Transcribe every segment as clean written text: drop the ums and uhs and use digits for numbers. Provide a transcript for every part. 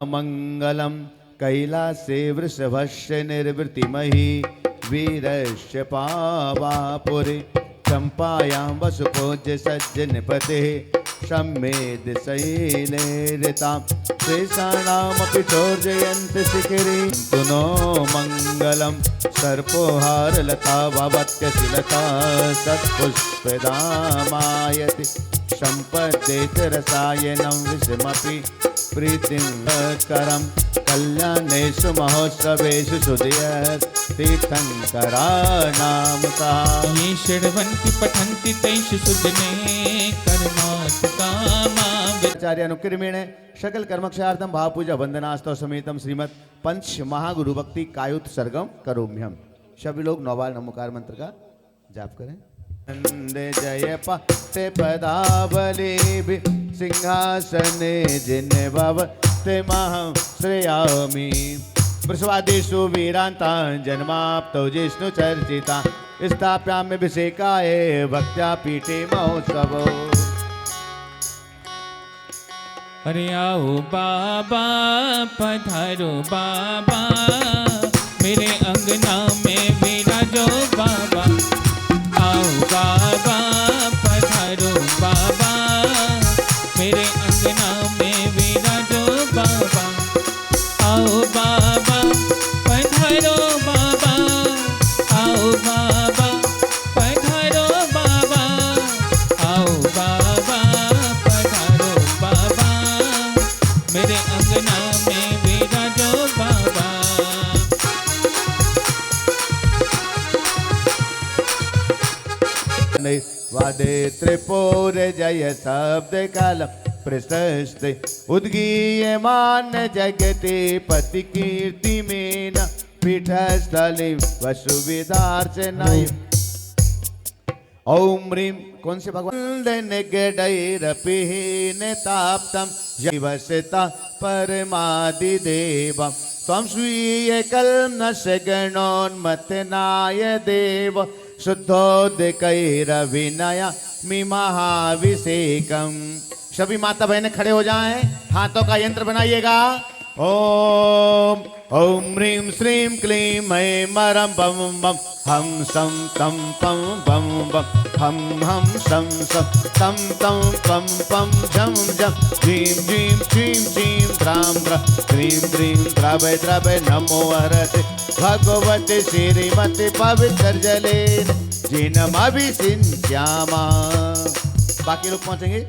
मंगलम कैलासे वृषभस्य निर्वृतिमहि वीरस्य पावापुरे चंपायां वसुपूज्य सज्जनपते सम्मेद शैलेरितां शेषाणामपि चोर्जयन्ति शिखिरीं तुनो मंगलम सर्पोहारलता भवत्यशिलता सत्पुष्पदामायति सम्पद्येत रसायनं विषमपि प्रीतिं करं कल्याणेषु महोत्सवेषु सुधीयत् तीर्थंकराणां सा ये षड्वन्ति पठन्ति तैषु सुजने कर्मात्कामा आचार्यानुक्रमेण सकल कर्मक्षार्थम भाव पूजा वंदनास्तव समेतम श्रीमद पंच महागुरु भक्ति कायुत सर्गम करोम्यहम। सभी लोग नौबार नमोकार मंत्र का जाप करें। वंदे जय पते पदावली सिंहासने जिन भवते महं श्रेयामि वृषभादिषु वीरान्ता जन्माप्तौ जिष्णु चर्चिता स्थाप्यामि अभिषेकाय भक्त्या पीठे महोत्सवो। अरे आओ बाबा पधारो बाबा मेरे अंगना में विराजो बाबा। आओ बाबा पधारो बाबा मेरे अंगना में विराजो बाबा। आओ बाबा पधारो बाबा। आओ बाबा पधारो बाबा। आओ बाबा पधारो बाबा मेरे अंगना में विराजो बाबा। वादे त्रिपुर जय शब्द काल प्रशस्ते उद्गीयमान जगति पति कीर्ति में न पीठस्थले वसुविधार्चनाय। ओम ह्रीं कौन से भगवान गडैरपिहीन ताप्तम जीवसता परमादिदेवं त्वं स्वीय कल्मष गणोन्मतनाय देव शुद्धोदकैरविनया महाभिषेकम। सभी माता बहनें खड़े हो जाएं, हाथों का यंत्र बनाइएगा। ओम ओम ह्रीं श्रीं क्लीं ऐं मरं बम बम हम सम तम पम बम बम हम सम सम तम तम पम पम झम झम झीं झीं छीं छीं द्रां द्रा क्रीं क्रीं द्रवै द्रवै नमो हरते भगवते श्रीमते पवित्र जले जिनमभिषिञ्चामा। बाकी लोग पहुंचेंगे।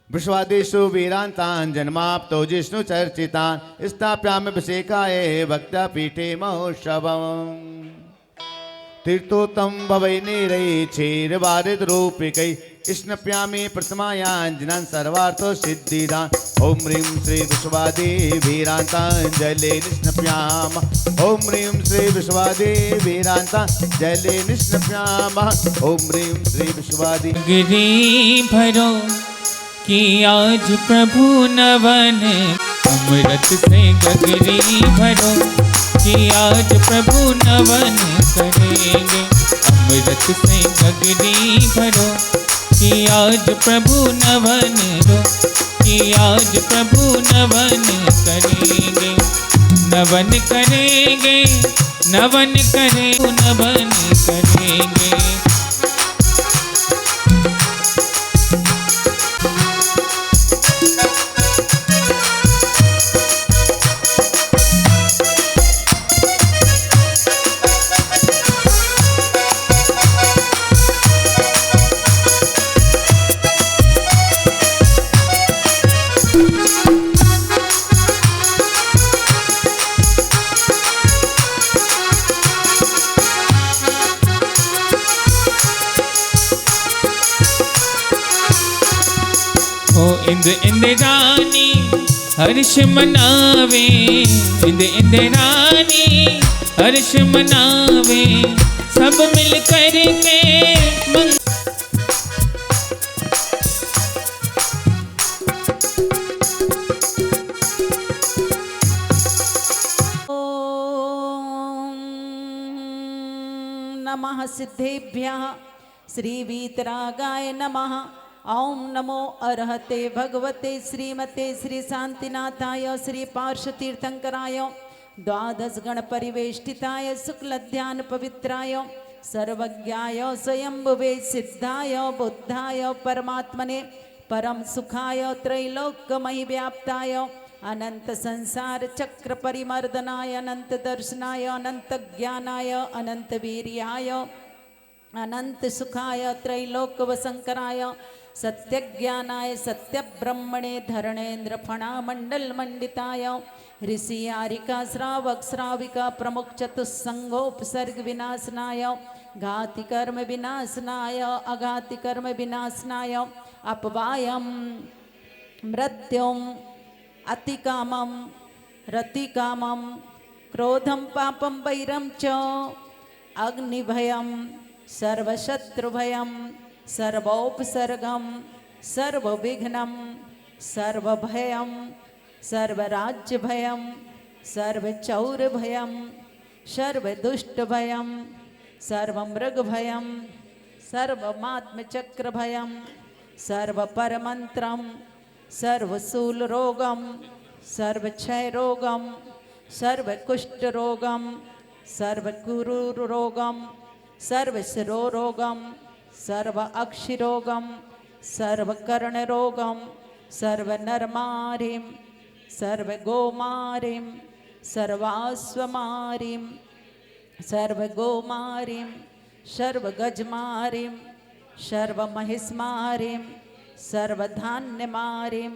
वृषभादिषु वीरान्तान् जन्माप्तौ जिष्णु चर्चितान् स्थाप्यामि अभिषेकाय भक्त्या पीठे महोत्सवम्। तीर्थोत्तम भवै नीरै क्षीरवारिद्रूपिकै स्नप्यामि प्रथमायाञ्जनान् सर्वार्थो सिद्धिदान्। ओम ह्रीं श्री वृषभादिवीरान्ताञ्जले निष्णप्यामः। ओम ह्रीं श्री वृषभादिवीरान्ताञ्जले निष्णप्यामः। ओम ह्रीं श्री वृषभादि गिरी भरो कि आज प्रभु नवन अमृत से गगरी भरो कि आज प्रभु नवन करेंगे। अमृत से गगरी भरो कि आज प्रभु नवन रो कि आज प्रभु नवन करेंगे। नवन करेंगे नवन करे नवन करेंगे। इंद्राणी हर्ष मनावे इंद्राणी हर्ष मनावे सब मिल कर के नमः सिद्धेभ्यः श्री वीतरागाय नमः। ओम नमो अर्हते भगवते श्रीमते श्री शांतिनाथाय श्री पार्श्वतीर्थंकराय द्वादश गण परिवेष्टिताय शुक्ल ध्यान पवित्राय सर्वज्ञाय स्वयंभुवे सिद्धाय बुद्धाय परमात्मने परम सुखाय त्रैलोक्यमयि व्याप्ताय अनंत संसार चक्र परिमर्दनाय अनंत दर्शनाय अनंत ज्ञानाय अनंत वीर्याय अनंत सुखाय त्रैलोक वसंकराय सत्य ज्ञानाय सत्य ब्रह्मणे धरणेन्द्र फणा मंडल मंडिताय ऋषि आरिका श्रावक श्राविका प्रमुख चतुस्संगोपसर्ग विनाशनाय घाति कर्म विनाशनाय अघाति कर्म विनाशनाय अपवायम मृत्युम अतिकामम रतिकामम क्रोधम पापम वैरम च अग्निभयम सर्वशत्रुभयं सर्वोपसर्गं सर्वविघ्नं सर्वभयं सर्वराज्यभयं सर्वचौरभयं सर्वदुष्टभयं सर्वमृगभयं सर्वमात्मचक्रभयं सर्वपरमन्त्रं सर्वशूलरोगं सर्वक्षयरोगं सर्वकुष्ठरोगं सर्वकुरुरोगं सर्वशिरोरोगं सर्व अक्षिरोगं सर्वकर्णरोगं सर्वनरमारिं सर्वगोमारिं सर्वाश्वमारिं सर्वगोमारिं सर्वगजमारिं सर्वमहिष्मारिं सर्वधान्यमारिं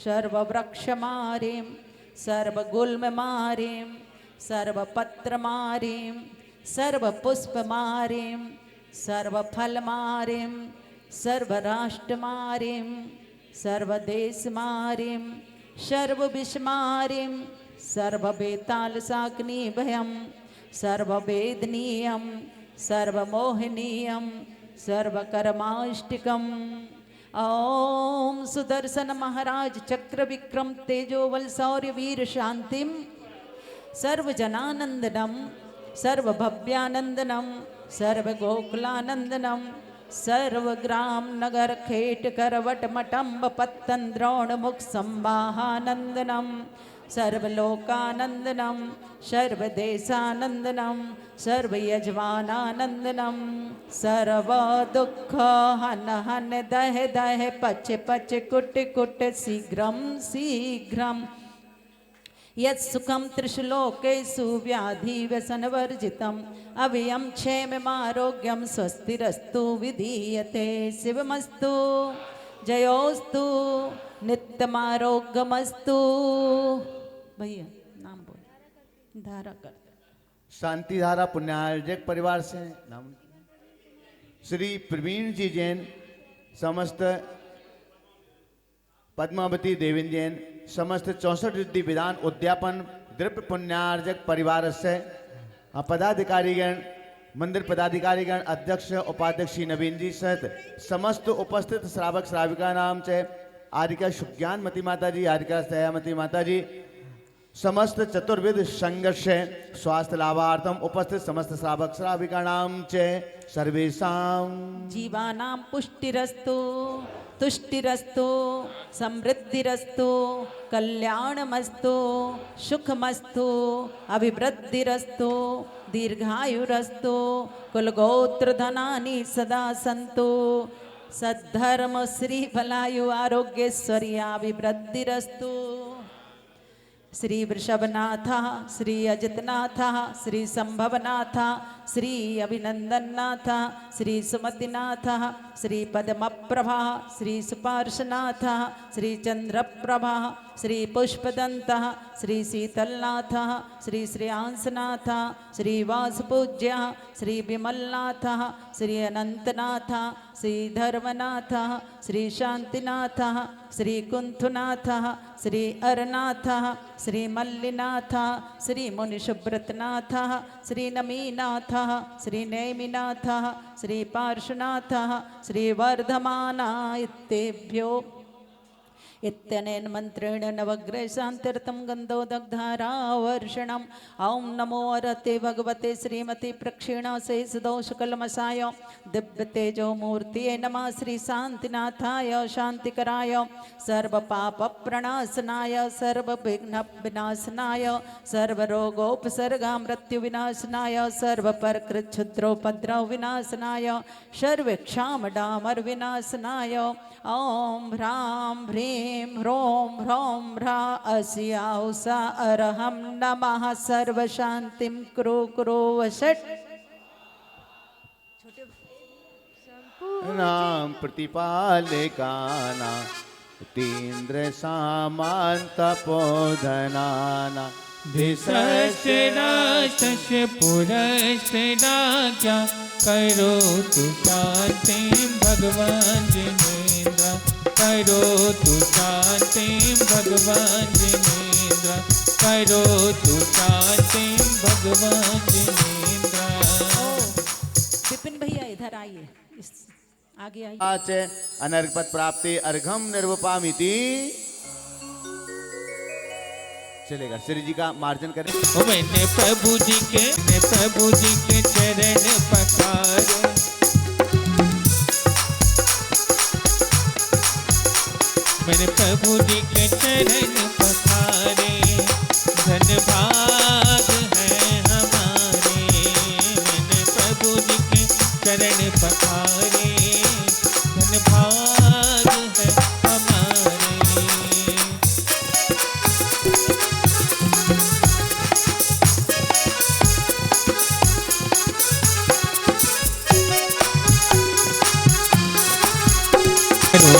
सर्ववृक्षमारिं सर्वगुल्ममारिं सर्वपत्रमारिं सर्वपुष्पमारिं सर्वफलमारिं सर्वराष्ट्रमारिं सर्वदेशमारिं सर्वविषमारिं सर्ववेतालशाग्निभयं सर्ववेदनीयं सर्वमोहनीयं सर्वकर्माष्टिकम् ओम सुदर्शन महाराज चक्र विक्रम तेजोवल शौर्य वीर शांतिम सर्वजनानंदनम सर्वभव्यानंदनम सर्वगोकुलानंदनम सर्वग्राम नगर खेट करवट मटम्ब पत्तन द्रोण मुख संवाहानंदनम सर्वलोकानंदनम सर्वदेशानंदनम सर्वयजमानानंदनम सर्व दुख हन हन दह दह पच पच कुट कुट शीघ्रम शीघ्रम यत्सुखम त्रिशुलोकेषु व्याधि व्यसनवर्जितम् अभयं क्षेममारोग्यं स्वस्तिरस्तु विधीयते शिवमस्तु जयोस्तु नित्यमारोग्यमस्तु। भैया नाम बोल धारा कर। शांति धारा पुण्यार्जक परिवार से नाम श्री प्रवीण जी जैन, समस्त पद्मावती देवीन जैन, समस्त 64 रिद्धि विधान उद्यापन द्रव्य पुण्यार्जक परिवार से पदाधिकारीगण, मंदिर पदाधिकारीगण, अध्यक्ष उपाध्यक्ष श्री नवीन जी सहित समस्त उपस्थित श्रावक श्राविका नाम से आरिका सुज्ञानमती माता जी, आरिका सयामती माता जी, समस्त चतुर्विध संघर्ष स्वास्थ्य लाभार्थम उपस्थित समस्त श्रावक श्राविका नाम चे सर्वेषां जीवानां पुष्टिरस्तु तुष्टिरस्तु समृद्धिरस्तु कल्याणमस्तु सुखमस्तु अभिवृद्धिरस्तु दीर्घायुरस्तु कुलगोत्रधनानि सदा सन्तु सद्धर्म श्री भलायु आरोग्यैश्वर्याभिवृद्धिरस्तु। श्री वृषभनाथ श्री अजितनाथ श्री संभवनाथ श्री अभिनंदननाथ श्री सुमतिनाथ श्री पद्मप्रभा श्री सुपार्शनाथ श्री चंद्रप्रभा श्री पुष्पदंत श्री शीतलनाथ श्री श्रेयांसनाथ श्री वासपूज्य श्री विमलनाथ श्री अनंतनाथ श्री धर्मनाथ श्री शांतिनाथ श्री कुंथुनाथ श्री अरनाथ श्री मल्लिनाथ श्री मुनिशुभ्रतनाथ श्री नमीनाथ श्री नेमिनाथ श्री पार्श्वनाथ श्री वर्धमाना इत्येभ्यो इत्यनेन मंत्रेण नवग्रह शांतिरतम गंधो दग्धारावर्षणम। ओम नमो अरते भगवते श्रीमती प्रक्षिणा शेष दोष कलमसाय दिव्य तेजो मूर्ति नमः। श्री शांतिनाथाय शांतिकराय सर्व पाप प्रणाशनाय सर्व विघ्न विनाशनाय सर्व रोगोपसर्गा मृत्यु विनाशनाय सर्व परकृत क्षुद्रोपद्रव विनाशनाय सर्व क्षाम डामर विनाशनाय। ओम ह्रां ह्रीं ह्रों ह्रौं ह्रा अस्याउषा अरहं नमः। सर्व शांतिं कुरु कुरु वषट्। नाम प्रतिपालिकाना तीन्द्र सामन्तपोधनाना पुरस्त्रा करो तु शांति भगवान जिनेन्द्र। करो तु शांति भगवान जिनेन्द्र। करो तु शांति भगवान जिनेन्द्र। विपिन भैया इधर आइए, आगे आइए। आज अनर्घ पद प्राप्ति अर्घम निर्वपामिति। चलेगा, श्री जी का मार्जन करें। मैंने प्रभु जी के चरण पखारे। मैंने प्रभु जी के चरण पखारे। धन भाग है हमारे। मैंने प्रभु जी के चरण पखारे। धन भाग है हमारे।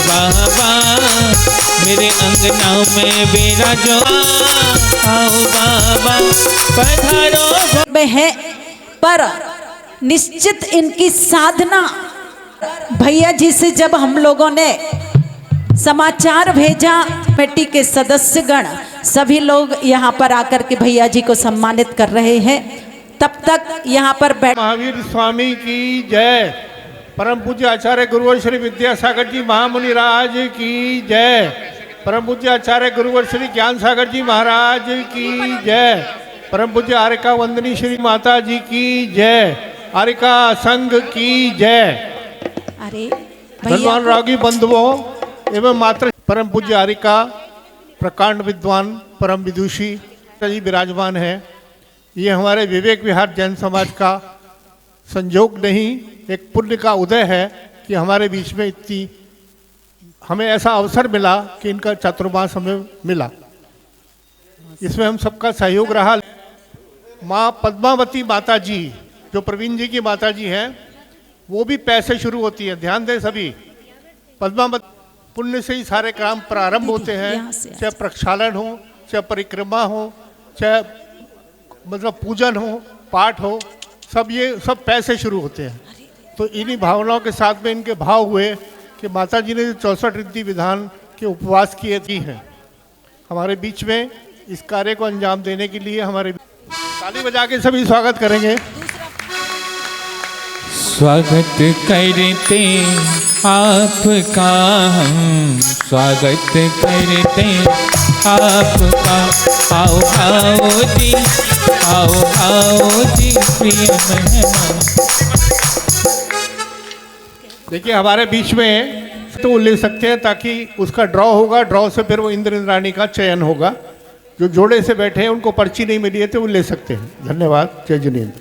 बाबा मेरे अंगना में विराजो। आओ बाबा पधारो। में है पर निश्चित इनकी साधना। भैया जी से जब हम लोगों ने समाचार भेजा, कमेटी के सदस्यगण सभी लोग यहाँ पर आकर के भैया जी को सम्मानित कर रहे हैं। तब तक यहाँ पर महावीर स्वामी की जय। परम पूज्य आचार्य गुरुवर श्री विद्यासागर जी महामुनि राज की जय। परम पूज्य आचार्य गुरुवर श्री ज्ञान सागर जी महाराज की जय। परम पूज्य आर्यका वंदनी श्री माता जी की जय। आर्यका संघ की जय। अरे धनवान रागी बंधुओं एवं मात्र परम पूज्य आर्यका प्रकांड विद्वान परम विदुषी जी विराजमान है। ये हमारे विवेक विहार जैन समाज का संजोग नहीं, एक पुण्य का उदय है कि हमारे बीच में इतनी हमें ऐसा अवसर मिला कि इनका चातुर्मास हमें मिला। इसमें हम सबका सहयोग रहा। माँ पद्मावती माता जी जो प्रवीण जी की माता जी हैं, वो भी पैसे शुरू होती है। ध्यान दें सभी, पद्मावती पुण्य से ही सारे काम प्रारंभ होते हैं। चाहे प्रक्षालन हो, चाहे परिक्रमा हो, चाहे मतलब पूजन हो, पाठ हो, सब ये सब पैसे शुरू होते हैं। तो इन्हीं भावनाओं के साथ में इनके भाव हुए कि माता जी ने 64 रिद्धि विधान के उपवास किए थी हैं हमारे बीच में। इस कार्य को अंजाम देने के लिए हमारे ताली बजा के सभी स्वागत करेंगे। स्वागत करते आपका हम, स्वागत करते आपका। आओ आओ जी, आओ आओ जी प्रिय मेहमान। देखिए हमारे बीच में तो ले सकते हैं ताकि उसका ड्रॉ होगा, ड्रॉ से फिर वो इंद्र इंद्राणी का चयन होगा। जो जोड़े से बैठे हैं उनको पर्ची नहीं मिली है तो वो ले सकते हैं। धन्यवाद। जय जिनेन्द्र।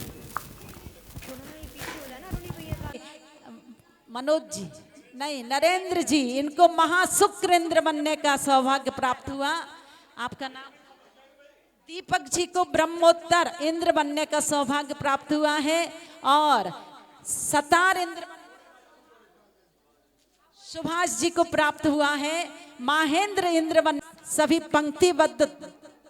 मनोज जी नहीं, नरेंद्र जी, इनको महाशुक्र इंद्र बनने का सौभाग्य प्राप्त हुआ। आपका नाम? दीपक जी को ब्रह्मोत्तर इंद्र बनने का सौभाग्य प्राप्त हुआ है। और सतार इंद्र सुभाष जी को प्राप्त हुआ है। महेंद्र इंद्र बन सभी पंक्तिबद्ध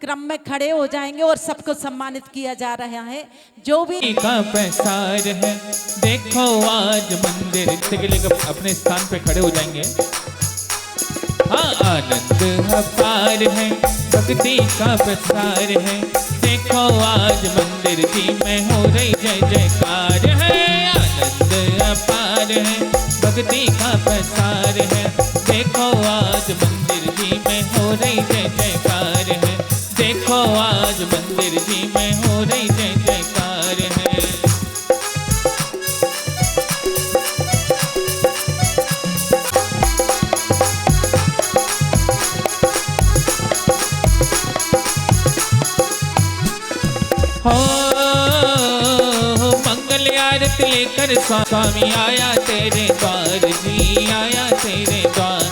क्रम में खड़े हो जाएंगे और सबको सम्मानित किया जा रहा है। जो भी का पैसार है, देखो आज मंदिर अपने स्थान पे खड़े हो जाएंगे। हाँ, आनंद अपार है, भक्ति का प्रसार है। देखो आज मंदिर जी में हो रही जय जयकार है। आनंद अपार है, भक्ति का प्रसार है। देखो आज मंदिर जी रही जय जयकार है। देखो आज मंदिर जी में हो रही जय जयकार है। हो मंगल आरती लेकर स्वामी आया तेरे द्वार जी, आया तेरे द्वार।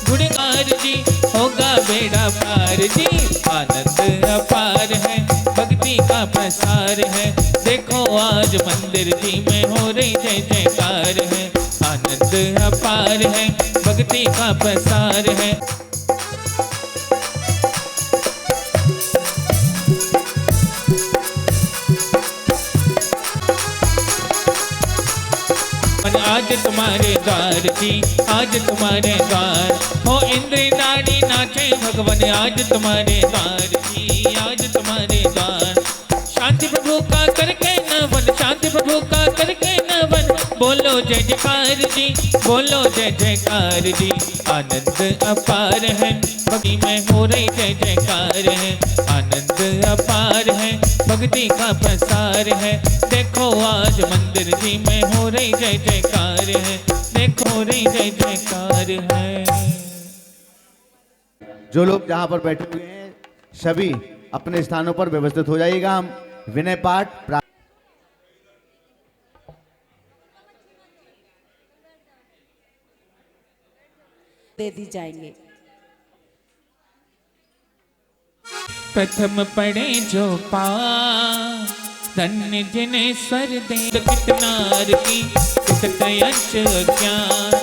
गुणगार जी होगा बेड़ा पार जी, आनंद अपार है भक्ति का प्रसार है। देखो आज मंदिर जी में हो रही जय जयकार है। आनंद अपार है भक्ति का प्रसार है। आज तुम्हारे द्वार जी, आज तुम्हारे द्वार हो इंद्र नाड़ी नाचे भगवान। आज तुम्हारे द्वार जी, आज तुम्हारे द्वार। शांति प्रभु का करके नवन, शांति प्रभु का करके नवन। बोलो जय जयकार जी, बोलो जय जयकार जी। आनंद अपार है भक्ति में हो रही जय जयकार है। आनंद अपार है भक्ति का प्रसार है। देखो आज मंदिर जी में हो रही जय जयकार है। देखो हो रही जय जयकार है। जो लोग जहां पर बैठे हुए हैं सभी अपने स्थानों पर व्यवस्थित हो जाइएगा। हम विनय पाठ दे दी जाएंगे। प्रथम पढ़े जो पार, धन्य जिनेश्वर दे कितनार की कितयंच ज्ञान।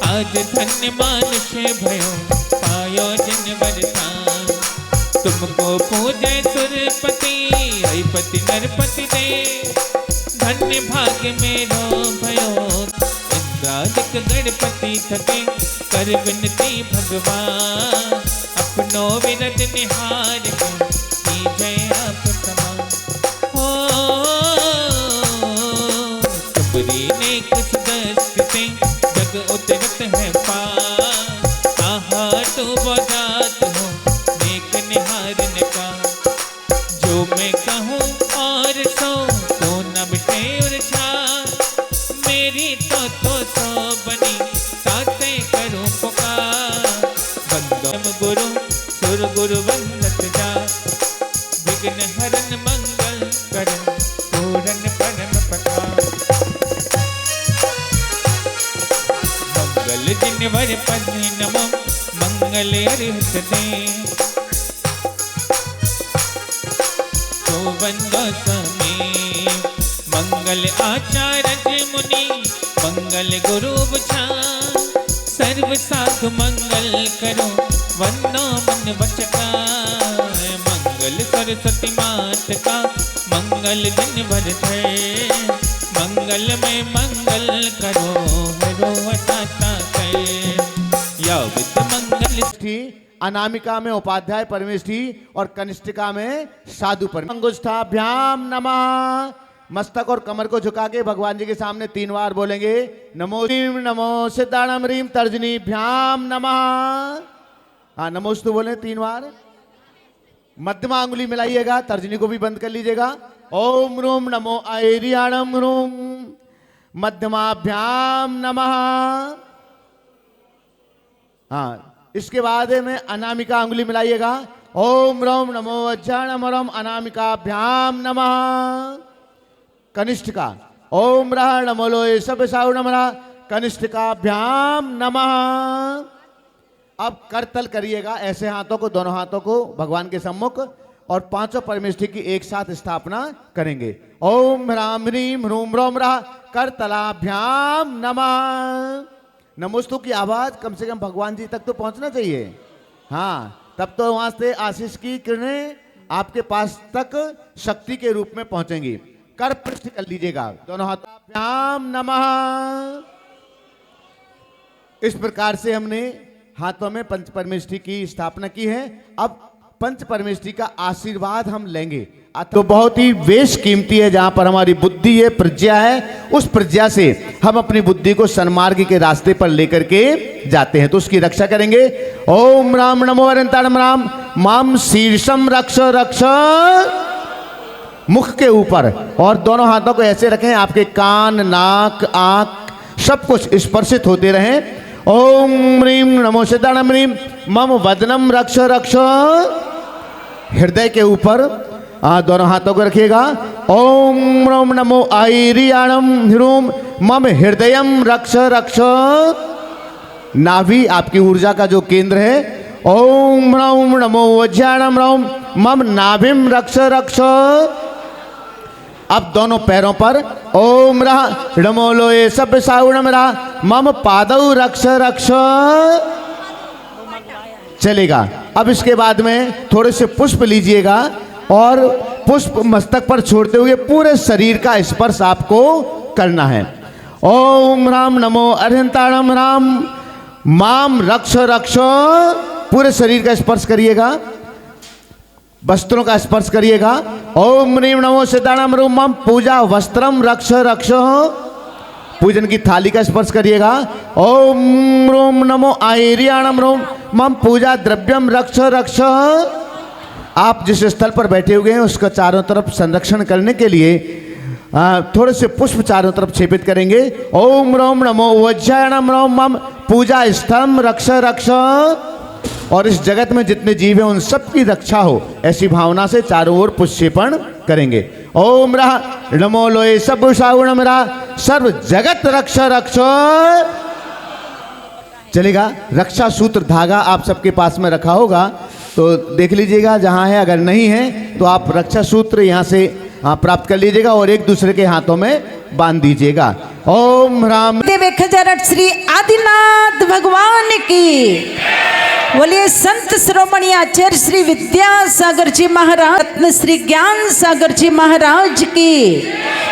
आज धन्य मानुष भयो पायो जिन वरदान। तुमको पूजे सुरपति अधिपति नरपति दे। धन्य भाग्य मेरो भयो इंद्रादिक गणपति थके। कर विनती भगवान अपनो विरद निहार को कीजय आप समान। हो तुमरी नेक सदस्य जग उतरत है पार। आहा तू बजात हो नेक निहारन का। जो मैं कहूँ और सो तो न मिटे और छार। मेरी तो सो बनी ताते करूँ पुकार। बंदम गुरु सुर गुरु वंदत जा। विघ्न हरन मंगल करन पूरन परम प्रकार। मंगल जिन वर पद नमो मंगल अरिहत दे। तो बंदो समे मंगल आचार्य मुनि मंगल गुरु बुझान। सर्व साधु मंगल करो वंदो मन वचका। मंगल सरस्वती मात का मंगल दिन भर थे। मंगल में मंगल करो हरो हटाता है। या विद मंगल अनामिका में उपाध्याय परमेष्ठी और कनिष्ठिका में साधु परमेष्ठी। अंगुष्ठाभ्याम नमः। मस्तक और कमर को झुका के भगवान जी के सामने 3 बार बोलेंगे नमो ह्रीम नमो सिद्धाणम ह्रीम तर्जनी भ्याम नमः। हाँ नमोस्तु बोले 3 बार। मध्यमा अंगुली मिलाइएगा, तर्जनी को भी बंद कर लीजिएगा। ओम रूम नमो ऐरियाणम रूम मध्यमाभ्याम नमः। हाँ इसके बाद में अनामिका अंगुली मिलाइएगा। ओम रोम नमो अज्जानमरम अनामिकाभ्याम नमः। कनिष्ठिका ओम रह नमो लोए सब साउ नमः कनिष्ठिकाभ्याम नमः। अब करतल करिएगा ऐसे हाथों को, दोनों हाथों को भगवान के सम्मुख और 5 परमेष्ठी की एक साथ स्थापना करेंगे। ओम ह्राम ह्रीम ह्रूम रोम रह करतलाभ्याम नमः। नमोस्तु की आवाज कम से कम भगवान जी तक तो पहुंचना चाहिए। हाँ तब तो वहां से आशीष की किरणें आपके पास तक शक्ति के रूप में पहुंचेंगी। कर पृष्ठ कर लीजिएगा दोनों हाथों नमः। इस प्रकार से हमने हाथों में पंच परमेष्ठी की स्थापना की है। अब पंच परमेष्ठी का आशीर्वाद हम लेंगे। तो बहुत ही बेश कीमती है, जहां पर हमारी बुद्धि है, प्रज्ञा है, उस प्रज्ञा से हम अपनी बुद्धि को सन्मार्ग के रास्ते पर लेकर के जाते हैं, तो उसकी रक्षा करेंगे। ओम राम नमो अनंताणम राम माम शीर्षम रक्ष रक्ष, मुख के ऊपर, और दोनों हाथों को ऐसे रखें आपके कान नाक आंख सब कुछ स्पर्शित होते रहें। ओम ह्रीम नमो सिद्धाणम ह्रीम मम वदनम रक्ष रक्ष, हृदय के ऊपर दोनों हाथों को रखिएगा। ओम रोम नमो आईरियाणम ह्रूम मम हृदयम रक्ष रक्ष, नाभि आपकी ऊर्जा का जो केंद्र है। ओम रोम नमो वज्राणम रोम मम नाभिम रक्ष रक्ष। अब दोनों पैरों पर ओम रहा नमो लोए सब साउणम रहा मम पादौ रक्ष रक्ष, चलेगा। अब इसके बाद में थोड़े से पुष्प लीजिएगा और पुष्प मस्तक पर छोड़ते हुए पूरे शरीर का स्पर्श आपको करना है। ओम राम नमो अरिहंताणम राम माम रक्ष रक्ष, पूरे शरीर का स्पर्श करिएगा, वस्त्रों का स्पर्श करिएगा। ओम ह्रीम नमो सिद्धाणम रूम मम पूजा वस्त्रम रक्ष रक्ष, पूजन की थाली का स्पर्श करिएगा। ओम रोम नमो आईरियाणम रोम मम पूजा द्रव्यम रक्ष रक्ष। आप जिस स्थल पर बैठे हुए हैं उसका चारों तरफ संरक्षण करने के लिए थोड़े से पुष्प चारों तरफ छेपित करेंगे। ओम रोम नमो वज्रायणम रोम मम पूजा स्थम रक्ष रक्ष, और इस जगत में जितने जीव हैं उन सब की रक्षा हो, ऐसी भावना से चारों ओर पुष्पेपण करेंगे। ओम रहा नमो लोए सब साउणम रहा सर्व जगत रक्ष रक्ष, चलेगा। रक्षा सूत्र धागा आप सबके पास में रखा होगा तो देख लीजिएगा, जहां है, अगर नहीं है तो आप रक्षा सूत्र यहां से प्राप्त कर लीजिएगा और एक दूसरे के हाथों में बांध दीजिएगा। ओम राम देव श्री आदिनाथ भगवान की बोलिए। संत शिरोमणि आचार्य श्री विद्यासागर जी महाराज, रत्न श्री ज्ञान सागर जी महाराज की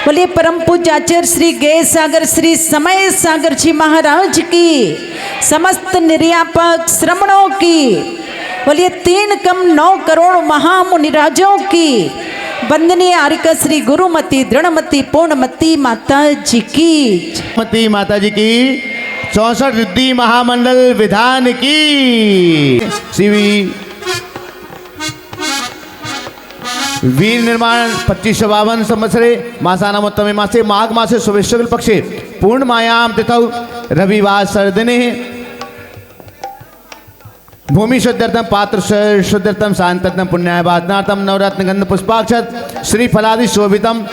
बोलिए। परम पूज्य आचार्य श्री गय सागर श्री समय सागर जी महाराज की, समस्त निर्यापक श्रमणों की बोलिए। 3 कम 9 करोड़ महामुनिराजों की वंदनीय आरिका श्री गुरुमती दृढ़मती पूर्णमती माता जी की, मती माता जी की, 64 रिद्धि महामंडल विधान की। शिवी वीर निर्माण 2552 संवत्सरे मासानामोत्तमे मासे माघ मासे शुभे शुक्ल पक्षे पूर्णमायां तिथौ रविवार सर्दिने भूमि शुद्ध्यर्थम पात्र शुद्ध्यर्थम शांतर्थम पुण्याय वादनार्थम नवरत्न गंध पुष्पाक्षत श्री फलादि शोभितम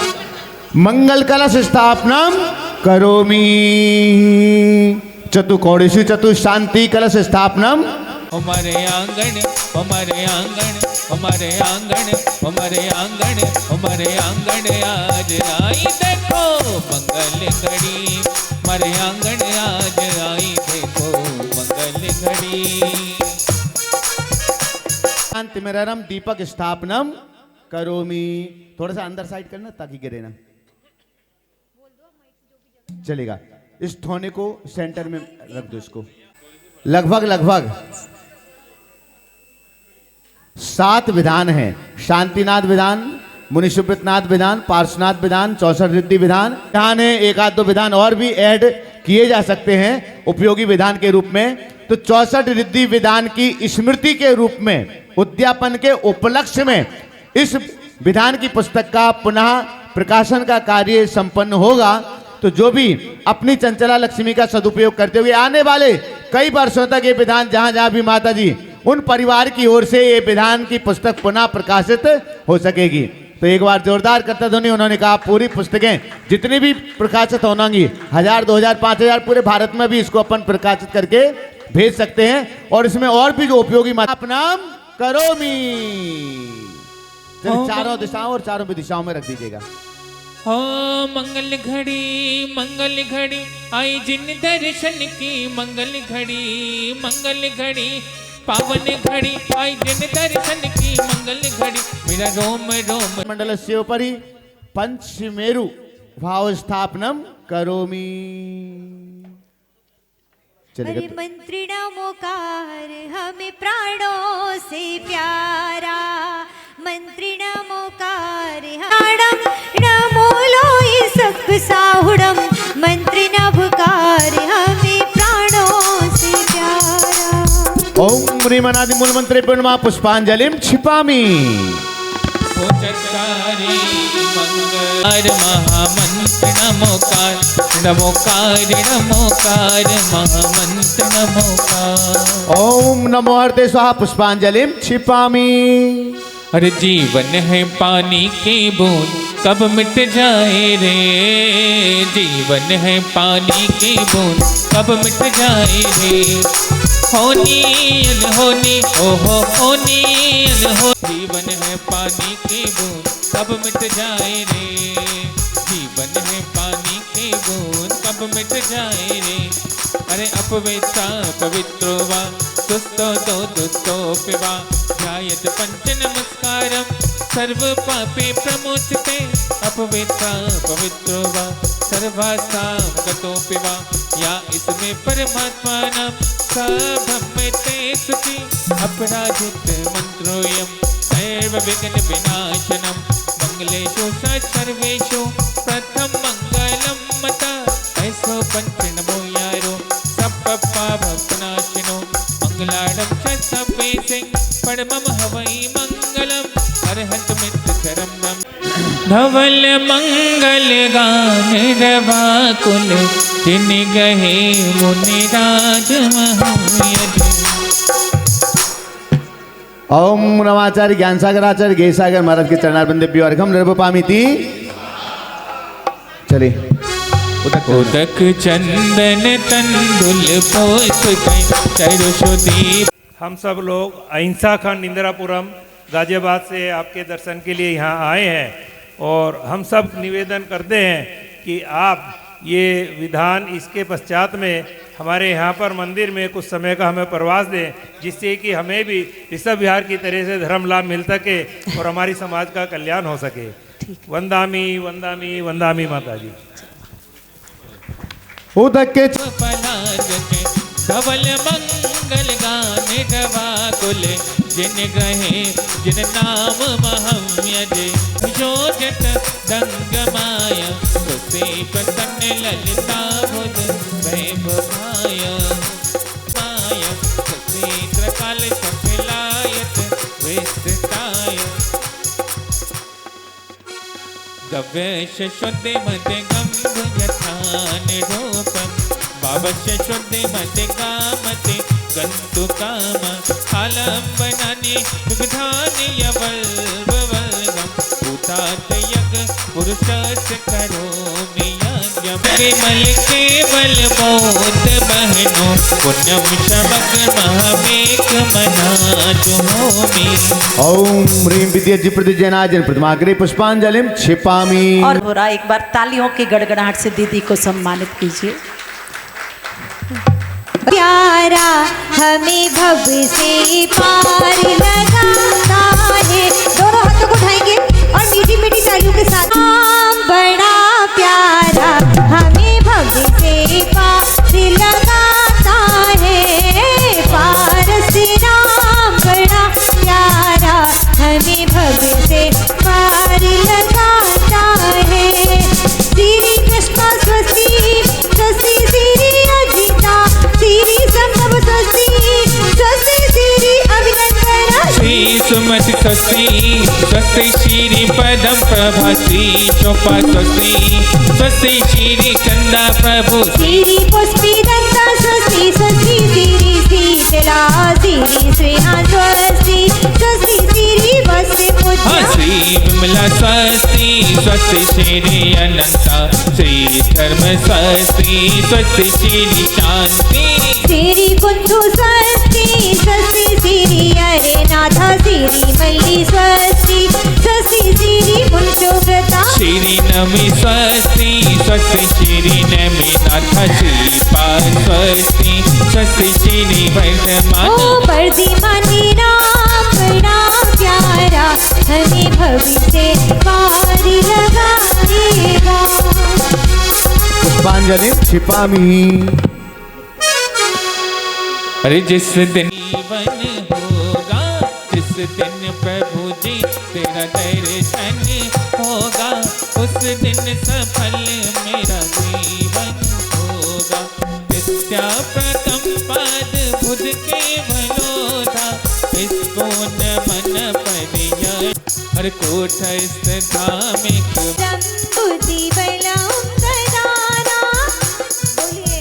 मंगल कलश स्थापनम करोमि। चतुकोणेषु चतु शांति कलश स्थापनम। हमारे आंगन हमारे आंगन हमारे आंगन हमारे आंगन हमारे आंगन आज आई देखो मंगल घड़ी, हमारे आंगन आज आई देखो मंगल घड़ी। शांति मेरम दीपक स्थापनम करोमि। थोड़ा सा अंदर साइड करना ताकि गिरे ना, चलेगा। इस ठोने को सेंटर में रख दो। इसको लगभग 7 विधान हैं। शांतिनाथ विधान, मुनिसुब्रतनाथ विधान, पार्श्वनाथ विधान, 64 रिद्धि विधान है। एक आध 2 विधान और भी ऐड किए जा सकते हैं उपयोगी विधान के रूप में। तो 64 रिद्धि विधान की स्मृति के रूप में, उद्यापन के उपलक्ष्य में इस विधान की पुस्तक का पुनः प्रकाशन का कार्य संपन्न होगा। तो जो भी अपनी चंचला लक्ष्मी का सदुपयोग करते हुए आने वाले कई वर्षों तक ये विधान जहां जहां भी माता जी उन परिवार की ओर से ये विधान की पुस्तक पुनः प्रकाशित हो सकेगी। तो एक बार जोरदार करता ध्वनि। उन्होंने कहा पूरी पुस्तकें जितनी भी प्रकाशित होंगी 1000 2000 5000 पूरे भारत में भी इसको अपन प्रकाशित करके भेज सकते हैं। और इसमें और भी जो उपयोगी अपनाम करोमि, चारों दिशाओं और चारों भी दिशाओं में रख दीजिएगा। हो मंगल घड़ी आई जिन दर्शन की, मंगल घड़ी पावन घड़ी आई जिन दर्शन की, मंगल घड़ी मेरा रोम रोम मंडल से उपरि पंचमेरु भाव स्थापनम करोमि। चलेगा अरे मंत्री नमोकार हमें प्राणों से प्यारा, मंत्री नमोकार प्राणम नमो लोई सक साहुडम, मंत्री नभकार हमें प्राणों से प्यारा। ओम ह्रीं अनादि मूल मंत्रे प्रणमा पुष्पांजलिम छिपामी। ओ चत्कारी मंगल महामंत्र नमोकार, नमोकार नमोकार महामंत्र नमोकार। ओम नमो हरते स्वाहा पुष्पांजलिम छिपामी। अरे जीवन है पानी की बूंद कब मिट जाए रे, जीवन है पानी की बूंद कब मिट जाए रे, होनी अनहोनी ओहो होनी अनहोनी, जीवन है पानी की बूंद कब मिट जाए रे, जीवन है पानी की बूंद कब मिट जाए रे। अरे अपवित्रा पवित्रो वा दुस्तो तो दुस्तो पिवा, ध्यायत पंच नमस्कारम सर्व पापे प्रमुच्यते, अपवित्रा पवित्रो वा सर्वासाम गतो पिवा, या इसमें परमात्मा नाम सभम्यते सुखी, अपराजित मंत्रोयम सर्व विघ्न विनाशनम, मंगलेषु सर्वेषु प्रथम मंगलम मता, ऐसो पंच नमो यारो सब पापनाशिनो, मंगलाडम च सबे सिंह परमम हवै मंगलम, अरहत मित्र चरम नम। धवल मंगल गान रवा कुल, जिन गहे मुनि राज महायज। ओम नमाचार्य ज्ञान सागर आचार्य गे सागर महाराज के चरणारविंद अर्घम निर्वपामिति। चलिए उदक चंदन तंदुल पोत। हम सब लोग अहिंसा खंड इंदिरापुरम गाजियाबाद से आपके दर्शन के लिए यहाँ आए हैं, और हम सब निवेदन करते हैं कि आप ये विधान इसके पश्चात में हमारे यहाँ पर मंदिर में कुछ समय का हमें प्रवास दें, जिससे कि हमें भी ऋषभ विहार की तरह से धर्म लाभ मिल सके और हमारी समाज का कल्याण हो सके। वंदामी वंदामी वंदामी माता जी। उदक के धवल मंगल गान गवा कुल, जिन ग्रहे जिन नाम महम्यज, जो जट दंग माया सुसे प्रसन्न ललिता बुध वैभवाया, माया सुसे त्रकाल सफलायत विस्तृताय, गव्य शुद्ध मद गंभ यथान रूपम, बाबश्य शुद्ध मद कामते गंतु काम, आलम्बनानि विधान यवल्वल्गम, भूतात यज्ञ पुरुषस्य करोमि यज्ञम, केवल केवल बोध बहनो पुण्यम शमक महामेक मनाजु होमि। ओम ह्रीं विद्याजी प्रतिजनाजन प्रतिमाग्रे पुष्पांजलिम छिपामी। और हो रहा, एक बार तालियों की गड़गड़ाहट से दीदी को सम्मानित कीजिए। प्यारा हमें भव से पार लगाता है, दोनों हाथों को उठाएंगे और मीठी मीठी तालियों के साथ। बड़ा प्यारा हमें भव से पार लगाता है, पारस राम बड़ा प्यारा हमें भव से पार लगाता है। श्री कृष्ण स्वस्ति स्वस्ति श्री अजिता श्री संभव स्वस्ति स्वस्ति श्री अभिनंदना श्री सुमति स्वस्ति स्वस्ति श्री पदम प्रभा श्री चोपा स्वस्ति स्वस्ति श्री चंदा प्रभु श्री पुष्पी दत्ता स्वस्ति स्वस्ति श्री शीतला श्री श्रेया स्वस्ति स्वस्ति श्री वस्य पूज्या श्री विमला स्वस्ति स्वस्ति श्री अनंता श्री धर्म स्वस्ति स्वस्ति श्री शांति श्री कुंदु स्वस्ति स्वस्ति श्री अरे नाथा श्री मल्ली स्वस्ति स्वस्ति श्री मुंशोव्रता श्री नमी स्वस्ति स्वस्ति श्री नमी नाथा श्री पाद स्वस्ति स्वस्ति श्री वर्धमान। ओ वर्धिमानी राम बड़ा प्यारा हमें भविष्य पार लगाएगा। पुष्पांजलिम छिपामी। अरे जिस दिन जीवन होगा, जिस दिन प्रभु जी तेरा दर्शन होगा, उस दिन सफल मेरा जीवन होगा। नित्याप्रतम पद बुध केवलोधा, इसको नमन परिय हर कोटस्थ धामिक। बुद्धि बलम प्रदाना, बोलिए।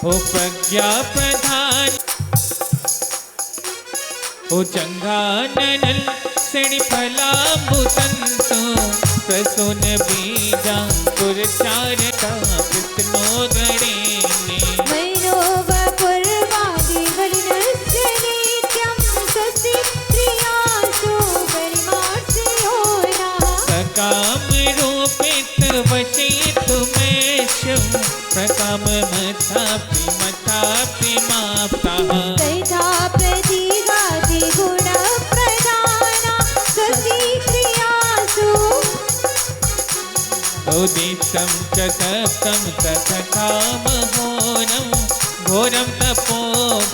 ओ प्रज्ञा प्रधान, ओ जंगानन श्रेणी फलाम्बुतंसु, प्रसून बीजांकुर चारका कृष्णो गणेने। मनोवपुर्वादि बलिनस्य नित्यं, स्वस्ति प्रियासु परिमार्जयो नः। सकाम रूपित वशित मेषं, प्रकाम मथापि मथापि माप्तः। तैथा प्रतीगादि गुण प्रदाना, स्वस्ति प्रियासु। उदितं च सप्तं तथकामहोरं, घोरं तपो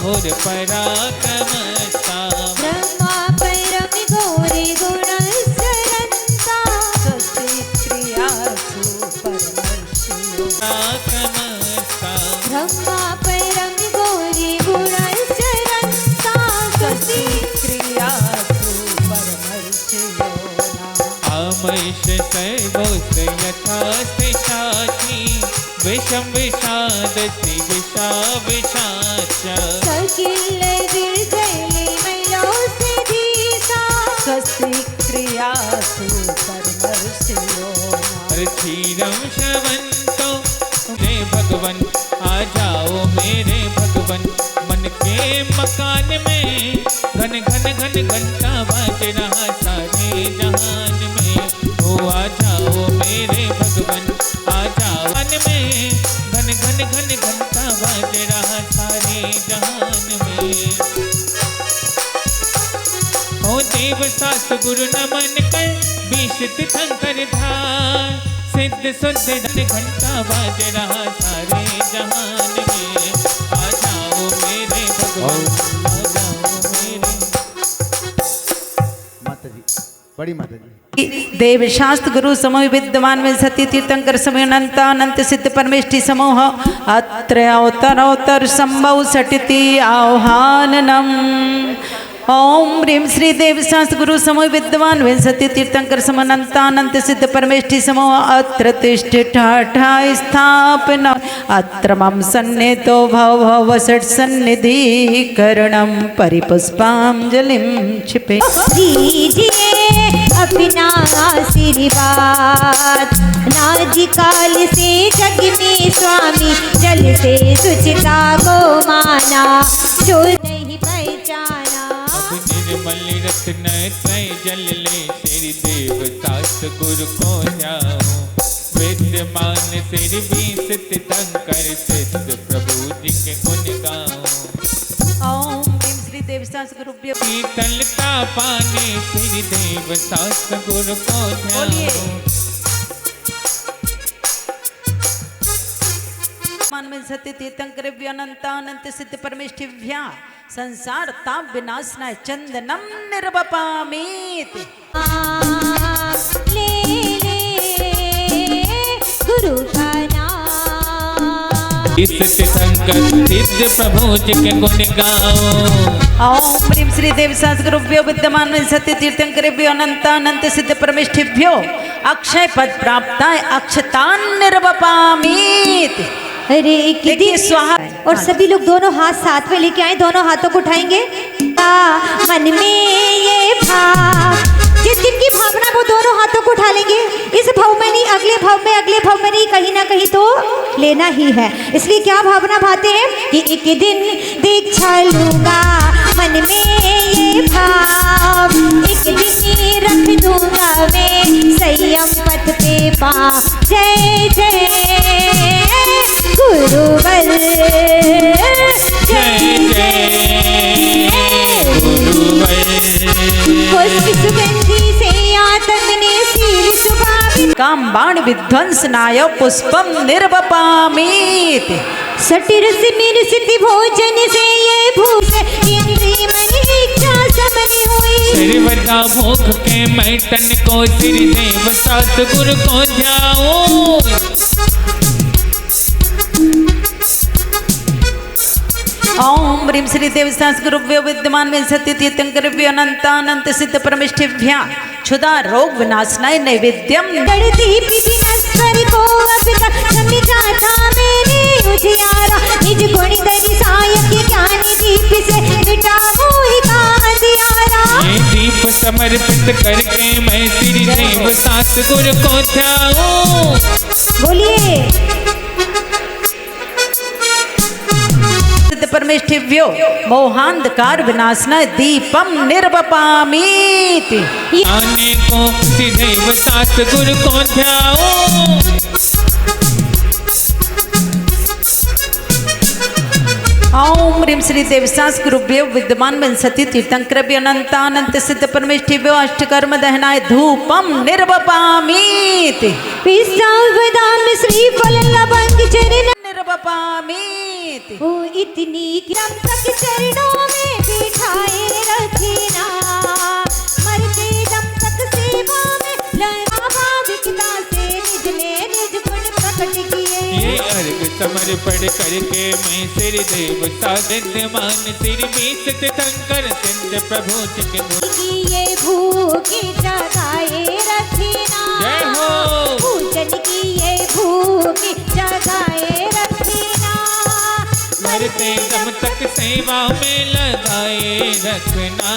घोरपराक्रमस्ताम्। ब्रह्मा परमि घोरे गुणस्सरन्ता, स्वस्ति प्रियासु परमर्षियो। पराक्रमस्ताम्। ब्रह्मा परमि घोरे गुणस्सरन्ता, स्वस्ति प्रियासु परमर्षियो नः। आमैष सर्वोऽस्ति यथास्ति शाची, विषं विषादस्ति विषा विषाच। सकिल निर्जले मयोऽस्ति धीसा, स्वस्ति प्रियासु परमर्षियो नः। क्षीरं श्रवन्तो हे भगवन, आ जाओ मेरे भगवन, मन के मकान में घन घन घन घंटा बाज रहा सारे जहान में। ओ आ जाओ मेरे भगवन, आ जाओ मन में घन घन घन घंटा बाज रहा सारे जहान में। ओ देव सास गुरु नमन कर, बीस तीर्थंकर धार, सिद्ध सुद्ध घंटा बाज रहा सारे जहान में। आ जाओ मेरे भगवान, आ जाओ मेरे। माता जी, बड़ी माता जी। देव शास्त्र गुरु समूह विद्यमान में सती तीर्थंकर समूह अनंत अनंत सिद्ध परमेष्टि समूह अत्र अवतर संभव सटिति आह्वाननम। ओम ह्रीं श्री देव शास्त्र गुरु समूह विद्यमान विंशति तीर्थंकर समनंतानंत सिद्ध परमेष्टि समूह अत्र तिष्ठा स्थापन अत्र मम सन्निधो भव भव षट् सन्निधिकरणं परिपुष्पांजलिं क्षिपे। दीजिए अपना आशीर्वाद, नाजिकाल से जग में स्वामी, जल से शुचिता को माना, जो नहीं पहचाना। निर्मल रत्न त्रय जल ले, श्री देव शास्त्र गुरु को ध्याओ, विद्यमान सिर बीस तीर्थंकर, सिद्ध प्रभु जी के गुण गाओ। ओम ह्रीं श्री देव शास्त्र गुरुभ्यो शीतलता पाने, श्री देव शास्त्र गुरु को ध्याओ। मान में सत्य तीर्थंकर अनंत सिद्ध परमेष्ठिभ्या संसार ताप विनाशनाय चंदनम निर्वपामीत। ले ले गुरु का नाम, इस तीर्थंकर सिद्ध प्रभु जी के गुण गाओ। ओम ह्रीं श्री देव शास्त्र गुरुभ्यो विद्यमान में सत्य तीर्थंकरेभ्यो अनंत सिद्ध परमेष्ठिभ्यो अक्षय पद प्राप्ताय अक्षतान निर्वपामीत। अरे एक दिन स्वाहा और सभी लोग दोनों हाथ साथ में लेके आए, दोनों हाथों को उठाएंगे। मन में ये भाव, जिस दिन की भावना वो दोनों हाथों को उठा लेंगे। इस भाव में नहीं, अगले भाव में, अगले भाव में नहीं, कहीं ना कहीं तो लेना ही है। इसलिए क्या भावना भाते हैं कि एक दिन दीक्षा लूंगा, मन में ये भाव, एक दिन रख दूंगा मैं संयम पथ पे पाँव। जय जय गुरुवर, जय जय गुरुवर। पुष्प सुगंधी से आत्म ने सील सुभावित काम राम बाण विध्वंसनाय पुष्पम निर्वपामीति। सटिरस मिरसित भोजन से ये भूख इंद्रिय मन इच्छा समनि हुई। सिर का भूख के मैं तन को सिर देव सतगुरु को ध्याऊं। ओम ह्रीं श्री देव गुरुभ्यो विद्यमान विंशति तीर्थंकरभ्यो अनंतानंत सिद्ध परमेष्ठिभ्या क्षुधा रोग विनाशनाय नैवेद्यम। गणदीप दिनस्वर को अब तक छमि जाता मैंने उजियारा। निज गुण दर्शाय के ज्ञानी दीप से मिटाऊं ही का अंधियारा। ये दीप समर्पित करके मैं श्री देव सतगुरु को ध्याऊं। बोलिए परमेष्ठिभ्यो मोहांधकार विनाशनाय दीपम निर्वपामीति। आने को श्री देव सतगुरु को ध्याऊं। ओम ह्रीं श्री देव गुरुभ्यो विद्यमान विंशति तीर्थंकरभ्यो अनंतानंत सिद्ध परमेष्ठिभ्यो अष्टकर्म दहनाय धूपम निर्वपामीति। विश्वावदान श्री फल लवंग चरण निर्वपामीति। ओ इतनी क्रम तक चरणों में बिठाए रखना। मरते दम तक सेवा में लड़ा भाविकता से निज ने निज गुण प्रकट किए। ये अर्घ समर्पण करके मैं श्री देव विद्यमान श्री बीस तीर्थंकर सिंध प्रभु की ये भूखी जगाए रखना। जय हो। पूजन की ये भूखी जगाए रखना। मरते दम तक सेवा में लगाए रखना।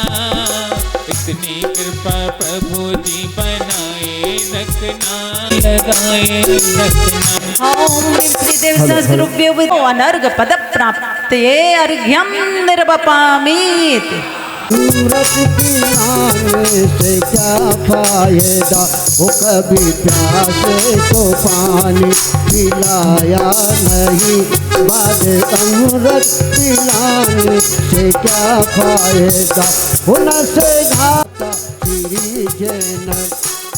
इतनी कृपा प्रभु जी बनाए रखना, लगाए रखना। ओम ह्रीं श्री देव गुरुभ्यो विद्यमान अनर्घ पद प्राप्तये अर्घ्यम निर्वपामीति। सूरत पिलाने से क्या फायदा, वो कभी प्यासे को पानी पिलाया नहीं। बाद अमृत पिलाने से क्या फायदा, वो न से घाता श्री जैन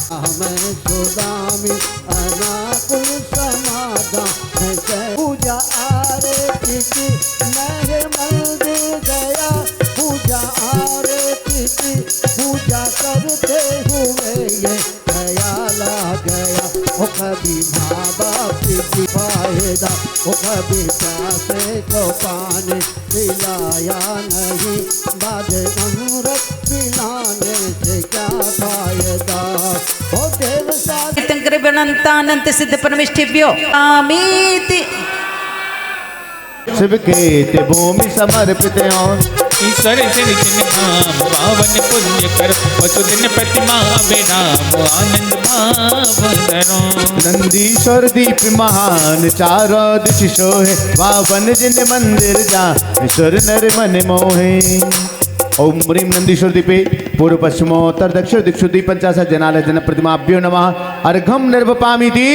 हमें सुदामी अनाकुल समाधान। पूजा आरती की मेरे मंदिर गया, पूजा आरती की पूजा करते हुए ये ख्याल आ गया। वो कभी माँ बाप की फायदा, वो कभी प्यासे को पानी पिलाया नहीं। बाद अमृत पिलाने से क्या फायदा, वो देव तीर्थंकरभ्यो अनंतानंत सिद्ध परमेष्ठिभ्यो आमीति। शिव के भूमि समर्पित और ईश्वर श्री जिन नाम पावन पुण्य कर वसुदिन प्रतिमा बेनाम आनंद भाव धरो। नंदीश्वर दीप महान चारों दिश सोहे, पावन जिन मंदिर जा ईश्वर नर मन मोहे। ओम ह्रीं नंदीश्वर दीपे पूर्व पश्चिमोत्तर दक्षिण दिक्षु दीपंचाशा जनालय जन प्रतिमाभ्यो नमः। अर्घम निर्वपामीति।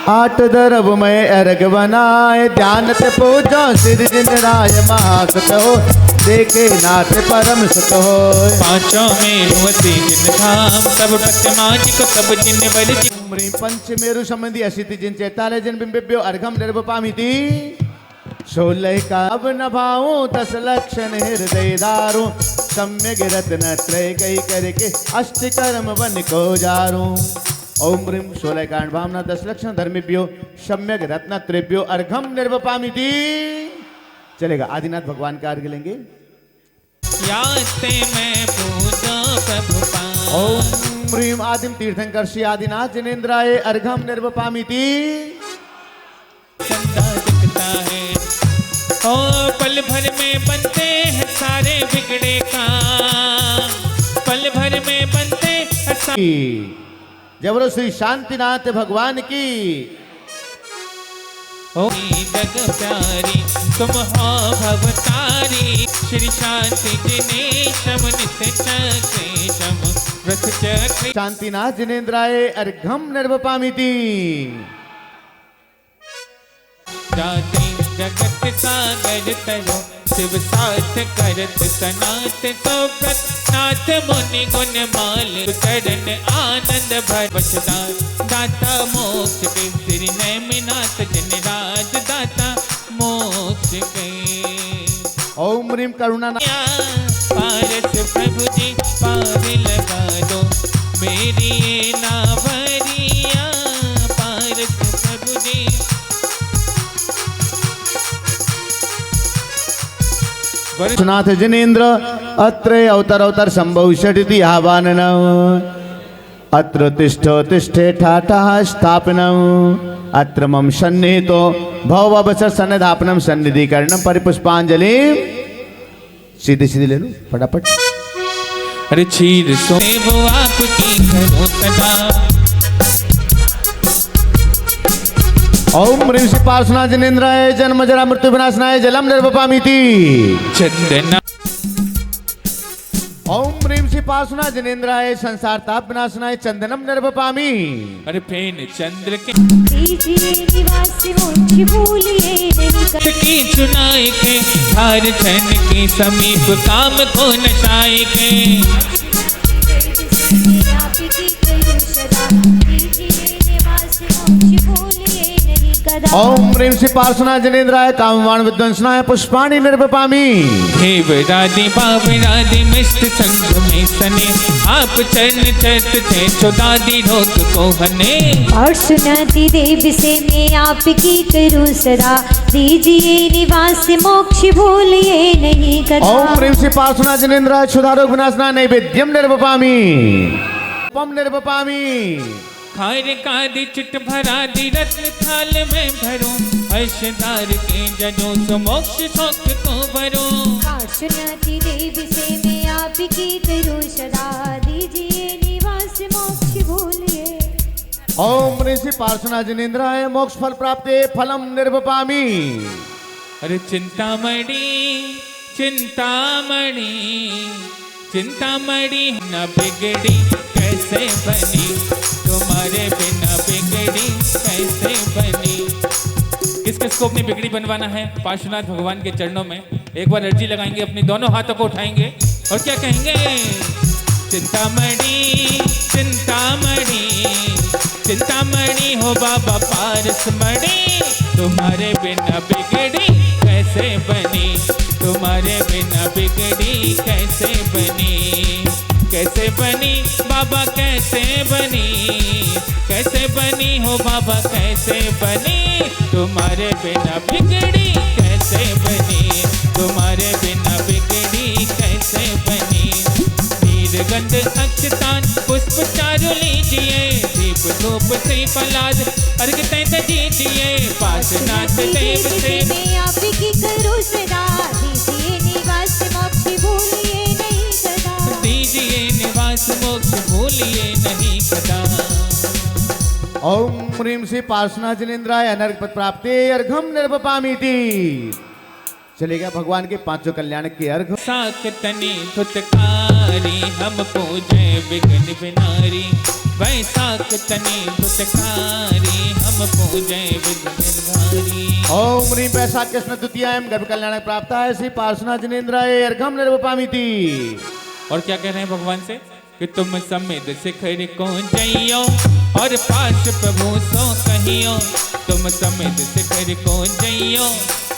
आठ दरब में अर्घ बनाए, ध्यान से पूजो सिर जिन राय महासुत हो। देखे नाथ परम सुत हो। पांचों में हुवती जिन धाम, सब प्रतिमा जी को सब जिन वर जी। ह्रीं पंचमेरु संबंधी अशीति जिन 43 जिन बिंबिभ्यो अर्घम निर्वपामीति। 16 का अब न भाऊं 10 लक्षण हृदय दारू, सम्यक रत्न त्रय कई करके अष्ट कर्म बन को जारू। ओम ह्रीं 16 कांड भावना 10 लक्षण धर्मेभ्यो सम्यक रत्न त्रयभ्यो अर्घम निर्वपामीति। चलेगा, आदिनाथ भगवान का अर्घ लेंगे। यास्ते मैं पूजा प्रभु पास। ओम ह्रीं आदिम तीर्थंकर श्री आदिनाथ जिनेन्द्राय अर्घम निर्वपामीति। चंदा दिखता है ओ पल भर में बनते हैं सारे बिगड़े काम, पल भर में बनते हैं सारे। जबरो श्री शांतिनाथ भगवान की। ओ जग प्यारी तुम हो भवतारी, श्री शांति जिनेशम नित्य चक्रेशम रथ चक्र। शांतिनाथ जिनेन्द्राय अर्घम निर्वपामीति। जाते जगत सागर तरो शिव साथ करत सनात सोप्रत नाथ मुनि गुण माल चरण आनंद भर बसदार दाता मोक्ष के श्री नैमिनाथ जन राज दाता मोक्ष के ओम ह्रीम करुणा पारस प्रभु जी पार लगा दो मेरी ये नावरिया पारस प्रभु जी नाथ जनेन्द्र अत्र अवतर संभविष्यति आह्वाननम् अत्र तिष्ठ तिष्ठे ठाठः स्थापनम् अत्र मम सन्निहितो भववसर सन्निधापनम सन्निधिकरणम परिपुष्पांजलि सीधे सीधे ले लो फटाफट। अरे क्षीर सोएब आपकी करो सदा ओम ह्रीं श्री पार्श्वनाथ जनेन्द्राय जन्म जरा मृत्यु विनाशनाय जलम निर्वपामीति चंदना ओम ह्रीं श्री पार्श्वनाथ जनेन्द्राय संसार ताप विनाशनाय चंदनम निर्वपामि। अरे फेन चंद्र के दीजिए निवास मोक्ष भूलिए नहीं कर की चुनाई के धार धन के समीप काम को नशाए के आपकी करो सदा दीजिए निवास मोक्ष भूलिए नहीं कदा ओम ह्रीं श्री पार्श्वनाथ जनेन्द्राय कामवाण विध्वंसनाय पुष्पाणि निर्वपामि। देव राधि पाप राधि मिष्ट संग में सने आप चरण चरत थे चौदादी रोग को हने और सुनाती देव से मैं आपकी करूं सदा दीजिए निवास मोक्ष भूलिए नहीं कदा ओम ह्रीं श्री पार्श्वनाथ जनेन्द्राय क्षुधारोग विनाशनाय नैवेद्यम निर्वपामि पम निर्वपामि। खार कादि चिट भरा दी रत्न थाल में भरो हर्षदार के जनो सो मोक्ष शोक को भरो और सुनाती देव से मैं आपकी करूं सदा दीजिए निवास मोक्ष भूलिए ओम ह्रीं श्री पार्श्वनाथ जनेन्द्राय मोक्ष फल प्राप्ते फलम निर्वपामि। अरे चिंतामणि चिंतामणि चिंतामणि न बिगड़ी कैसे बनी तुम्हारे बिना बिगड़ी कैसे बनी। किस किस को अपनी बिगड़ी बनवाना है पार्श्वनाथ भगवान के चरणों में एक बार अर्जी लगाएंगे अपने दोनों हाथों को उठाएंगे और क्या कहेंगे चिंतामणि चिंतामणि चिंतामणि हो बाबा पारसमणि तुम्हारे बिना बिगड़ी कैसे बनी तुम्हारे बिना बिगड़ी कैसे बनी कैसे बनी बाबा कैसे बनी हो बाबा कैसे बनी तुम्हारे बिना बिगड़ी कैसे बनी तुम्हारे बिना बिगड़ी कैसे बनी। नीलगंध अक्षतान पुष्प चारु लीजिए दीप धूप से फलाद अर्घ तैत दीजिए पार्श्वनाथ देव से मैं आपकी करूं सदा दीजिए निवास मोक्ष भूलिए नहीं कदा दीजिए निवास मोक्ष भूलिए नहीं कदा। ओम ह्रीं श्री पार्श्वनाथ जनेन्द्राय अनर्घ पद प्राप्ते अर्घम निर्वपामीति। चलेगा भगवान के पांचों कल्याण के अर्घ। साकतनी धुतकारी हम पूजे विघ्न विनारी वैसाख तनी धुतकारी हम पूजे विघ्न विनारी। ओम ह्रीं वैशाख कृष्ण द्वितीयायाम गर्भ कल्याण प्राप्त है श्री पार्श्वनाथ जनेन्द्राय अर्घम निर्वपामीति। और क्या कह रहे हैं भगवान से कि तुम समेत शिखर को जइयो और पाश प्रभु सो कहियो तुम समेत शिखर को जइयो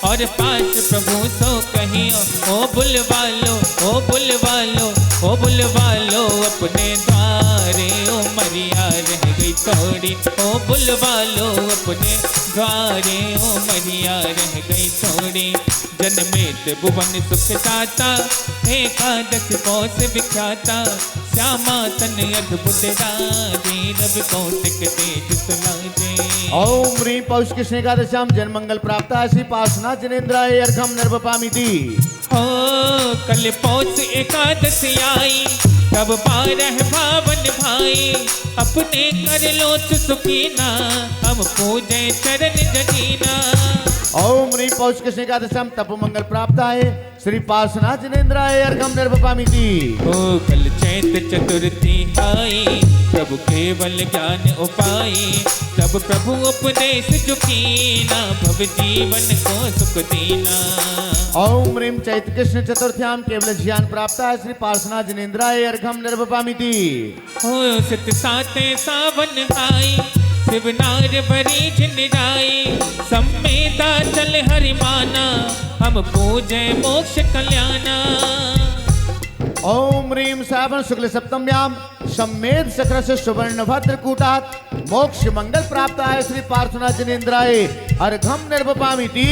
और पाश प्रभु सो कहियो ओ बुलवालो ओ बुलवालो ओ बुलवालो अपने द्वारे ओ मरिया रह गई थोड़ी ओ बुलवालो अपने द्वारे ओ मरिया रह गई थोड़ी। जन्मेत भुवन सुखदाता एकादश कोश विख्याता श्यामा तन अद्भुत राजे रवि कौशिक तेज सुलाजे। ओम ह्रीं पौष कृष्ण एकादश्याम जन्म मंगल प्राप्त है श्री पार्श्वनाथ जनेन्द्राय अर्घम निर्वपामीति। ओ कल पौष एकादशी आई तब 12 भावन भाई अपने कर लो सुखीना हम पूजे चरण जगीना। ओम ह्रीं पौष कृष्ण एकादश्याम तप मंगल प्राप्त है श्री पार्श्वनाथ जिनेन्द्राय अर्घम निर्वपामिति। ओ कल चैत चतुर्थी आई, प्रभु केवल ज्ञान उपाय, तब प्रभु उपदेश चुकीना, भव जीवन को सुख दीना। ओम ह्रीम चैत कृष्ण चतुर्थ्याम केवल ज्ञान प्राप्त है श्री पार्श्वनाथ जिनेन्द्राय अर्घम निर्वपामिति। हो सत साते सावन आई, शिव नार भरी झिंडाई, सम्मेदा चल हरि माना, हम पूजे मोक्ष कल्याणा। ओम ह्रीम श्रावण शुक्ल सप्तम्याम सम्मेद शक्र से सुवर्ण भद्र कूटात मोक्ष मंगल प्राप्त है श्री पार्श्वनाथ जिनेन्द्राय अर्घम निर्वपामिति।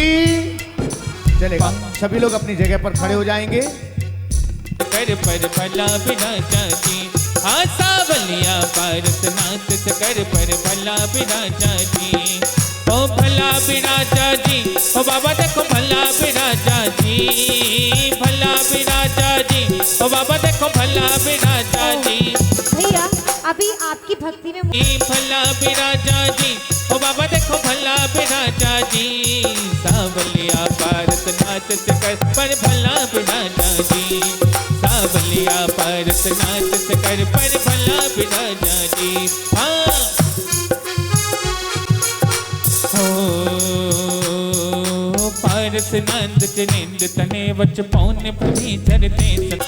चलेगा, सभी लोग अपनी जगह पर खड़े हो जाएंगे। कर पर भला विराजा जी, आशा बलिया पारसनाथ कर पर भला विराजा जी। ओ भला विराजा जी, ओ बाबा देखो भला विराजा जी, भला विराजा जी, ओ बाबा देखो भला विराजा जी। भैया अभी आपकी भक्ति में भला विराजा जी, ओ बाबा देखो भला विराजा जी। सावलिया पारसनाथ कर पर भला विराजा जी, सावलिया पारसनाथ कर पर भला विराजा जी। हाँ पारस नंद जनिंद तने वच पौन भरी चरते सत,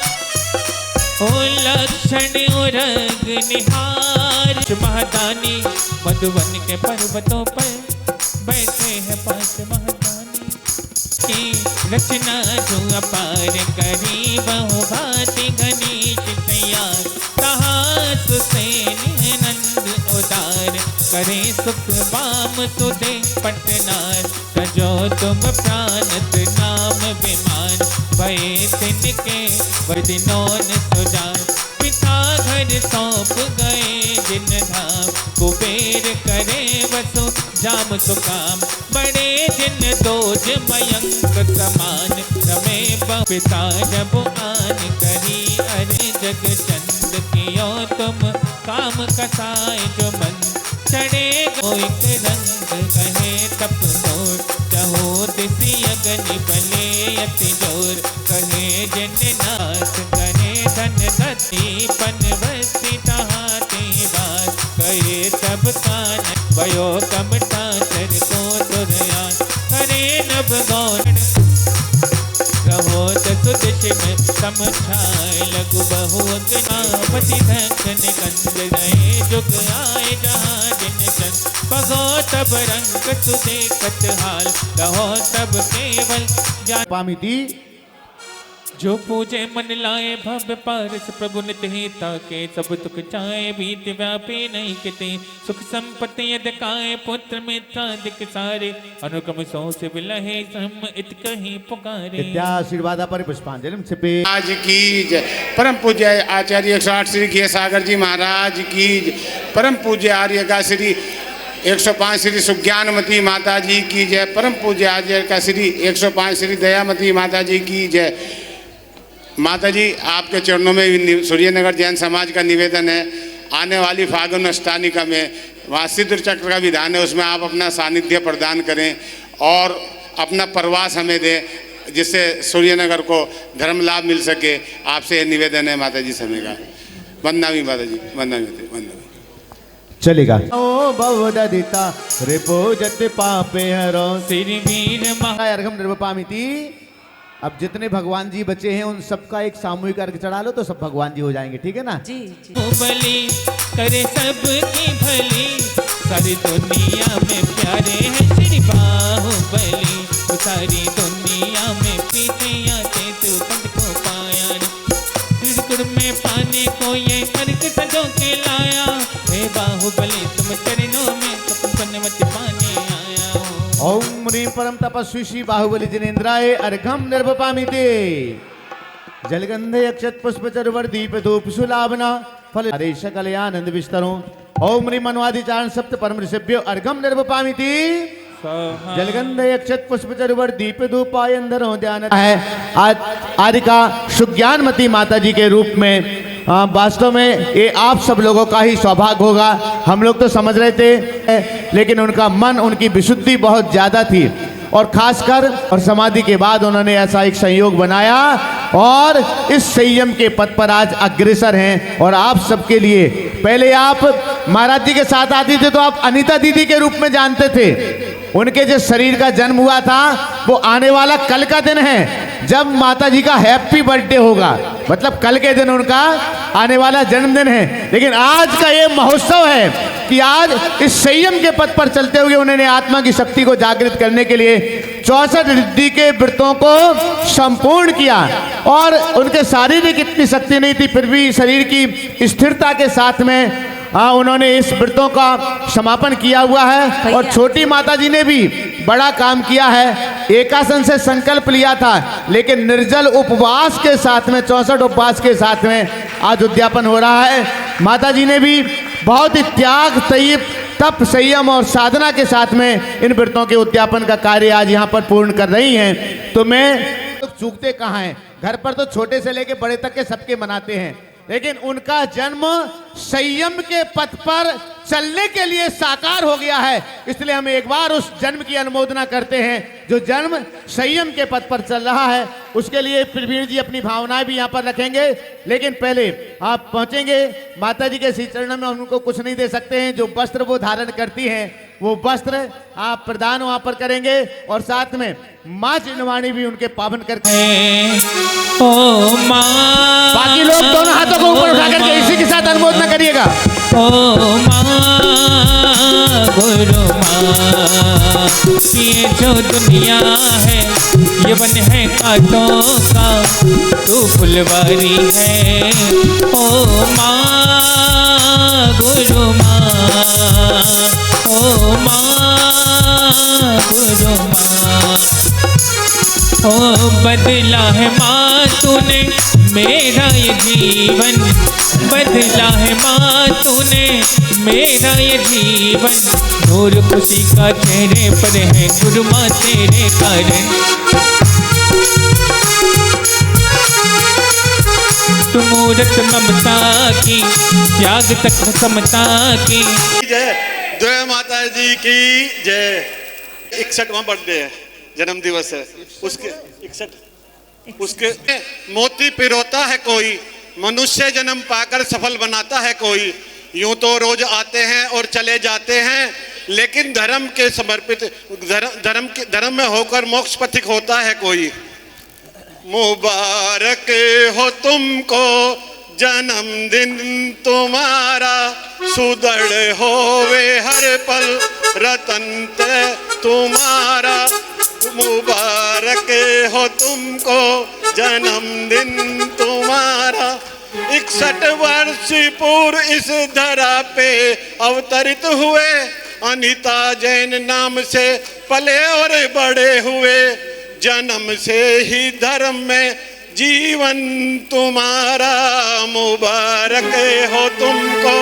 ओ लक्षण रंग निहार, महादानी मधुवन के पर्वतों पर बैठे हैं पांच महादानी, की रचना जो अपार करी बहु भांति घनी तैयार, साहस से नंद उदार, करे सुख बाम सुदे पटनार, सजो तुम प्राणत नाम विमान, भये तिनके वर्दिनोन सुजान, पिता घर सौंप गए जिन धाम, कुबेर करे वसु जाम सुकाम, बड़े जिन दोज मयंक समान, रमे पिता जब आन करी अरे जग चंद, कियो तुम काम कसाय जो मन, चढ़े गोइक रंग कहे तप मोर, चहो दिसी अगनि बले अति जोर, कहे जिन नाथ करे धन धती पन वस्ती तहाती बात, कहे तब कान भयो कमटा चर को दुर्यान, करे नभ गौन रहो सुदिश में समझाए, लघु बहु अग्नापति धन कंद रहे, जुग आए जहाँ जिन चंद, पगो तब रंग तु देखत हाल, कहो तब केवल जान पामिति। जो पूजे मन लाए भव्य पारस, प्रभु नित हिता के सब दुख चाहे, बीत व्यापी नहीं किते, सुख संपत्ति यद काए, पुत्र मित्रादिक सारे, अनुक्रम सौ से विलहे सम इत कहीं पुकारे। आशीर्वाद पर पुष्पांजलि छिपे। आज की जय। परम पूज्य आचार्य 108 श्री घिय सागर जी महाराज की जय। परम पूज्य आर्य का श्री 105 श्री सुज्ञानमती माता जी की जय। परम पूज्य आचार्य का श्री 105 श्री दयामती माता जी की जय। माता जी आपके चरणों में सूर्यनगर जैन समाज का निवेदन है, आने वाली फागुन अष्टानिका में वहाँ सिद्ध चक्र का विधान है, उसमें आप अपना सानिध्य प्रदान करें और अपना प्रवास हमें दें, जिससे सूर्यनगर को धर्म लाभ मिल सके। आपसे यह निवेदन है माता जी समय का। वंदना भी माता जी, वंदना भी, वंदना। चलेगा। ओ भवददिता रिपोजत पापे हरो श्री वीर महा अर्घम निर्वपामिति। अब जितने भगवान जी बचे हैं उन सबका एक सामूहिक अर्घ चढ़ा लो तो सब भगवान जी हो जाएंगे, ठीक है ना? जी जी। बलि करे सबकी भली, सारी दुनिया में प्यारे हैं श्री बाहुबली, सारी दुनिया में पीछे आते तू कंठ को पाया, त्रिकुट में पाने को ये अर्घ सजो के लाया, हे बाहुबली तुम चरणों में तपन पाने आया हूँ। ओम ह्रीं परम तपस्वी श्री बाहुबली जिनेन्द्राय अर्घम निर्वपामिते। जलगंधे अक्षत पुष्प चरुवर दीप धूप सुलाभना फल हरेश कल्यानंद विस्तरों। ओम ह्रीं मनवादिचारण सप्त परम ऋषभ्यो अर्घम निर्वपामिति। जलगंधे अक्षत पुष्प चरुवर दीप धूपायंधरों ध्यान है। आदि का सुज्ञानमती माता जी के रूप में वास्तव में ये आप सब लोगों का ही सौभाग्य होगा। हम लोग तो समझ रहे थे, लेकिन उनका मन, उनकी विशुद्धि बहुत ज़्यादा थी और खासकर और समाधि के बाद उन्होंने ऐसा एक संयोग बनाया और इस संयम के पथ पर आज अग्रसर हैं। और आप सबके लिए, पहले आप महाराज जी के साथ आती थे तो आप अनीता दीदी के रूप में जानते थे। उनके जो शरीर का जन्म हुआ था वो आने वाला कल का दिन है जब माता जी का हैप्पी बर्थडे होगा, मतलब कल के दिन उनका आने वाला जन्मदिन है। लेकिन आज का ये महोत्सव है कि आज इस संयम के पथ पर चलते हुए उन्होंने आत्मा की शक्ति को जागृत करने के लिए 64 रिद्धि के व्रतों को संपूर्ण किया। और उनके शारीरिक इतनी शक्ति नहीं थी, फिर भी शरीर की स्थिरता के साथ में उन्होंने इस व्रतों का समापन किया हुआ है। और छोटी माता जी ने भी बड़ा काम किया है। एकासन से संकल्प लिया था, लेकिन निर्जल उपवास के साथ में, 64 उपवास के साथ में आज उद्यापन हो रहा है। माता जी ने भी बहुत ही त्याग, तप, संयम और साधना के साथ में इन व्रतों के उद्यापन का कार्य आज यहाँ पर पूर्ण कर रही हैं। तो मैं तो चूकते कहाँ हैं, घर पर तो छोटे से लेके बड़े तक के सबके मनाते हैं, लेकिन उनका जन्म संयम के पथ पर चलने के लिए साकार हो गया है। इसलिए हम एक बार उस जन्म की अनुमोदना करते हैं जो जन्म संयम के पथ पर चल रहा है। उसके लिए प्रवीण जी अपनी भावनाएं भी यहाँ पर रखेंगे, लेकिन पहले आप पहुंचेंगे माता जी के श्री चरणों में। उनको कुछ नहीं दे सकते हैं, जो वस्त्र वो धारण करती हैं वो वस्त्र आप प्रदान वहां पर करेंगे और साथ में माँ चिन्हवाणी भी उनके पावन करके। ओ माँ, बाकी लोग दोनों हाथों को ऊपर उठा करके इसी के साथ अनुमोदना करिएगा। ओ माँ, गुरु माँ, ये जो दुनिया है ये वन है कांटों का, तू फुलवारी है। ओ माँ, गुरु माँ, ओ माँ, गुरु माँ, ओ बदला है माँ तूने मेरा ये जीवन, बदला है माँ तूने मेरा ये जीवन। नूर खुशी का चेहरे पर है गुरु माँ तेरे कारण, तू मूरत ममता की, त्याग तक समता की। जय जय माता जी की जय। 61वां बर्थडे है, जन्म दिवस है उसके। 61 उसके मोती पिरोता है कोई, मनुष्य जन्म पाकर सफल बनाता है कोई। यूं तो रोज आते हैं और चले जाते हैं, लेकिन धर्म के समर्पित, धर्म में होकर मोक्ष पथिक होता है कोई। मुबारक हो तुमको जन्मदिन तुम्हारा, सुदृढ़ होवे हर पल रतन तुम्हारा। मुबारक हो तुमको जन्मदिन तुम्हारा। 61 वर्ष पूर्व इस धरा पे अवतरित हुए, अनीता जैन नाम से पले और बड़े हुए। जन्म से ही धर्म में जीवन तुम्हारा, मुबारक हो तुमको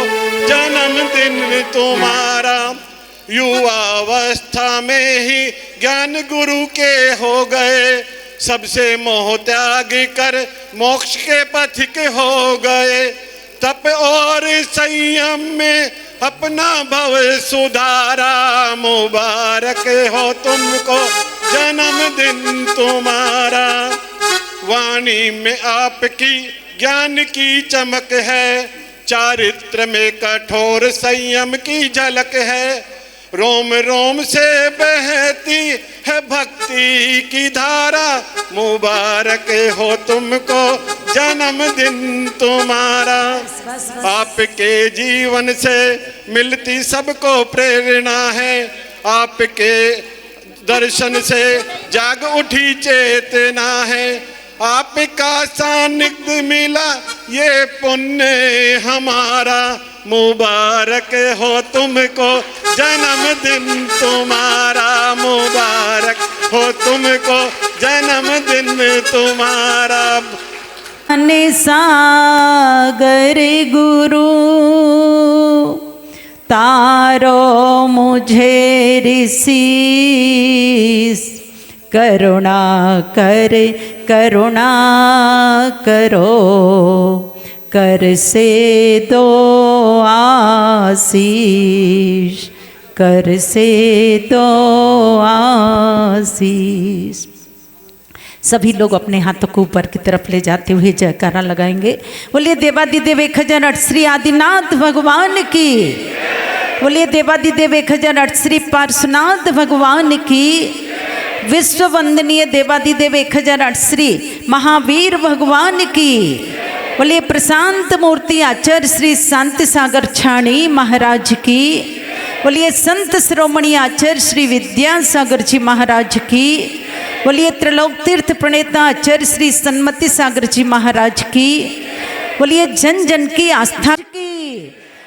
जन्मदिन तुम्हारा। युवावस्था में ही ज्ञान गुरु के हो गए, सबसे मोह त्याग कर मोक्ष के पथिक हो गए। तप और संयम में अपना भव सुधारा, मुबारक हो तुमको जन्मदिन तुम्हारा। वाणी में आपकी ज्ञान की चमक है, चारित्र में कठोर संयम की झलक है। रोम रोम से बहती है भक्ति की धारा, मुबारक हो तुमको जन्मदिन तुम्हारा। आपके जीवन से मिलती सबको प्रेरणा है, आपके दर्शन से जाग उठी चेतना है। आपका सानिध्य मिला ये पुण्य हमारा, मुबारक हो तुमको जन्मदिन तुम्हारा। मुबारक हो तुमको जन्मदिन तुम्हारा। सागर गुरु तारो मुझे ऋषि, करुणा करे करुणा करो, कर से दो आशीष, कर से दो आशीष। सभी लोग अपने हाथों को ऊपर की तरफ ले जाते हुए जयकारा लगाएंगे। बोलिए देवादिदेव 1008 श्री आदिनाथ भगवान की। बोलिए देवादिदेव 1008 श्री पार्श्वनाथ भगवान की। विश्व वंदनीय देवादिदेव 1008 श्री महावीर भगवान की। बोलिए प्रशांत मूर्ति आचार्य श्री शांति सागर छाणी महाराज की। बोलिए संत शिरोमणि आचार्य श्री विद्यासागर जी महाराज की। बोलिए त्रिलोक तीर्थ प्रणेता आचार्य श्री सन्मति सागर जी महाराज की। बोलिए जन जन की आस्था की।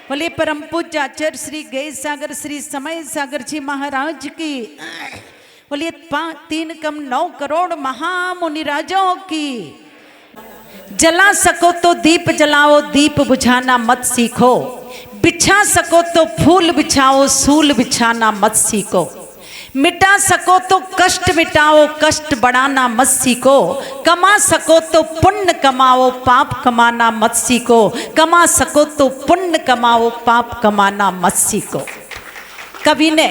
बोलिए परम पूज्य आचार्य श्री गए सागर श्री समय सागर जी महाराज की। बोलिए 3 कम 9 करोड़ महामुनि राजाओं की। जला सको तो दीप जलाओ, दीप बुझाना मत सीखो। बिछा सको तो फूल बिछाओ, सूल बिछाना मत सीखो। मिटा सको तो कष्ट मिटाओ, कष्ट बढ़ाना मत सीखो। कमा सको तो पुण्य कमाओ, पाप कमाना मत सीखो। कमा सको तो पुण्य कमाओ, पाप कमाना मत सीखो। कवि ने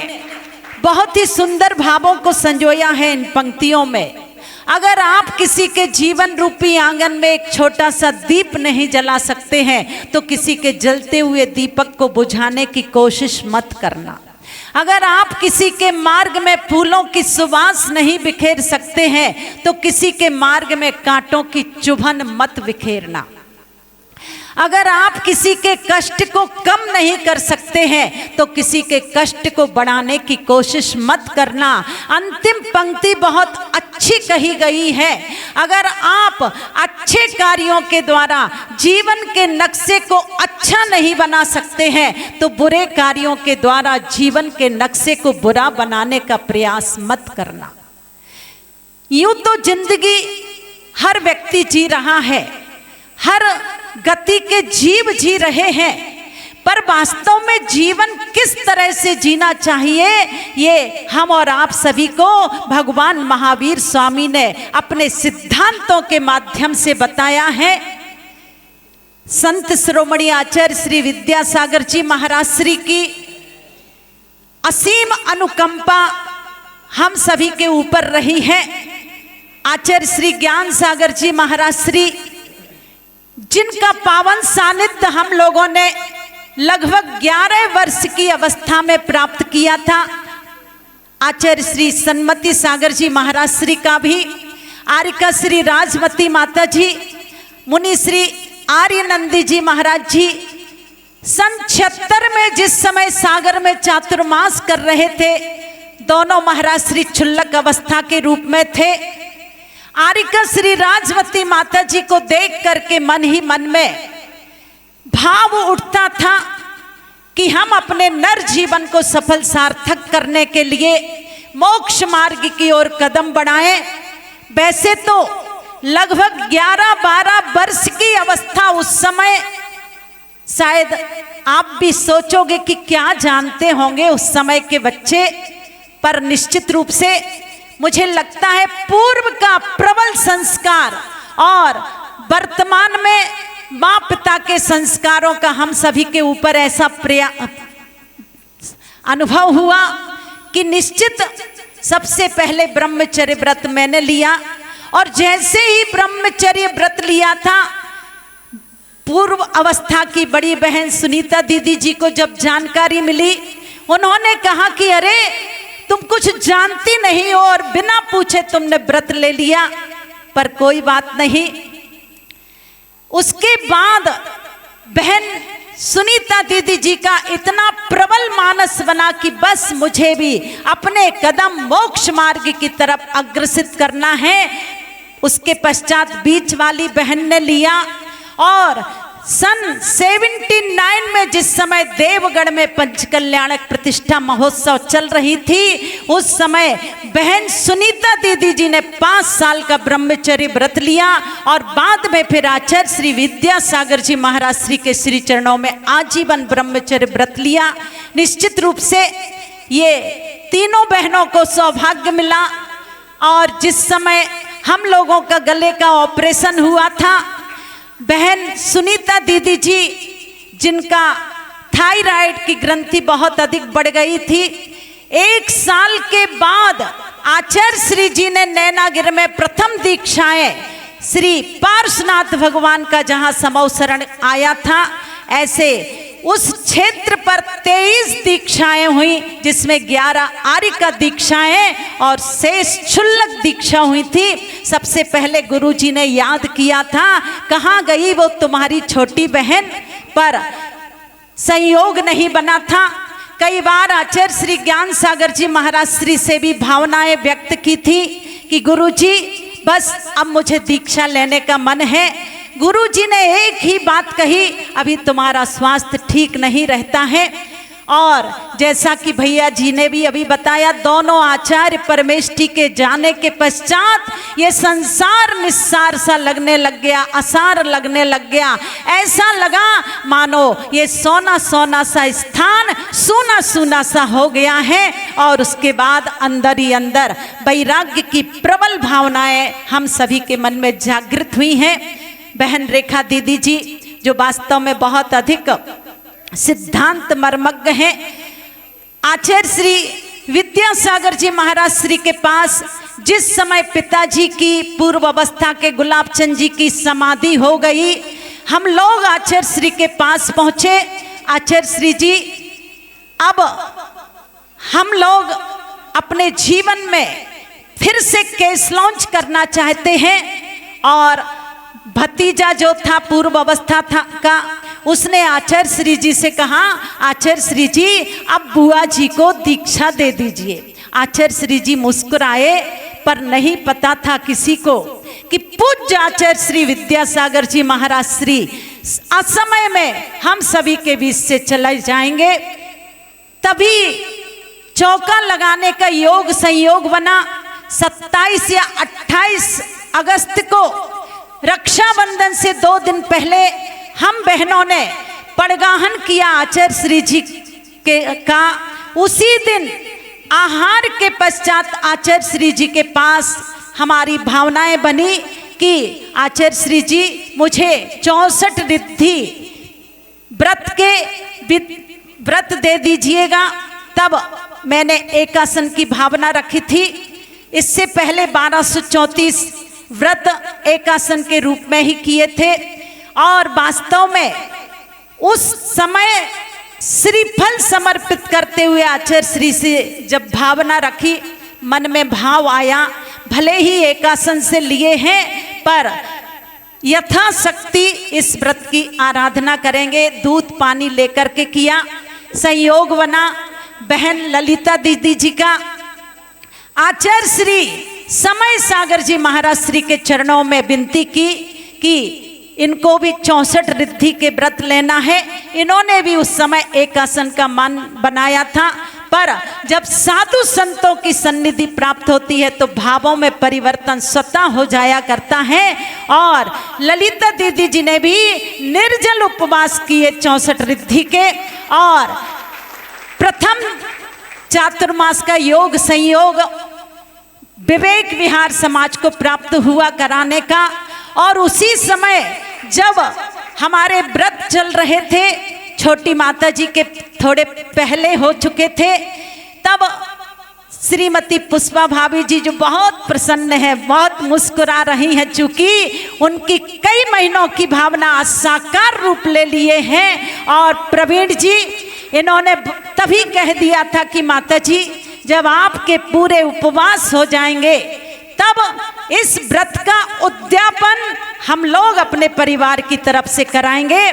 बहुत ही सुंदर भावों को संजोया है इन पंक्तियों में। अगर आप किसी के जीवन रूपी आंगन में एक छोटा सा दीप नहीं जला सकते हैं तो किसी के जलते हुए दीपक को बुझाने की कोशिश मत करना। अगर आप किसी के मार्ग में फूलों की सुवास नहीं बिखेर सकते हैं तो किसी के मार्ग में कांटों की चुभन मत बिखेरना। अगर आप किसी के कष्ट को कम नहीं कर सकते हैं तो किसी के कष्ट को बढ़ाने की कोशिश मत करना। अंतिम पंक्ति बहुत अच्छी कही गई है। अगर आप अच्छे कार्यों के द्वारा जीवन के नक्शे को अच्छा नहीं बना सकते हैं तो बुरे कार्यों के द्वारा जीवन के नक्शे को बुरा बनाने का प्रयास मत करना। यूं तो जिंदगी हर व्यक्ति जी रहा है, हर गति के जीव जी रहे हैं, पर वास्तव में जीवन किस तरह से जीना चाहिए ये हम और आप सभी को भगवान महावीर स्वामी ने अपने सिद्धांतों के माध्यम से बताया है। संत शिरोमणि आचार्य श्री विद्यासागर जी महाराज श्री की असीम अनुकंपा हम सभी के ऊपर रही है। आचार्य श्री ज्ञान सागर जी महाराज श्री जिनका पावन सानिध्य हम लोगों ने लगभग 11 वर्ष की अवस्था में प्राप्त किया था। आचार्य श्री सन्मति सागर जी महाराज श्री का भी, आरिका श्री राजमती माता जी, मुनि श्री आर्यनंदी जी महाराज जी सन 76 में जिस समय सागर में चातुर्मास कर रहे थे, दोनों महाराज श्री क्षुल्लक अवस्था के रूप में थे। आरिका श्री राजवती माता जी को देख करके मन ही मन में भाव उठता था कि हम अपने नर जीवन को सफल सार्थक करने के लिए मोक्ष मार्ग की ओर कदम बढ़ाएं। वैसे तो लगभग 11-12 वर्ष की अवस्था उस समय, शायद आप भी सोचोगे कि क्या जानते होंगे उस समय के बच्चे, पर निश्चित रूप से मुझे लगता है पूर्व का प्रबल संस्कार और वर्तमान में माँ पिता के संस्कारों का हम सभी के ऊपर ऐसा अनुभव हुआ कि निश्चित सबसे पहले ब्रह्मचर्य व्रत मैंने लिया। और जैसे ही ब्रह्मचर्य व्रत लिया था, पूर्व अवस्था की बड़ी बहन सुनीता दीदी जी को जब जानकारी मिली, उन्होंने कहा कि अरे तुम कुछ जानती नहीं हो और बिना पूछे तुमने व्रत ले लिया, पर कोई बात नहीं। उसके बाद बहन सुनीता दीदी जी का इतना प्रबल मानस बना कि बस मुझे भी अपने कदम मोक्ष मार्ग की तरफ अग्रसित करना है। उसके पश्चात बीच वाली बहन ने लिया और सन 79 में जिस समय देवगढ़ में पंचकल्याणक प्रतिष्ठा महोत्सव चल रही थी, उस समय बहन सुनीता दीदी जी ने 5 साल का ब्रह्मचर्य व्रत लिया और बाद में फिर आचार्य श्री विद्यासागर जी महाराज श्री के श्री चरणों में आजीवन ब्रह्मचर्य व्रत लिया। निश्चित रूप से ये तीनों बहनों को सौभाग्य मिला। और जिस समय हम लोगों का गले का ऑपरेशन हुआ था, बहन सुनीता दीदी जी जिनका थायराइड की ग्रंथि बहुत अधिक बढ़ गई थी। 1 साल के बाद आचार्य श्री जी ने नैनागिर में प्रथम दीक्षाएं श्री पार्श्वनाथ भगवान का जहां समवसरण आया था, ऐसे उस क्षेत्र पर 23 दीक्षाएं हुई, जिसमें 11 आर्य का दीक्षाएं और शेष क्षुल्लक दीक्षा हुई थी। सबसे पहले गुरु जी ने याद किया था, कहाँ गई वो तुम्हारी छोटी बहन, पर संयोग नहीं बना था। कई बार आचार्य श्री ज्ञान सागर जी महाराज श्री से भी भावनाएं व्यक्त की थी कि गुरु जी बस अब मुझे दीक्षा लेने का मन है। गुरु जी ने एक ही बात कही, अभी तुम्हारा स्वास्थ्य ठीक नहीं रहता है। और जैसा कि भैया जी ने भी अभी बताया, दोनों आचार्य परमेष्ठी के जाने के पश्चात ये संसार निस्सार सा लगने लग गया, असार लगने लग गया। ऐसा लगा मानो ये सोना सोना सा स्थान सूना सूना सा हो गया है। और उसके बाद अंदर ही अंदर वैराग्य की प्रबल भावनाएं हम सभी के मन में जागृत हुई हैं। बहन रेखा दीदी जी, जो वास्तव में बहुत अधिक सिद्धांत मर्मज्ञ हैं, आचार्य श्री विद्यासागर जी महाराज श्री के पास जिस समय पिताजी की पूर्व अवस्था के गुलाब चंद जी की समाधि हो गई, हम लोग आचार्य श्री के पास पहुंचे। आचार्य श्री जी, अब हम लोग अपने जीवन में फिर से केस लॉन्च करना चाहते हैं। और भतीजा जो था पूर्व अवस्था था का, उसने आचार्य श्री जी से कहा, आचार्य श्री जी अब बुआ जी को दीक्षा दे दीजिए। आचार्य श्री जी मुस्कुराए, पर नहीं पता था किसी को कि पूज्य आचार्य श्री विद्यासागर जी महाराज श्री असमय में हम सभी के बीच से चले जाएंगे। तभी चौका लगाने का योग संयोग बना। 27 या 28 अगस्त को रक्षाबंधन से 2 दिन पहले हम बहनों ने पड़गाहन किया आचार्य श्री जी का। उसी दिन आहार के पश्चात आचार्य श्री जी के पास हमारी भावनाएं बनी कि आचार्य श्री जी मुझे 64 रिद्धि व्रत दे दीजिएगा। तब मैंने एकासन की भावना रखी थी। इससे पहले 1234 व्रत एकासन के रूप में ही किए थे। और वास्तव में उस समय श्रीफल समर्पित करते हुए आचार्य श्री से जब भावना रखी, मन में भाव आया, भले ही एकासन से लिए हैं पर यथाशक्ति इस व्रत की आराधना करेंगे। दूध पानी लेकर के किया। संयोग बना बहन ललिता दीदी जी का आचार्य श्री समय सागर जी महाराज श्री के चरणों में विनती की कि इनको भी 64 रिद्धि के व्रत लेना है। इन्होंने भी उस समय एकासन का मन बनाया था, पर जब साधु संतों की सन्निधि प्राप्त होती है तो भावों में परिवर्तन स्वतः हो जाया करता है। और ललिता दीदी जी ने भी निर्जल उपवास किए 64 रिद्धि के। और प्रथम चातुर्मास का योग संयोग विवेक विहार समाज को प्राप्त हुआ कराने का। और उसी समय जब हमारे व्रत चल रहे थे, छोटी माता जी के थोड़े पहले हो चुके थे, तब श्रीमती पुष्पा भाभी जी जो बहुत प्रसन्न है, बहुत मुस्कुरा रही हैं, चूंकि उनकी कई महीनों की भावना साकार रूप ले लिए हैं। और प्रवीण जी, इन्होंने तभी कह दिया था कि माता जी जब आपके पूरे उपवास हो जाएंगे तब इस व्रत का उद्यापन हम लोग अपने परिवार की तरफ से कराएंगे।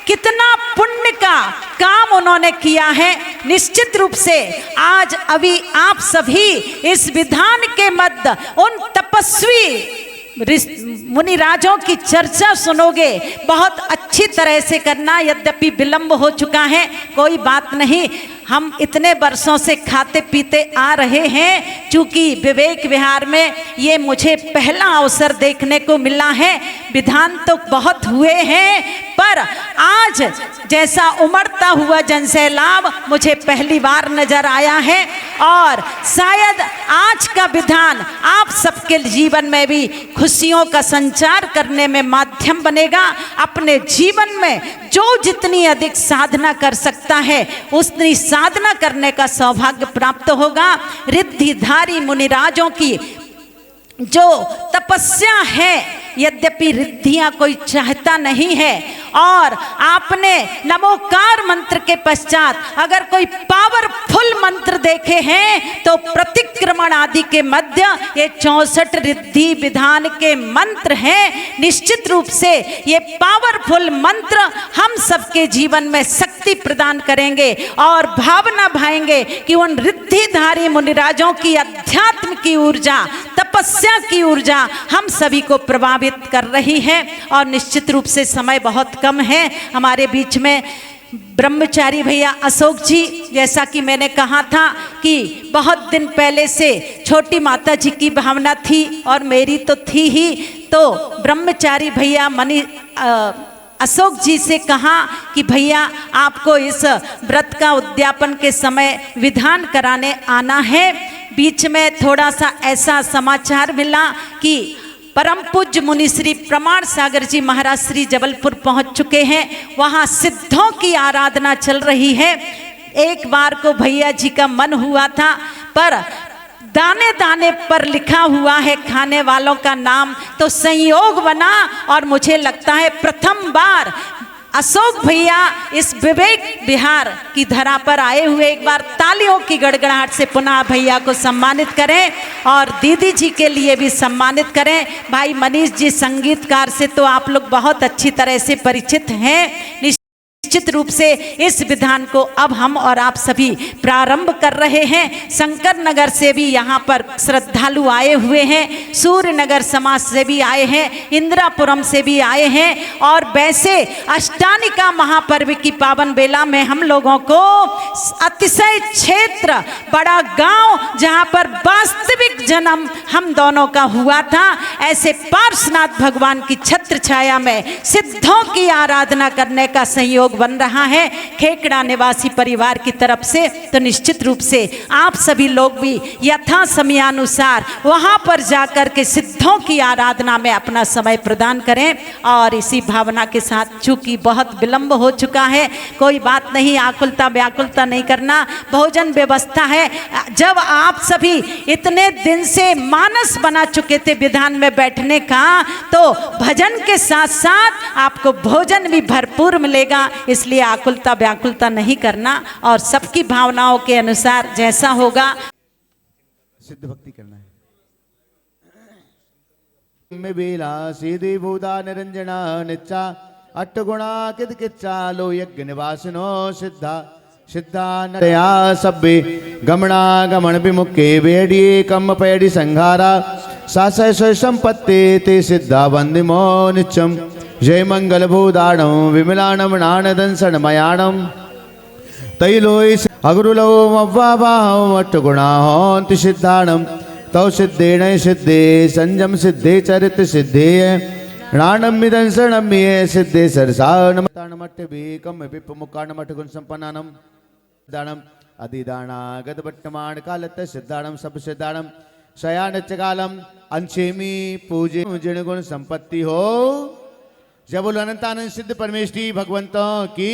कितना पुण्य का काम उन्होंने किया है। निश्चित रूप से आज अभी आप सभी इस विधान के मध्य उन तपस्वी मुनिराजों की चर्चा सुनोगे। बहुत अच्छी तरह से करना, यद्यपि विलंब हो चुका है, कोई बात नहीं। हम इतने वर्षों से खाते पीते आ रहे हैं, चूंकि विवेक विहार में ये मुझे पहला अवसर देखने को मिला है। विधान तो बहुत हुए हैं, पर आज जैसा उमड़ता हुआ जनसैलाब मुझे पहली बार नजर आया है। और शायद आज का विधान आप सबके जीवन में भी खुशियों का संचार करने में माध्यम बनेगा। अपने जीवन में जो जितनी अधिक साधना कर सकता है उतनी साधना करने का सौभाग्य प्राप्त होगा। रिद्धिधारी मुनिराजों की जो तपस्या है, यद्यपि रिद्धियां कोई चाहता नहीं है, और आपने नमोकार मंत्र के पश्चात अगर कोई पावरफुल मंत्र देखे हैं तो प्रतिक्रमण आदि के मध्य ये 64 रिद्धि विधान के मंत्र हैं। निश्चित रूप से ये पावरफुल मंत्र हम सबके जीवन में शक्ति प्रदान करेंगे और भावना भाएंगे कि उन रिद्धिधारी मुनिराजों की अध्यात्म की ऊर्जा, तपस्या की ऊर्जा हम सभी को प्रभावित कर रही है। और निश्चित रूप से समय बहुत कम है। हमारे बीच में ब्रह्मचारी भैया अशोक जी, जैसा कि मैंने कहा था कि बहुत दिन पहले से छोटी माता जी की भावना थी और मेरी तो थी ही, तो ब्रह्मचारी भैया अशोक जी से कहा कि भैया आपको इस व्रत का उद्यापन के समय विधान कराने आना है। बीच में थोड़ा सा ऐसा समाचार मिला कि परम पूज्य मुनि श्री प्रमाण सागर जी महाराज श्री जबलपुर पहुंच चुके हैं। वहां सिद्धों की आराधना चल रही है। एक बार को भैया जी का मन हुआ था, पर दाने दाने पर लिखा हुआ है खाने वालों का नाम, तो संयोग बना और मुझे लगता है प्रथम बार अशोक भैया इस विवेक विहार की धरा पर आए हुए। एक बार तालियों की गड़गड़ाहट से पुनः भैया को सम्मानित करें और दीदी जी के लिए भी सम्मानित करें। भाई मनीष जी संगीतकार से तो आप लोग बहुत अच्छी तरह से परिचित हैं। निश्चित रूप से इस विधान को अब हम और आप सभी प्रारंभ कर रहे हैं। शंकर नगर से भी यहाँ पर श्रद्धालु आए हुए हैं, सूर्य नगर समाज से भी आए हैं, इंदिरापुरम से भी आए हैं। और वैसे अष्टानिका महापर्व की पावन बेला में हम लोगों को अतिशय क्षेत्र, बड़ा गांव जहाँ पर वास्तविक जन्म हम दोनों का हुआ था, ऐसे पार्श्वनाथ भगवान की छत्र छाया में सिद्धों की आराधना करने का संयोग बन रहा है खेकड़ा निवासी परिवार की तरफ से। तो निश्चित रूप से आप सभी लोग भी यथा समयानुसार वहां पर जाकर के सिद्धों की आराधना में अपना समय प्रदान करें। और इसी भावना के साथ, चूंकि बहुत विलंब हो चुका है, कोई बात नहीं, आकुलता व्याकुलता नहीं करना, भोजन व्यवस्था है। जब आप सभी इतने दिन से मानस बना चुके थे विधान में बैठने का, तो भजन के साथ साथ आपको भोजन भी भरपूर मिलेगा। इसलिए आकुलता व्याकुलता नहीं करना और सबकी भावनाओं के अनुसार जैसा होगा सिद्ध भक्ति करना है। में बेला सीधी भूदा निरंजना निच्चा अट्टगुणा किद किच्चा लो यज्ञ निवासिनो सिद्धा सिद्धा नया सब्बे गमना गमन विमुखे बेड़िए कम पैड़ी संघारा सासय संपत्ति ते सिद्धा वंदिमो नित्यम जय मंगल भूदाणम विमलाणम नानदंसन मयाणम तैलोय अगुरुलो अव्वावाहम अट्टगुणाहोन्ति सिद्धाणम तौ सिद्धेण सिद्धे संजम सिद्धे चरित सिद्धे राणम मिदंसनम ये सिद्धे सरसानम ताणमट्टबीकम विपमुकाणम अट्टगुण संपन्नानम दानम अधिदाना गदभट्टमाण कालत सिद्धाणम सब सिद्धाणम शयान चकालम अंशेमी पूजे जिणगुण संपत्ति हो। जय बोलो अनंतानंद सिद्ध परमेश्वरी भगवंतों की।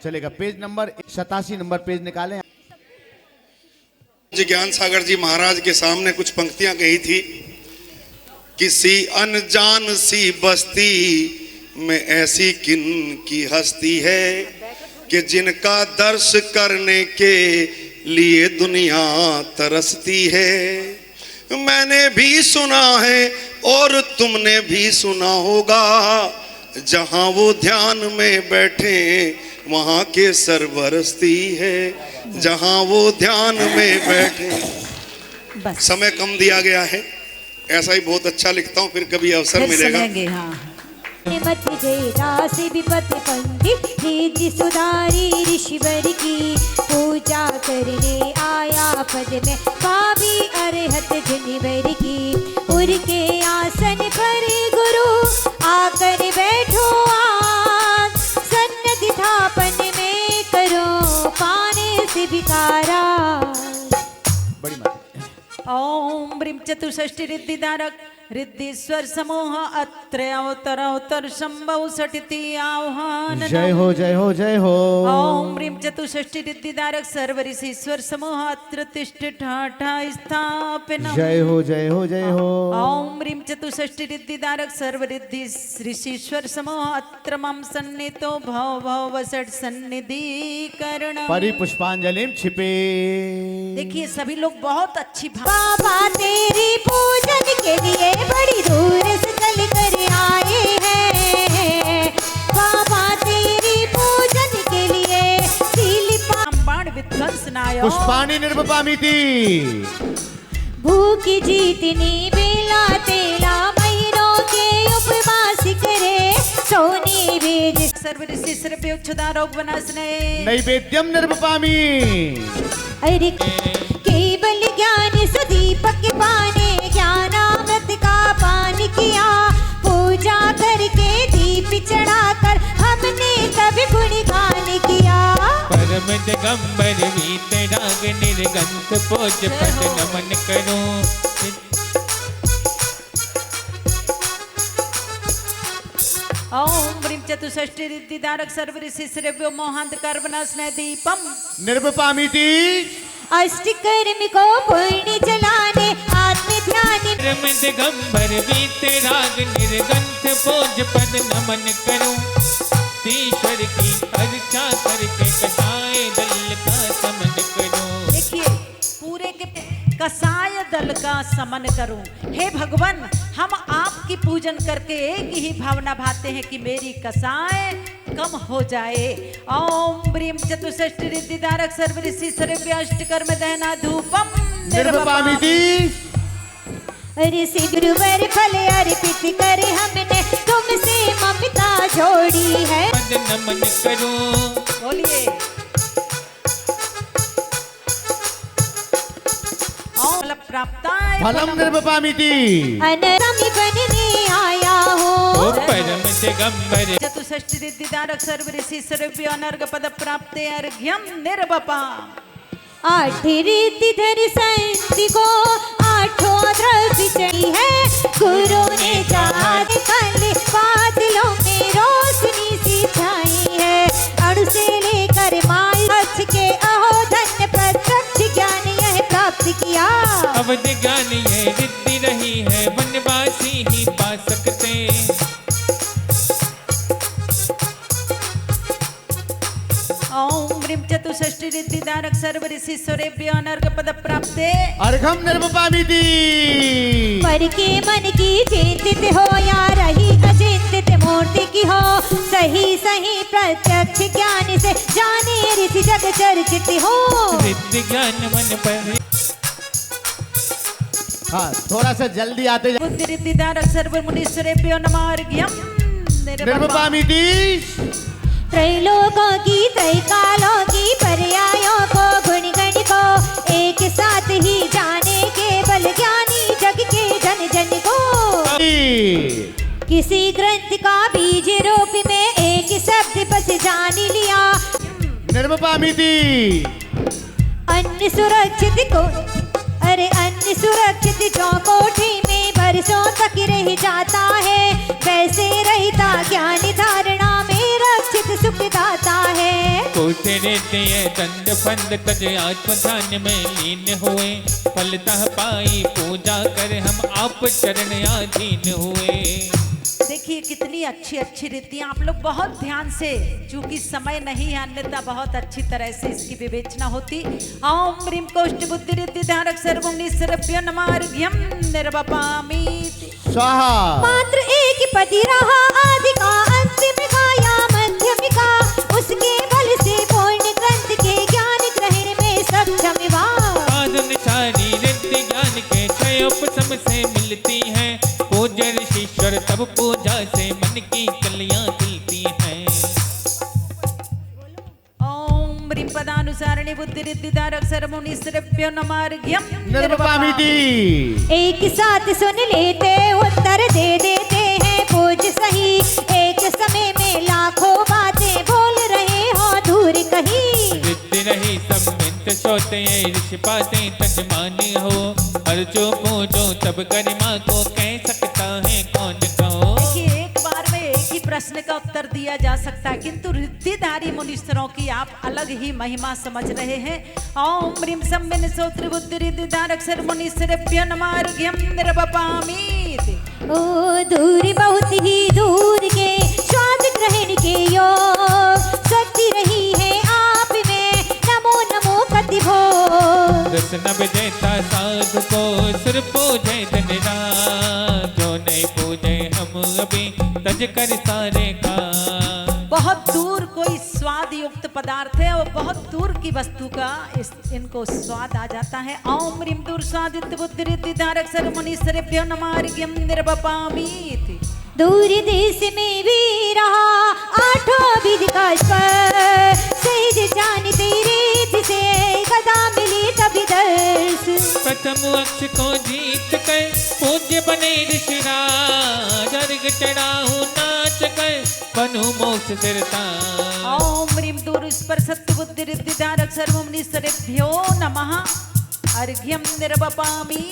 चलेगा पेज नंबर 87 नंबर पेज निकालें। जी ज्ञान सागर जी महाराज के सामने कुछ पंक्तियां कही थी। किसी अनजान सी बस्ती में ऐसी किन की हस्ती है कि जिनका दर्श करने के लिए दुनिया तरसती है। मैंने भी सुना है और तुमने भी सुना होगा, जहां वो ध्यान में बैठे वहां के सरबरस्ती है, जहां वो ध्यान में बैठे। समय कम दिया गया है, ऐसा ही बहुत अच्छा लिखता हूँ, फिर कभी अवसर मिलेगा। हाँ। मत जय दास विपत पंडित रिद्धि सुधारी ऋषिवर की पूजा करने आया पद में पावी अरहत जनिवर की। उनके आसन पर गुरु आकर बैठो आज, सन्नति थापन में करो पाने से भिकारा। ओम ह्रीं चतुष्षष्टि रिद्धिधारक रिद्धीश्वर समूह अत्र अवतर संभव सटिति आह्वान। जय हो जय हो जय हो। ओम ह्रीं चतुष्षष्टि रिद्धिधारक सर्व ऋषीश्वर समूह अत्र तिष्ठ ठाठा स्थापन। जय हो जय हो जय हो। ओम ह्रीं चतुष्षष्टि रिद्धिधारक सर्व रिद्धि ऋषीश्वर समूह अत्र मम सन्नितो भव भव षट सन्निधिकरण। परि पुष्पांजलि छिपे। देखिए सभी लोग बहुत अच्छी बाबा तेरी पूजन के लिए बड़ी दूर से चल कर आए हैं। बाबा तेरी पूजन के लिए बाण विध्वंस नाय पुष्पाणि निर्वपामिति। भूख जीतनी बेला तेला महीनों के उपवास करे सोनी भेज सर्व ऋषि सर्व उच्छदारोग वनासने नैवेद्यम निर्वपामि। अरे केवल ज्ञान सुदीपक पाने ज्ञानामृत का पान किया। पूजा करके दीप चढ़ाकर हमने कभी गुणगान किया। परम दिगंबर वीतराग निर्गंथ पोज पद नमन करूं। ओम ह्रीं चतुष्षष्टि रिद्धिधारक सर्व ऋषि श्रेव्यो मोहांधकार वनासने दीपम निर्वपामिति। अष्टकर्म को पुण्य जलाने आत्म ध्यान। परम दिगंबर वीतराग निर्गंथ पोज पद नमन करूं। ईश्वर की अर्चा करके कसाय दल का समन करूं। देखिए पूरे के कसाय दल का समन करूं। हे भगवान हम आपकी पूजन करके एक ही भावना भाते हैं कि मेरी कसाय कम हो जाए। ओम ह्रीं चतुष्षष्टि रिद्धिधारक सर्व ऋषि सर्व अष्टकर्म दहना धूपम निर्वपामिति। ऋषि गुरुवर फल अर्पित करे हमने तुमसे ममता जोड़ी है। पद नमन करूं। बोलिए फल प्राप्ताय फलम निर्वपामिति। अनरमी बनने आया हो। ओ परम दिगंबर चतुष्षष्टि रिद्धिधारक सर्व ऋषि सर्व अनर्घ पद प्राप्ते अर्घ्यम निर्वपाम। आठ रिद्धि धर संति को आठों द्रव्य चढ़ी है। गुरु ने चाँद कल बादलों में रोशनी सी छाई है। अणु से लेकर माय हथ के अहो धन्य प्रत्यक्ष ज्ञान यह प्राप्त किया। अवध ज्ञान ये रिद्धि रही है वनवासी ही पा सकते। ओम ह्रीं चतुष्षष्टि रिद्धिधारक सर्व ऋषि स्वरेभ्यो अनर्घ पद प्राप्ते अर्घम निर्वपामिति। पर के मन की चिंतित हो या रही अचिंतित मूर्ति की हो। सही सही प्रत्यक्ष ज्ञान से जाने ऋषि जग चर्चित हो। रिद्धि ज्ञान मन पर। हाँ थोड़ा सा जल्दी आते जा। बुद्धि रिद्धिधारक सर्व मुनीश्वरेभ्यो नमः अर्घ्यम निर्वपाम। निर्वपामिति। त्रैलोकों की त्रैकालों की पर्यायों को गुण गण को एक साथ ही जाने केवल ज्ञानी जग के जन जन को। किसी ग्रंथ का बीज रूप में एक शब्द बस जान लिया। निर्वपामिति। अन्न सुरक्षित को अरे अन्न सुरक्षित जो कोठी में बरसों तक रह जाता है। वैसे रहता ज्ञान धारणा में रक्षित सुख दाता है। कोटे रहते ये दंड फंद तज आत्मध्यान में लीन हुए। फलतः पाई पूजा कर हम आप चरण अधीन हुए। देखिए कितनी अच्छी अच्छी रीतियां आप लोग बहुत ध्यान से, चूंकि समय नहीं है अन्यथा बहुत अच्छी तरह से इसकी विवेचना होती। ओम ह्रीं कोष्ठ बुद्धि रिद्धि धारक सर्वं निस्सरभ्यो नमः अर्घ्यम निर्वपामि। स्वाहा। मात्र एक पति रहा आदि का अंतिम का या मध्यम का। उसके बल से पूर्ण ग्रंथ के ज्ञान ग्रहण में सक्षम हुआ। साधन सारी रिद्धि ज्ञान के क्षय उपशम से मिलती है। पूजन ईश्वर तब पूजा से मन की कलियां खिलती हैं। ओम ह्रीं पदानुसारिणी बुद्धि रिद्धि धारक सर्वं निस्सरभ्यो नमः अर्घ्यम निर्वपामिति। एक साथ सुन लेते उत्तर दे देते हैं पूज सही। एक समय में लाखों बातें बोल रहे हो दूर कहीं। रिद्धि रही सब मिंत सोते ऋषि पाते तजमान हो। अर्जो पूजो तब गरिमा को कह सकता है कौन कहो। देखिए एक बार में एक ही प्रश्न का उत्तर दिया जा सकता है, किंतु रिद्धिधारी मुनीश्वरों की आप अलग ही महिमा समझ रहे हैं। ओम ह्रीं सम्मिन सोत्र बुद्धि रिद्धिधारक सर मुनीश्वरेभ्यो नमः अर्घ्यं निर्वपामि। ओ दूर बहुत ही दूर के स्वाद ग्रहण के योग शक्ति रही है आप में, नमो नमो प्रतिभो। दस नब जैता साधु को सुर पूजे दिन रात, जो नहीं पूजे हम अभी तज कर सारे का। बहुत दूर कोई स्वाद युक्त पदार्थ है और बहुत दूर की वस्तु का इनको स्वाद आ जाता है। ओम ह्रीं दूर स्वादित बुद्धि रिद्धिधारक सर मुनीश्वरेभ्यो नमः अर्घ्यं निर्वपामि। दूर देश में भी रहा आठों विधि का स्पर्श, सहज जान तेरे से कदा मिली तभी दर्श। प्रथम अक्ष को जीत कर पूज्य बने ऋषिराज, अर्घ चढ़ाऊं नाच कर बनु मोक्ष सिरता। ओम ह्रीं दूर स्पर्शत बुद्धि रिद्धिधारक सर्व मुनीश्वरेभ्यो नमः अर्घ्यं निर्वपामि।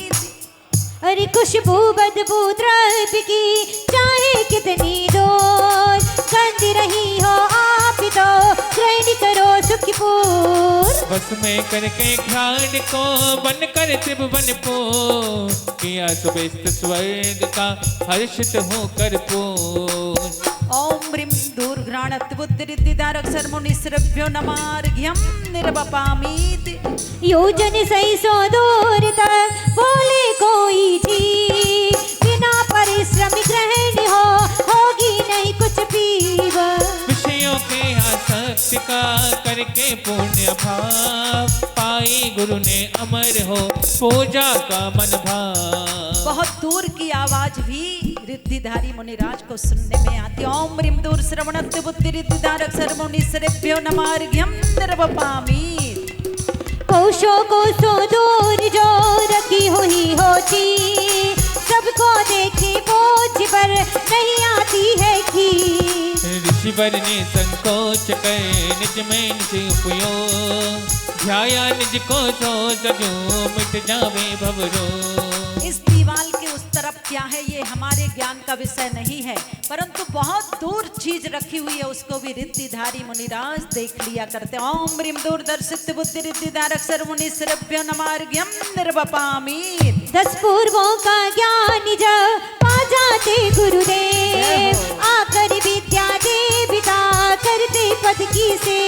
अरे खुशबू बदबू द्रव्य की चाहे कितनी दूर, गंध रही हो आप तो ग्रहण करो सुखपूर। बस में करके घाट को बन कर त्रिभुवन पो, किया सुबेस्त स्वर्ग का हर्षित हो कर पूर। ओम ह्रीं दूर घ्राणत बुद्धि रिद्धिधारक सर्व मुनीश्वरेभ्यो नमः अर्घ्यं निर्वपामि। योजन सही सो दूर तक बोले कोई जी, बिना परिश्रम ग्रहण हो होगी नहीं कुछ पीव। विषयों के आसक्ति का करके पुण्य भाव, पाई गुरु ने अमर हो पूजा का मन भाव। बहुत दूर की आवाज भी रिद्धिधारी मुनिराज को सुनने में आती। ओम ह्रीं दूर श्रवणत बुद्धि रिद्धिधारक सर्व मुनीश्वरेभ्यो नमः अर्घ्यं निर्वपामि। कोशों कोसों दूर जो रखी हुई होती, सबको देखे बोझ पर नहीं आती है खीर। ऋषिवर ने संकोच कर निज में निज उपयोग, ध्याया निज को सो सजो मिट जावे भवरो। इस दीवाल के उस तरफ क्या है ये हमारे ज्ञान का विषय नहीं है, परंतु बहुत दूर चीज रखी हुई है उसको भी रिद्धिधारी मुनिराज देख लिया करते। ओम ह्रीं दूर दर्शित बुद्धि रिद्धिधारक सर्व मुनीश्वरेभ्यो नमः अर्घ्यं निर्वपामि। 10 पूर्वों का ज्ञान जब पा जाते गुरुदेव, आकर विद्या देविता करते पद की से।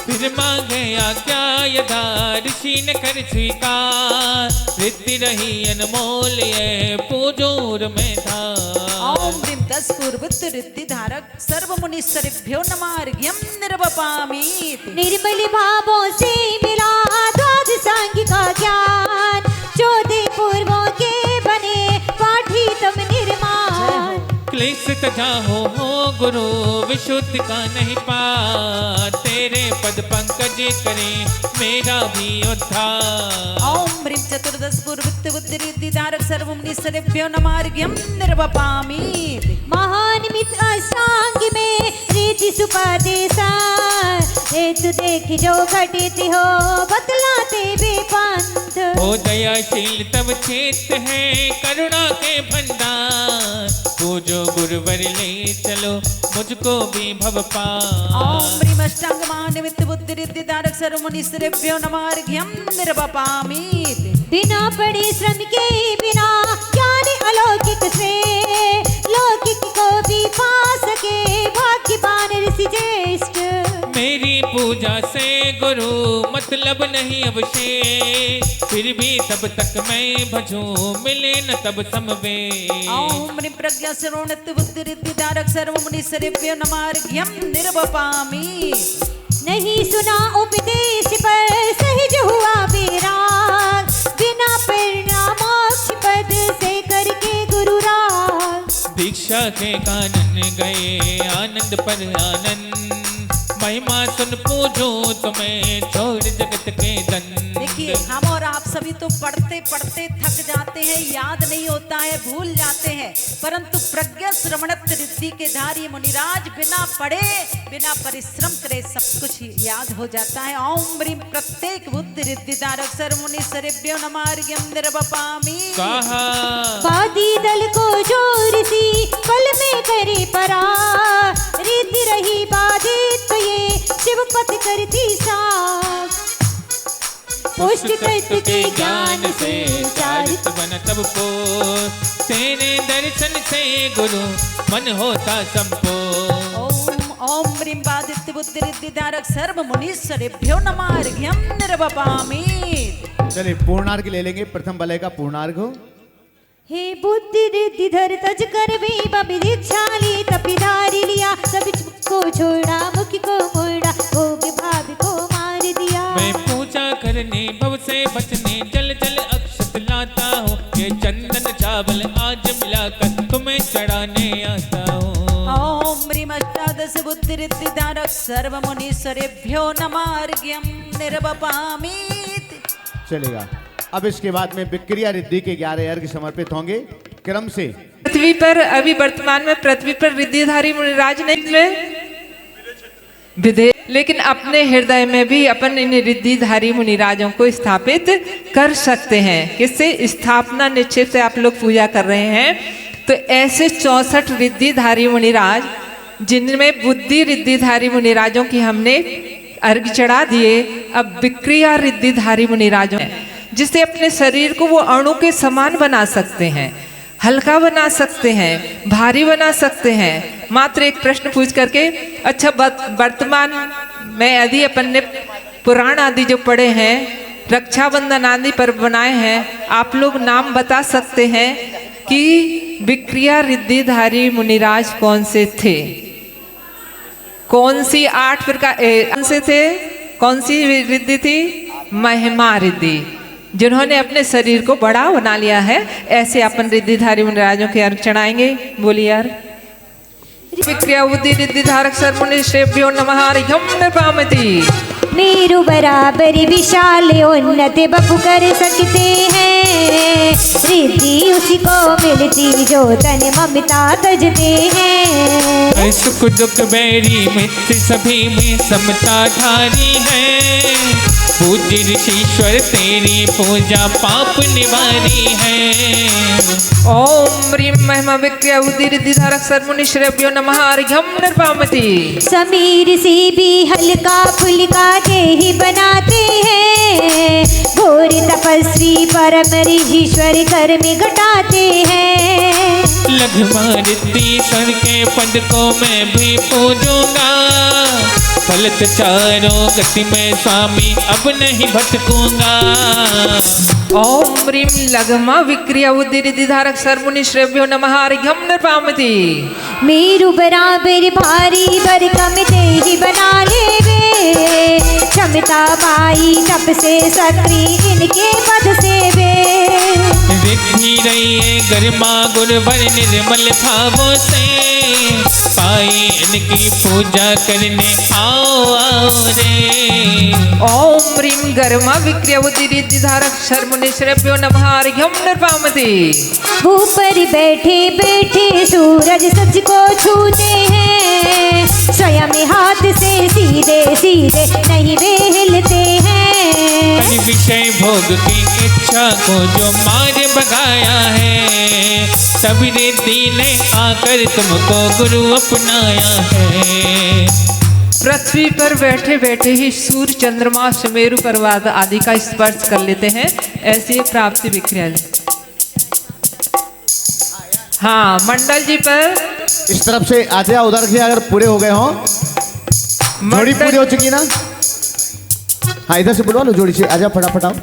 फिर मांगे आज्ञा यथा ऋषि ने कर स्वीकार, रिद्धि रही अनमोल ये पूजोर में था। ओम ह्रीं 10 पूर्वत रिद्धिधारक सर्व मुनीश्वरेभ्यो नमः अर्घ्यं निर्वपामि। निर्मल भावों से मिला द्वादशांग का ज्ञान, 14 पूर्वों के बने पाठी तुम निर्माण। क्लेश तजा हो गुरु विशुद्ध का नहीं पा, तेरे पद पंकज करे मेरा भी उद्धार। ओम ह्रीं चतुर्दश पूर्वत बुद्धि रिद्धिधारक सर्व मुनीश्वरेभ्यो नमः अर्घ्यं निर्वपामि। महान मित अष्टांग में रीति सुपदेशा, हेतु देख जो घटित हो बतलाते वे पंथ। हो दयाशील तब चेत है करुणा के भंडार, पूजो गुरुवर ले चलो मुझको भी भव पार। ओम ह्रीं अष्टांग महानिमित्त बुद्धि रिद्धिधारक सर्व मुनीश्वरेभ्यो नमः अर्घ्यं निर्वपामि। बिना परिश्रम के बिना ज्ञान अलौकिक से, लौकिक को भी पा सके भाग्यवान ऋषि ज्येष्ठ। मेरी पूजा से गुरु मतलब नहीं अवशेष, फिर भी तब तक मैं भजूं मिले न तब समवे। ओम ह्रीं प्रज्ञा श्रवणत बुद्धि रिद्धिधारक सर्व मुनीश्वरेभ्यो नमः अर्घ्यं निर्वपामि। नहीं सुना उपदेश पर सहज हुआ विराग, बिना प्रेरणा मोक्ष पद से करके गुरु राग। दीक्षा के कानन गए आनंद पर आनंद, महिमा सुन पूजो तुम्हें छोड़ जगत के दंड। देखिए हम और आप सभी तो पढ़ते पढ़ते थक जाते हैं, याद नहीं होता है, भूल जाते हैं, परंतु प्रज्ञा श्रवणत रिद्धि के धारी मुनिराज बिना पढ़े बिना परिश्रम करे सब कुछ याद हो जाता है। ओम ह्रीं प्रत्येक बुद्धि रिद्धि धारक सर्वमुनि सरेभ्यो नमार्घ्यं निर्वपामि। कहा वादी दल को जोर सी पल में करे परा, रिद्धि रही बाधित तो ये शिवपति करती साफ। पुष्ट तत्व के ज्ञान से चारित बन तब को, तेरे दर्शन से गुरु मन होता संपो। ओम ह्रीं बाधित्य बुद्धि रिद्धि धारक सर्व मुनीश्वरेभ्यो नमार्घ्यं निर्वपामि। चलिए पूर्णार्घ ले लेंगे, प्रथम वलय का पूर्णार्घ हो। हे बुद्धि रिद्धि धर तज कर वे बबिदीक्षाली तपिधारी लिया, सब को छोड़ा मुख को मोड़ा, भोग भाव को मार दिया। मैं पूजा करने भव से बचने जल जल अक्षत लाता हूँ, ये चंदन चावल आज मिलाकर तुम्हें चढ़ाने आता हूँ। ओम ह्रीं अष्टादश बुद्धि रिद्धि धारक सर्व मुनीश्वरेभ्यो नमार्घ्यं निर्वपामि। चलेगा। अब इसके बाद में विक्रिया रिद्धि के 11 अर्घ समर्पित होंगे क्रम से। पृथ्वी पर अभी वर्तमान में पृथ्वी पर रिद्धिधारी मुनिराज नहीं में विदे, लेकिन अपने हृदय में भी अपन इन रिद्धिधारी मुनिराजों को स्थापित कर सकते हैं। किससे स्थापना निश्चित से आप लोग पूजा कर रहे हैं, तो ऐसे 64 रिद्धिधारी मुनिराज जिनमें बुद्धि रिद्धिधारी मुनिराजों की हमने अर्घ चढ़ा दिए, अब विक्रिया रिद्धिधारी मुनिराजों जिससे अपने शरीर को वो अणु के समान बना सकते हैं, हल्का बना सकते हैं, भारी बना सकते हैं। मात्र एक प्रश्न पूछ करके, अच्छा वर्तमान में यदि अपन ने पुराण आदि जो पढ़े हैं, रक्षाबंधन आदि पर्व बनाए हैं, आप लोग नाम बता सकते हैं कि विक्रिया रिद्धिधारी मुनिराज कौन से थे? कौन सी 8 प्रकार कौन से थे? कौन सी रिद्धि थी? महिमा रिद्धि, जिन्होंने अपने शरीर को बड़ा बना लिया है। ऐसे अपन रिद्धिधारी मुनिराजों के अर्घ चढ़ाएंगे। बोलिए यार। विक्रिया बुद्धि रिद्धि धारक सर्वमुनीश्वरेभ्यो नमः हरिं निर्वापति। मेरु बराबर विशाल उन्नत बपु कर सकते हैं, रिद्धि उसी को मिलती जो तन ममता तजते हैं। सुख दुख बैरी मित्र सभी में समता धारी है, पूज्य ऋषीश्वर तेरी पूजा पाप निवारी है। ओम ह्रीं महिमा विक्रिया बुद्धि रिद्धि धारक सर्वमुनीश्वरेभ्यो नमः हरिं निर्वापति। समीर से भी हल्का फुल्का के ही बनाते हैं, घोर तपस्वी परम ऋषीश्वर कर में घटाते हैं। लघुमा रिद्धीश्वर के पद को मैं भी पूजूंगा, फलत चारों गति में स्वामी अब नहीं भटकूंगा। ओम ह्रीं लघुमा विक्रिया बुद्धि रिद्धि धारक सर्वमुनीश्वरेभ्यो नमः हरिं निर्वापति। मेरु बराबर भारी भरकम दे ही बना लेवे, क्षमता पाई तप से सक्री इनके पद से वे। रिद्धि रही गरिमा गुरुवर निर्मल भावों से, पाई इनकी पूजा करने आओ आओ रे। ओम ह्रीं गरिमा विक्रिया बुद्धि रिद्धि धारक सर्वमुनीश्वरेभ्यो नमः हरिं निर्वापति। ऊपर बैठे बैठे सूरज सच को छूते हैं, स्वयं हाथ से सीधे सीधे नहीं वे हिलते हैं। विषय भोग की इच्छा को जो मार भगाया है, तभी रिद्धि ने आकर तुमको गुरु अपनाया है। पृथ्वी पर बैठे बैठे ही सूर्य चंद्रमा सुमेरु पर्वत आदि का स्पर्श कर लेते हैं, ऐसी प्राप्ति विक्रिया। हाँ मंडल जी पर इस तरफ से आधे उधर के अगर पूरे हो गए हों, जोड़ी पूरी हो चुकी ना। हाँ इधर से बुलवा लो जोड़ी से, आजा फटाफट आओ।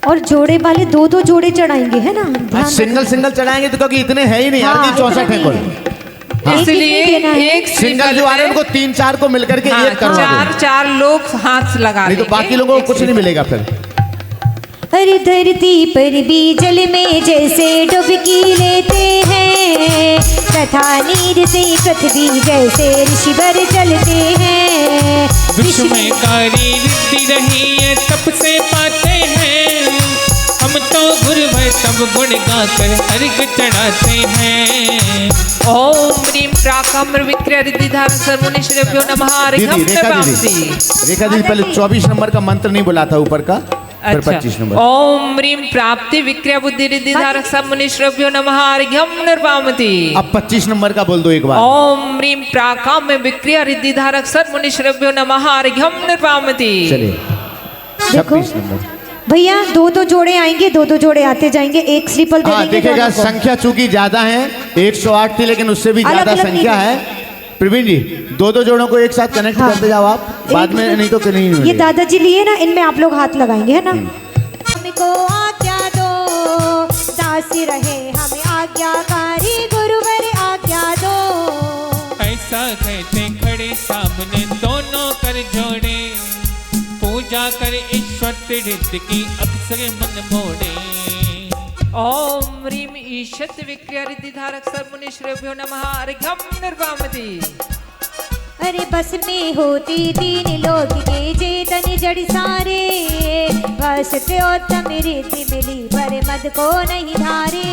और जोड़े वाले 2-2 जोड़े चढ़ाएंगे है ना, ध्यान सिंगल सिंगल चढ़ाएंगे तो क्योंकि इतने है ही नहीं यार, 64 है कुल। इसलिए एक सिंगल जो आ रहे हैं उनको 3-4 को मिलकर के एक करवा दो। 4 लोग हाथ लगा नहीं तो बाकी लोगों को कुछ नहीं मिलेगा फिर। अरे धरती पर भी जल में जैसे डुबकी लेते हैं, तथा नीर से पृथ्वी जैसे ऋषिवर चलते हैं। विश्व में कारी रिद्धि रही है तप से पाते हैं, तो गुरुवर तब गुण गाकर अर्घ चढ़ाते हैं। ओम ह्रीम प्राकाम्र विक्रिया रिद्धिधारक सर्वमुनिश्रेभ्यो नमः। दीदी रेखा दीदी पहले 24 नंबर का मंत्र नहीं बोला था ऊपर का, फिर 25 नंबर। ओम ह्रीम प्राप्ति विक्रिया बुद्धि रिद्धिधारक सर्वमुनिश्रेभ्यो नमः। अर्घ्यम निर्वामति। अब 25 नंबर का बोल दो एक बार। ओम ह्रीम प्राकाम्य विक्रिया रिद्धिधारक सर्वमुनिश्रेभ्यो नमः। अर्घ्यम निर्वामति। चलिए 26 नंबर। भैया दो दो जोड़े आएंगे, दो दो जोड़े आते जाएंगे, एक श्रीफल दे हाँ देंगे देखिएगा दोनों को। संख्या चूंकि ज्यादा है, 108 थी लेकिन उससे भी अलग ज्यादा अलग संख्या नहीं। है। प्रवीण जी दो दो जोड़ों को एक साथ कनेक्ट हाँ। करते जाओ आप, बाद में नहीं तो कहीं नहीं ये मिलेगा। दादाजी लिए ना, इनमें आप लोग हाथ लगाएंगे, है ना। हमको आज्ञा दो, दासी रहे हमें आज्ञाकारी, गुरुवर आज्ञा दो। ऐसा कहते खड़े सामने दोनों कर जोड़े, पूजा कर ईश्वर तीर्थ की अक्सर मन मोड़े। ओम ह्रीम ईशत विक्रिया रिद्धिधारक सर्वमुनिश्रेभ्यो नमः। अर्घ्यम निर्वामति। अरे बस में होती तीन लोग के चेतन जड़ सारे, बस उत्तम रिद्धि मिली पर मद को नहीं धारे।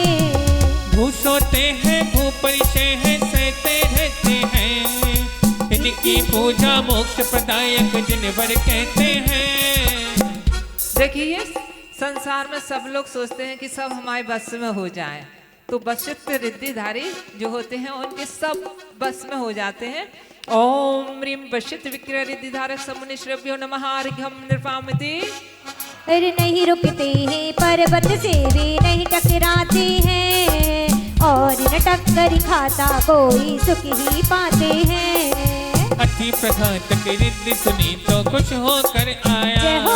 भू सोते हैं भू परिचय है सहते रहते हैं, इनकी पूजा मोक्ष प्रदायक जिनवर कहते हैं। देखिए संसार में सब लोग सोचते हैं कि सब हमारे बस में हो जाए, तो वशिष्ठ रिद्धिधारी जो होते हैं उनके सब बस में हो जाते हैं। ओम ह्रीम वशिष्ठ विक्रिया रिद्धिधारक सर्वमुनिश्रेभ्यो नमः। अर्घ्यम निर्वामति। अरे नहीं रुकते हैं पर्वत से वे नहीं टकराते हैं, और न टक्कर खाता कोई सुख ही पाते हैं। अति प्रघात की रिद्धि सुनी तो खुश होकर आया, जय हो।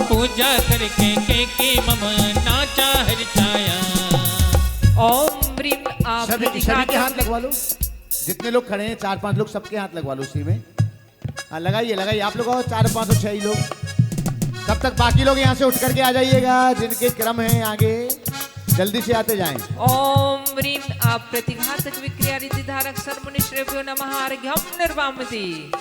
पूजा करके के मम नाचा हर्षाया। ओम ह्रीम आप सभी के हाथ लगवा लो, जितने लोग खड़े हैं 4-5 लोग सबके हाथ लगवा लो उसी में। हाँ लगाइए आप लोग, 4-5 और 6 लोग। तब तक बाकी लोग यहाँ से उठ करके आ जाइएगा, जिनके क्रम है आगे जल्दी से आते जाएं। ओम ह्रीम आप प्रतिघातक विक्रिया रिद्धिधारक सर्वमुनिश्रेभ्यो नमः। अर्घ्यम निर्वामति।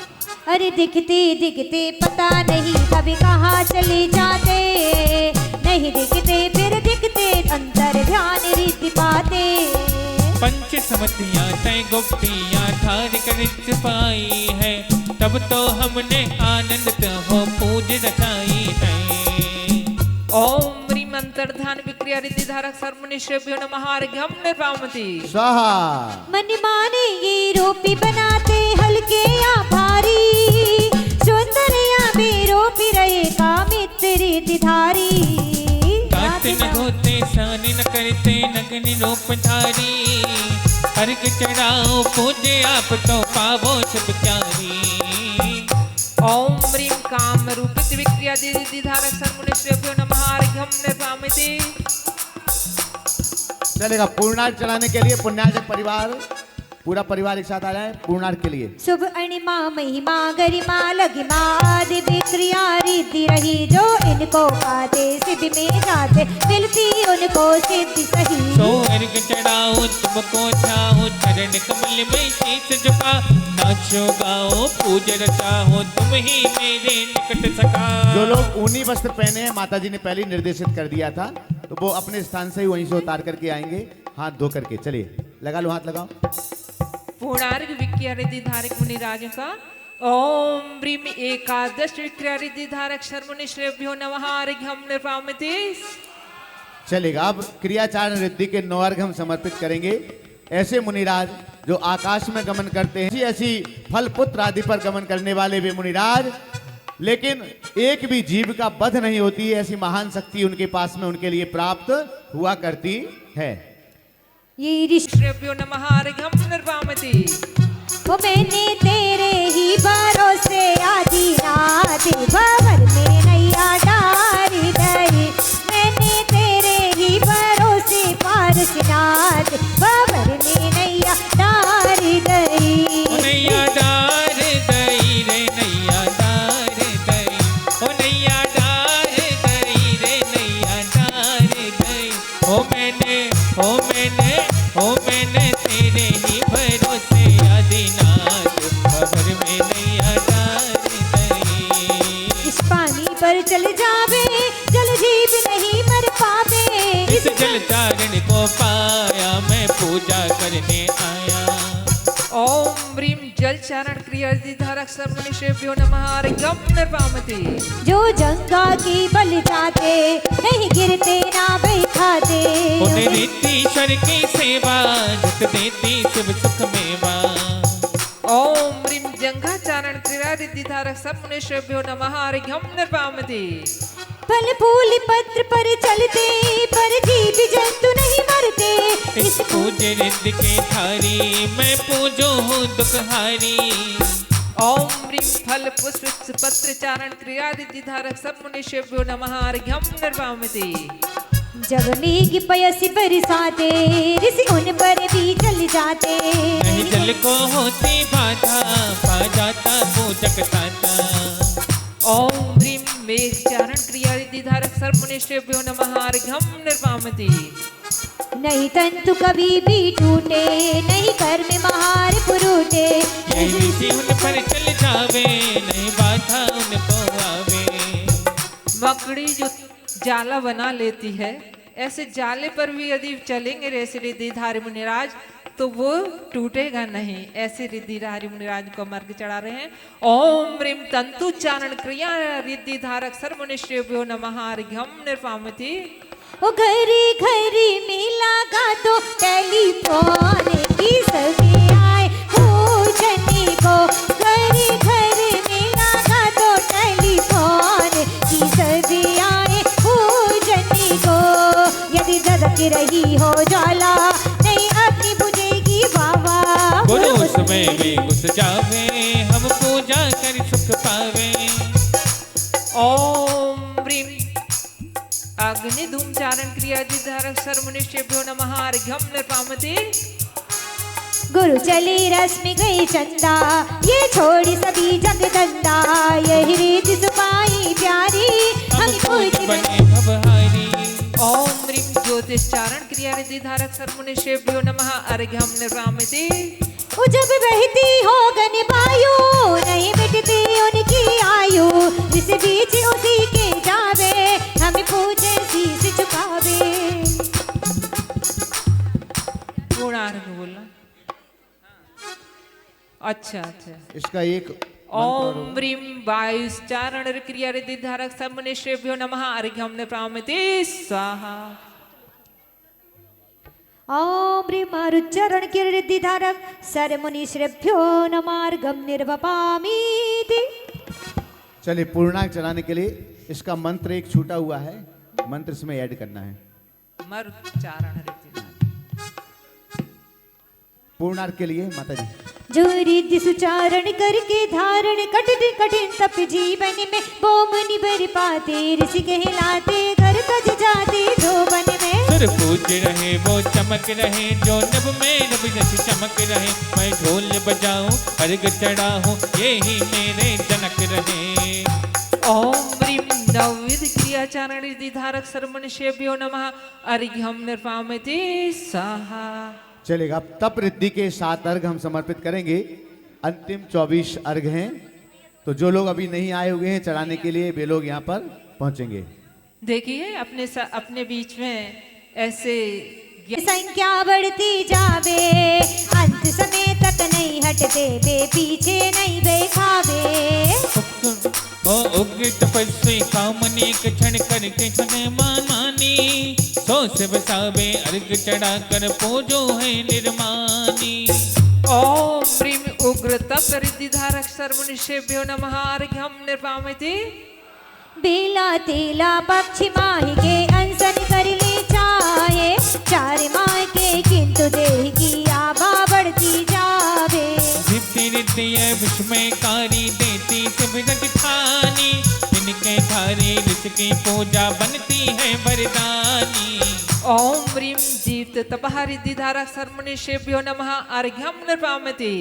अरे दिखते दिखते पता नहीं कभी कहाँ चले जाते, नहीं दिखते फिर दिखते अंतर ध्यान रिद्धि पाते। पंच समतियाँ तय गुप्तियाँ धार कर पाई है, तब तो हमने आनंद हो पूज रचाई है। ओम ह्रीम अंतर्धान विक्रिया रिद्धिधारक सर्वमुनिश्रेभ्यो नमः। अर्घ्यम निर्वामति। स्वाहा। मन माने ये रोपी बनाते हल्के या भारी, सुंदर या बेरोपी रहे का मित्र रिद्धिधारी। गाते न धोते सान न करते नग्न रूपधारी, अर्घ चढ़ाओ पूजे आप तो पावो शुभ प्यारी। ओम ह्रीम काम रूपित विक्रिया रिद्धिधारक सर्वमुनिश्रेभ्यो नमः। अर्घ्यम निर्वामति। चलेगा पूर्णार्घ चढ़ाने के लिए पुण्यार्चक परिवार, पूरा परिवार एक साथ आ जाए पूर्णार्घ के लिए। शुभ अणिमा महिमा गरिमा लगिमा आदि विक्रिया रिद्धि रही, जो इनको पाते सिद्धि में जाते मिलती उनको सिद्धि सही। तो अर्घ चढ़ाओ तुमको चाहो, चरण कमल में शीश झुका, नाचो गाओ पूज रचाओ तुम ही मेरे निकट सका। जो लोग ऊनी वस्त्र पहने हैं माता जी ने पहले ही निर्देशित कर दिया था, तो वो अपने स्थान से ही वहीं से उतार करके आएंगे हाथ धो करके। चलिए लगा लो, हाथ लगाओ। पूर्णार्घ विक्रिया रिद्धिधारक मुनिराजों का। ओम ह्रीम एकादश विक्रिया रिद्धिधारक सर्वमुनिश्रेभ्यो नमः। अर्घ्यम निर्वामति। चलेगा अब क्रियाचारण रिद्धि के 9 अर्घ हम समर्पित करेंगे। ऐसे मुनिराज जो आकाश में गमन करते हैं, ऐसी फल पुत्र आदि पर गमन करने वाले वे मुनिराज, लेकिन एक भी जीव का वध नहीं होती है, ऐसी महान शक्ति उनके पास में उनके लिए प्राप्त हुआ करती है। ये श्रेभ्यो नमः। अर्घ्यम निर्वामति। वो मैंने तेरे ही भरोसे आदिनाथ भवर में नैया डारी गई, मैंने तेरे ही भरोसे पारसनाथ भवर में नैया डारी गई। नैया डार गई रे नैया डार गई, ओ नैया डार गई रे नैया डार गई। ओ मैंने तेरे ही भरोसे आदिनाथ जल चारण को पाया, मैं पूजा करने आया। ओम ह्रीम जल चारण क्रिया धारक सर्वनिषेभ्यो नमः अर्घ्यम निर्वामते। जो जंगा की बल जाते, नहीं गिरते ना बैठाते। उन्हें रीतिश्वर की सेवा, झुक देती शिव सुख मेवा। ओम ह्रीम जंगा चारण क्रिया धारक सर्वनिषेभ्यो नमः अर्घ्यम निर्वामते। फल फूल पत्र पर चलते, पर जीव जंतु नहीं मरते। इस पूजे रिद्ध के धारी, मैं पूजो हूँ दुखहारी। ओम ह्रीम फल पुष्प पत्र चारण क्रिया धारक सर्वनिषेभ्यो नमः अर्घ्यम निर्वामते। जब मेघ पयस बरसाते, ऋषि उन पर भी चल जाते। नहीं जल को होती बाधा, पा जाता पूजक ताता। ओम ह्रीम मेघ चारण क्रिया धारक सर्वनिषेभ्यो नमः अर्घ्यम निर्वामते। नहीं तंतु कभी भी टूटे, नहीं कर्म महार पुरूटे। यही ऋषि उन पर चल जावे, नहीं बाधा उनको आवे। मकड़ी जो जाला बना लेती है, ऐसे जाले पर भी यदि चलेंगे ऋषि रिद्धिधारी मुनिराज तो वो टूटेगा नहीं। ऐसे रिद्धिधारी मुनिराज को मार्ग चढ़ा रहे हैं। ओम ह्रीम तंतु चारण क्रिया रिद्धिधारक सर्वनिषेभ्यो नमः अर्घ्यम निर्वामते। वो घरी घरी मिला का तो टेलीफोन की सभी आए पूजने को। घरी घरी मिला का तो टेलीफोन की सभी आए पूजने को। यदि धधक रही हो ज्वाला, नहीं अपनी बुझेगी बाबा। गुरु उसमें भी घुस जावे, हम पूजा कर सुख पावे। ओम ह्रीम अग्नि धूम चारण क्रिया धारक सर्वनिषेभ्यो नमः अर्घ्यम निर्वामते। गुरु चली रश्मि गई चंदा, ये छोड़ी सभी जगदंदा। यही रीत सुपाई प्यारी, हम पूज बने भवहारी। ओम ह्रीम ज्योतिष चारण क्रिया धारक सर्वनिषेभ्यो नमः अर्घ्यम निर्वामते। वो जब बहती हो गन वायु, नहीं मिटती उनकी आयु। जिस बीच उसी के जावे, हम पूजे शीश झुकावे। पूर्णार्घ बोलना। अच्छा अच्छा। इसका एक ओम ह्रीम वायुश्चारण क्रिया धारक सर्वनिषेभ्यो नमः अर्घ्यम निर्वामते स्वाहा। ओम ह्रीम मारुच्चरण कीर्ति धारक सर्वमुनिश्रेभ्यो नमः अर्घ्यम निर्वपामि। चलिए पूर्णांक चलाने के लिए इसका मंत्र एक छूटा हुआ है, मंत्र इसमें ऐड करना है। मरुच्चारण पूर्णार्क के लिए माता जी जो रिद्धि सुचारण करके धारण कठिन कठिन तप जीवन में बोमनि बर पाते ऋषि कहलाते घर तज जाते धोबन में। सुर पूज रहे वो चमक रहे जो नभ में नभ जैसी चमक रहे। मैं ढोल बजाऊं अर्घ चढ़ाऊं यही मेरे जनक रहे। ओम ह्रीम नवविध क्रिया चारण रिद्धि धारक सर्वनिषेभ्यो नमः अर्घ्यम निर्वामते स्वाहा। चलेगा। अब तप रिद्धि के 7 अर्घ हम समर्पित करेंगे। अंतिम 24 अर्घ हैं, तो जो लोग अभी नहीं आए हुए हैं चढ़ाने के लिए वे लोग यहाँ पर पहुंचेंगे। देखिए अपने बीच में ऐसे संख्या बढ़ती जावे अंत समय तक नहीं हटते वे पीछे नहीं देखावे। ओ उग्र तपस्वी कामनी एक क्षण करके छने मानी। सो से बसावे अर्घ चढ़ा कर पूजो है निर्मानी। ओम ह्रीम उग्र तप रिद्धि धारक सर्वनिषेभ्यो नमः अर्घ्यम निर्वामते। बेला तेला पक्षी माही के अंसन कर ले चाहे 4 माह के किंतु देह की आभा बढ़ती जावे। रिद्धि रिद्धि है विस्मयकारी देती सुविधि ठानी। इनके धारे ऋषि की पूजा बनती है वरदानी। ओम ह्रीम जीवित तपः रिद्धि धारक सर्वनिषेभ्यो नमः अर्घ्यम निर्वामते।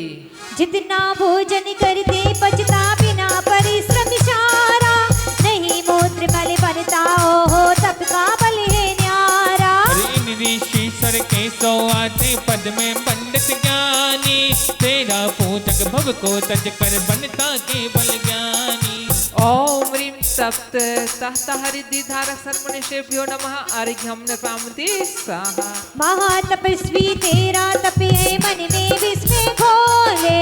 जितना भोजन करते पचता बिना परिश्रम सारा नहीं मूत्र मल बनता हो तप का बल है न्यारा। इन ऋषिश्वर के 100 आते पद में पंडित ज्ञानी। तेरा पूजक भव को तज कर बनता केवल ज्ञानी। ओम ह्रीं सप्त तहतः रिद्धिधारक सर्वमुनिषेभ्यो नमः अर्घ्यं नृपामति स्वाहा। महातपस्वी तेरा तपे मन में विस्मय खोले,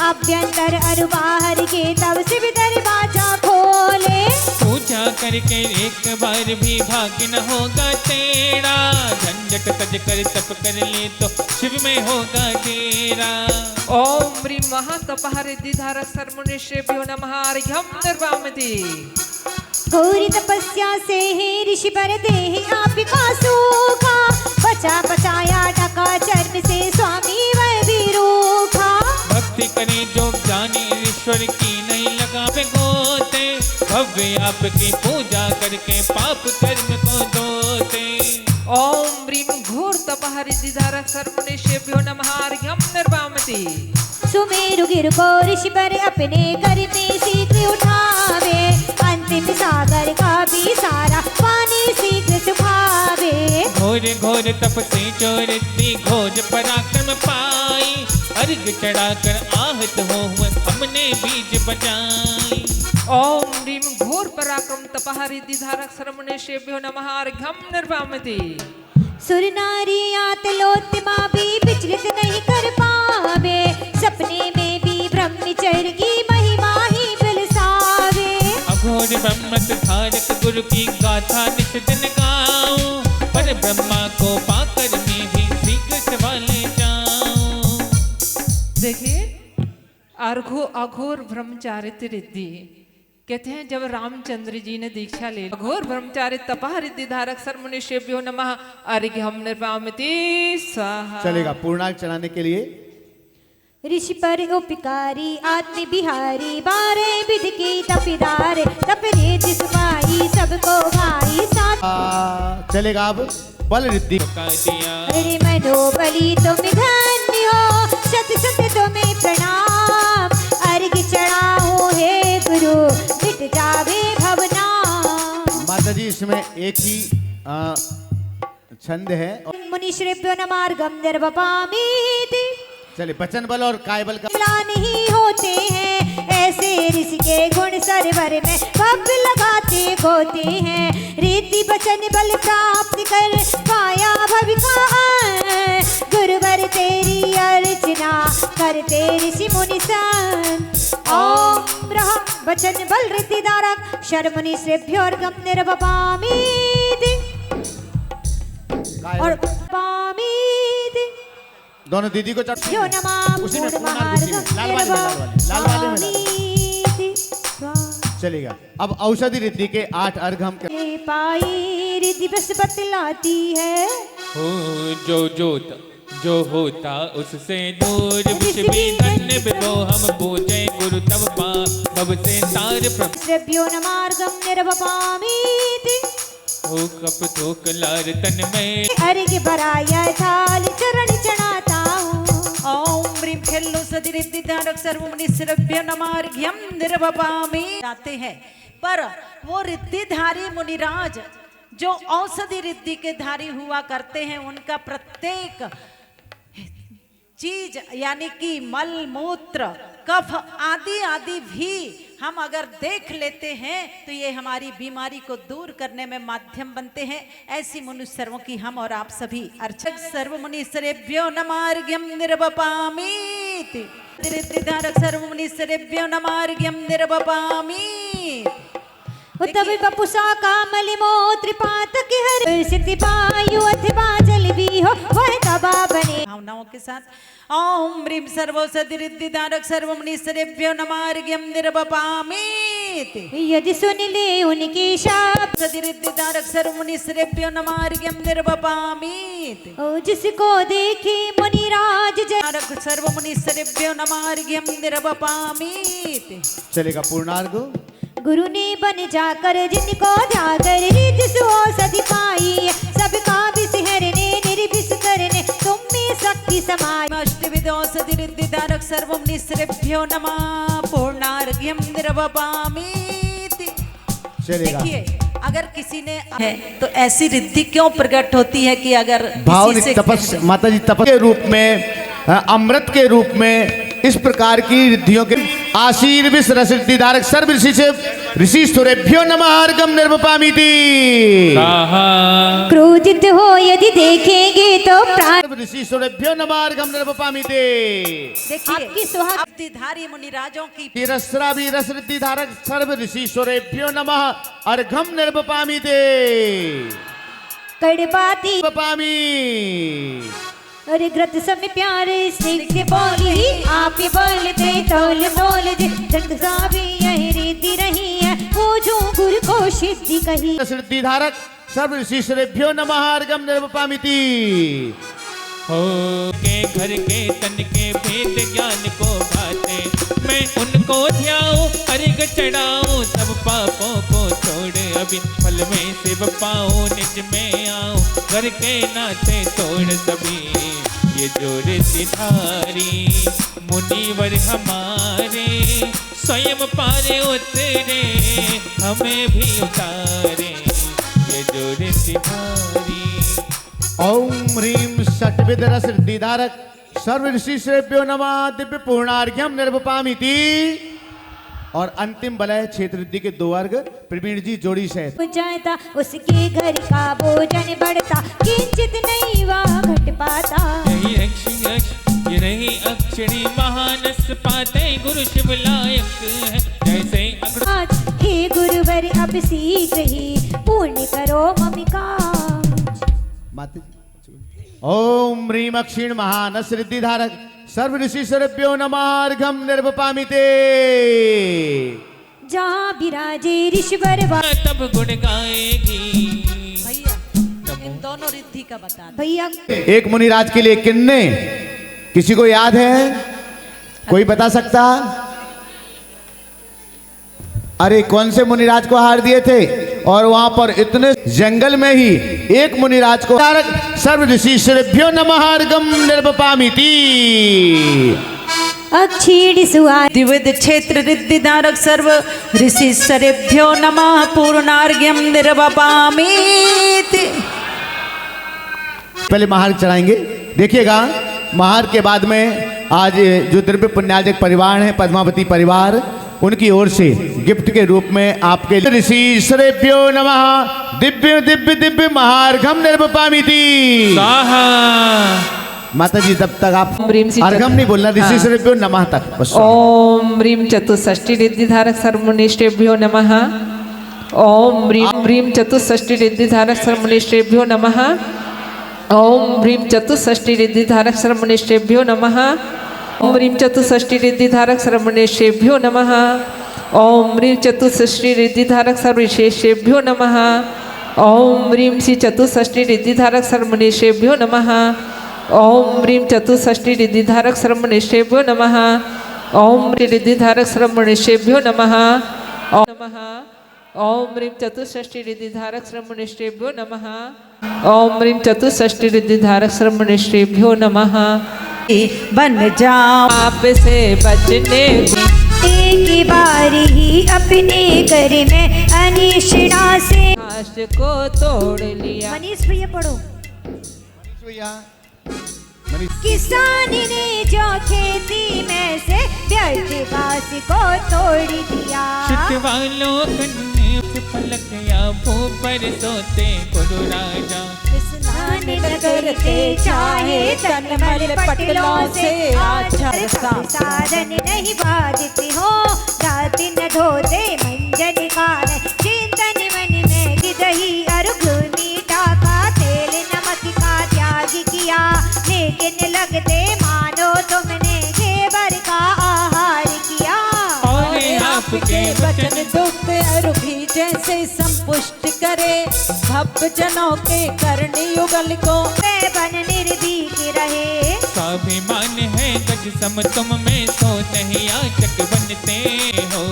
अभ्यंतर अरु बाहर के तब शिव दरवाजा खोले। पूजा करके एक बार भी भाग्य न होगा तेरा, झंझट तज कर तप कर ले तो शिव में होगा डेरा। ओम ह्रीं महातपः रिद्धिधारक सर्वमुनिषेभ्यो नमः अर्घ्यं नृपामति। गौरी तपस्या से ही ऋषि पर देहि आपका सूखा, बचा बचाया ढका चरण से स्वामी वह भी रूखा। भक्ति करे जो जाने ईश्वर की नहीं लगावे गोते, भव्य आपकी पूजा करके पाप कर्म को धोते। ओम ह्रीं घोर तपः रिद्धिधारक सर्वमुनिषेभ्यो नमः अर्घ्यं नृपामति। सुमेरु गिर को ऋषि पर अपने कर में शीघ्र उठावे, अंतिम सागर का भी सारा पानी शीघ्र सुखावे। घोर घोर तप से जो रिद्धि घोर पराक्रम पाई, अर्घ चढ़ाकर आहत हो हमने बीज बजाई। ओम ह्रीं घोर पराक्रम तपः रिद्धिधारक सर्वमुनिषेभ्यो नमः अर्घ्यं नृपामति। सुर नारी आतलोत्तमा भी विचलित नहीं कर पावे, सपने में भी ब्रह्मचर्य की महिमा ही बिलसावे। अघोर ब्रह्मत धारक गुरु की गाथा नित दिन गाऊं, पर ब्रह्मा को पाकर मैं भी शीघ्र सवाले जाऊं। देखिए अघोर ब्रह्मचारित रिद्धि कहते हैं, जब रामचंद्र जी ने दीक्षा ले अघोर ब्रह्मचारी तपः रिद्धिधारक सर्वमुनिषेभ्यो नमः अर्घ्यं नृपामति स्वाहा। चलेगा पूर्णांग चलाने के लिए। ऋषि पर उपकारी आत्म बिहारी, बारह विध की तपीदार, तपरे जिसमाई सबको भाई साथ। चलेगा अब बल रिद्धि। अरे मनोबली तुम धन्य हो, शत शत तुम्हें प्रणाम, अर्घ चढ़ाओ हे गुरु मिट जावे भवना। माता जी इसमें एक ही छंद है। मुनिश्रेभ्यो नमः अर्घ्यं निर्वपामि। चलिए वचन बल और काय बल का नहीं होते हैं ऐसे ऋषि के गुण सरवर में भव्य लगाते गोते हैं, रीति वचन बल प्राप्त कर पाया भविका। गुरुवर तेरी अर्चना करते ऋषि मुनि संत। ओम ब्रह्म वचन बल रिद्धिधारक शर्मुनिश्रेभ्यो अर्घ्यं निर्वपामि और पामि। दोनों दीदी को चढ़ यो नमः उसी में पूर्णांग उसी में लाल वाले में चलेगा। अब औषधि रिद्धि के 8 अर्घ हम पाई रिद्धि बस बतलाती है, हो जो होता उससे दूर, विष भी धन्य विभो हम पूजे गुरु तब भव से तार श्रेभ्यो नमः अर्घ्यं निर्वपामि। हो कप थोक लार तन में अर्घ्य भराया थाल चरण चढ़ाता हूँ। ओम ह्रीं खेल्लो सदि रिद्धिधारक सर्वमुनिश्रेभ्यो नमः अर्घ्यं निर्वपामि जाते हैं। पर वो रिद्धिधारी मुनिराज जो औषधि रिद्धि के धारी हुआ करते हैं, उनका प्रत्येक चीज यानी कि मल मूत्र कफ आदि आदि भी हम अगर देख लेते हैं तो ये हमारी बीमारी को दूर करने में माध्यम बनते हैं। ऐसी मनुष्य सर्वों की हम और आप सभी अर्चक सर्वमुनिश्रेभ्यो नमः अर्घ्यं निर्वपामि। रिद्धिधारक सर्वमुनिश्रेभ्यो नमः अर्घ्यं निर्वपामि। तभी बपुसा कामलि मोत्र पातक हर सिद्धि पायु अथवा जल भी हो वह तबा बने। भावनाओं के साथ ओम ह्रीं सर्वौषधि रिद्धिधारक सर्वमुनिश्रेभ्यो नमः अर्घ्यं निर्वपामि। यदि सुन ले उनके शब्द रिद्धिधारक सर्वमुनिश्रेभ्यो नमः अर्घ्यं निर्वपामि। जिसको देखे मुनिराज जय सर्वमुनिश्रेभ्यो नमः अर्घ्यं निर्वपामि। चलेगा पूर्णार्घ। गुरु ने बन जाकर जिनको जाकर रिद्धि सुऔषधि पाई, सबका विष हरने निर्विष करने तुम में शक्ति समाई। अष्टविध औषधि रिद्धिधारक सर्वमुनिश्रेभ्यो नमः पूर्णार्घ्यं निर्वपामि। देखिए अगर किसी ने है तो ऐसी रिद्धि क्यों प्रकट होती है कि अगर भाव तपस माता जी तपस के रूप में अमृत के रूप में इस प्रकार की रिद्धियों के आशीर्विस रसिद्धिधारक सर्व ऋषि सुरेभ्यो नमः अर्घम निर्वपामीति। क्रोधित हो यदि देखेंगे तो प्राण ऋषि सुरेभ्यो नमः अर्घम निर्वपामीति। आपकी सुहागधारी मुनिराजों की तिरस्रावी रसृद्धिधारक सर्व ऋषि सुरेभ्यो नमः अर्घम निर्वपामीति। कड़बाती पामी अरे ग्रत समय प्यारे स्निग्ध बोली आप ही बोलते तौल बोल दे जग साबी यही रीति रही है पूछूं गुरु को सिद्धि कही। सिद्धिधारक सर्व ऋषि श्रेभ्यो नमः अर्घम निर्वपामीति। हो के घर के तन के भेद ज्ञान को भाते मैं उनको ध्याऊं अर्घ चढ़ाऊं सब पापों को छोड़ अभी फल में सिव पाऊं निज में आऊं घर के नाते तोड़ सभी ये जोड़ सिधारी मुनिवर हमारे स्वयं पारे उतरे हमें भी उतारे ये जोड़ सिधारी। ओम ह्रीम षट्विध रसृद्धिधारक सर्व ऋषि श्रेभ्यो नमः दिव्य पूर्णार्घ्यम निर्वपामीति। और अंतिम बलय क्षेत्र रिद्धि के 2 अर्घ प्रवीण जी जोड़ी से जाता उसके घर का भोजन बढ़ता किंचित नहीं वह घट पाता। ये नहीं अक्षरी महानस पाते गुरु शिव लायक है जैसे आज हे गुरुवर अब शीघ्र ही पूर्ण करो ममिका। ओम ह्रीम अक्षीण महानस रिद्धिधारक सर्व ऋषि श्रेभ्यो नमः अर्घम निर्वपामीति। जहाँ विराजे ऋषिवर तब गुण गाएगी। भैया इन दोनों रिद्धि का बता दो भैया। एक मुनिराज के लिए किन्ने किसी को याद है? कोई बता सकता? अरे कौन से मुनिराज को हार दिए थे? और वहां पर इतने जंगल में ही एक मुनिराज को सर्व ऋषि श्रेभ्यो नमः अर्घम निर्वपामीति। अक्षीण सुआ द्विविध क्षेत्र रिद्धिधारक सर्व ऋषि श्रेभ्यो नमः पूर्णार्घ्यम निर्वपामीति। पहले महार्घ चढ़ाएंगे। देखिएगा महार्घ के बाद में आज जो द्रव्य पुण्यार्जक परिवार है पद्मावती परिवार उनकी ओर से गिफ्ट के रूप में आपके ऋषि श्रेभ्यो नमः दिव्य दिव्य दिव्य महार्घम निर्वपामीति। माता जी तब तक आप अर्घम नहीं बोलना ऋषि श्रेभ्यो नमः तक बस। ओम ह्रीम चतुष्षष्टि रिद्धिधारक सर्वमुनिश्रेभ्यो नमः। ओम ह्रीम चतुष्षष्टि रिद्धिधारक सर्वमुनिश्रेभ्यो नमः। ओम ह्रीम चतुष्षष्टि रिद्धिधारक सर्वमुनिश्रेभ्यो नमः। ओम ह्रीम चतुष्षष्टि रिद्धिधारक सर्वमुनिश्रेभ्यो नमः। ओम ह्रीम चतुष्षष्टि रिद्धिधारक सर्वविशेषेभ्यो नमः। ओम ह्रीम श्री चतुष्षष्टि रिद्धिधारक सर्वमुनिश्रेभ्यो नमः। ओम ह्रीम चतुष्षष्टि रिद्धिधारक सर्वमुनिश्रेभ्यो नमः। ओम रिद्धिधारक सर्वमुनिश्रेभ्यो नमः। ओम नमः। ओम ह्रीम चतुष्षष्टि रिद्धिधारक सर्वमुनिश्रेभ्यो नमः। ओम ह्रीम चतुष्षष्टि रिद्धिधारक सर्वमुनिश्रेभ्यो नमः। बन जाओ आप से बचने एक बार ही अपने घर में अनिष्णा से आश को तोड़ लिया। मनीष भैया पढ़ो। किसान ने जो खेती में से व्यर्थ घास को तोड़ दिया। वालों कन्ने पलक या पर सोते गुरु राजा स्नान न करते चाहे तन मल पटलों से आच्छादता। साधन नहीं बाजती हो रात न धोते मंजन कान चिंतन मन में गिदही अर्घ मीठा का तेल नमक का त्याग किया लेकिन लगते मानो तुमने घेवर का आहार किया। और आपके वचन दुख अरुभी जैसे संपुष्ट करे भक्त जनों के करणी युगल को बन निर्भीक रहे। स्वाभिमान है गज सम तुम में तो नहीं याचक बनते हो।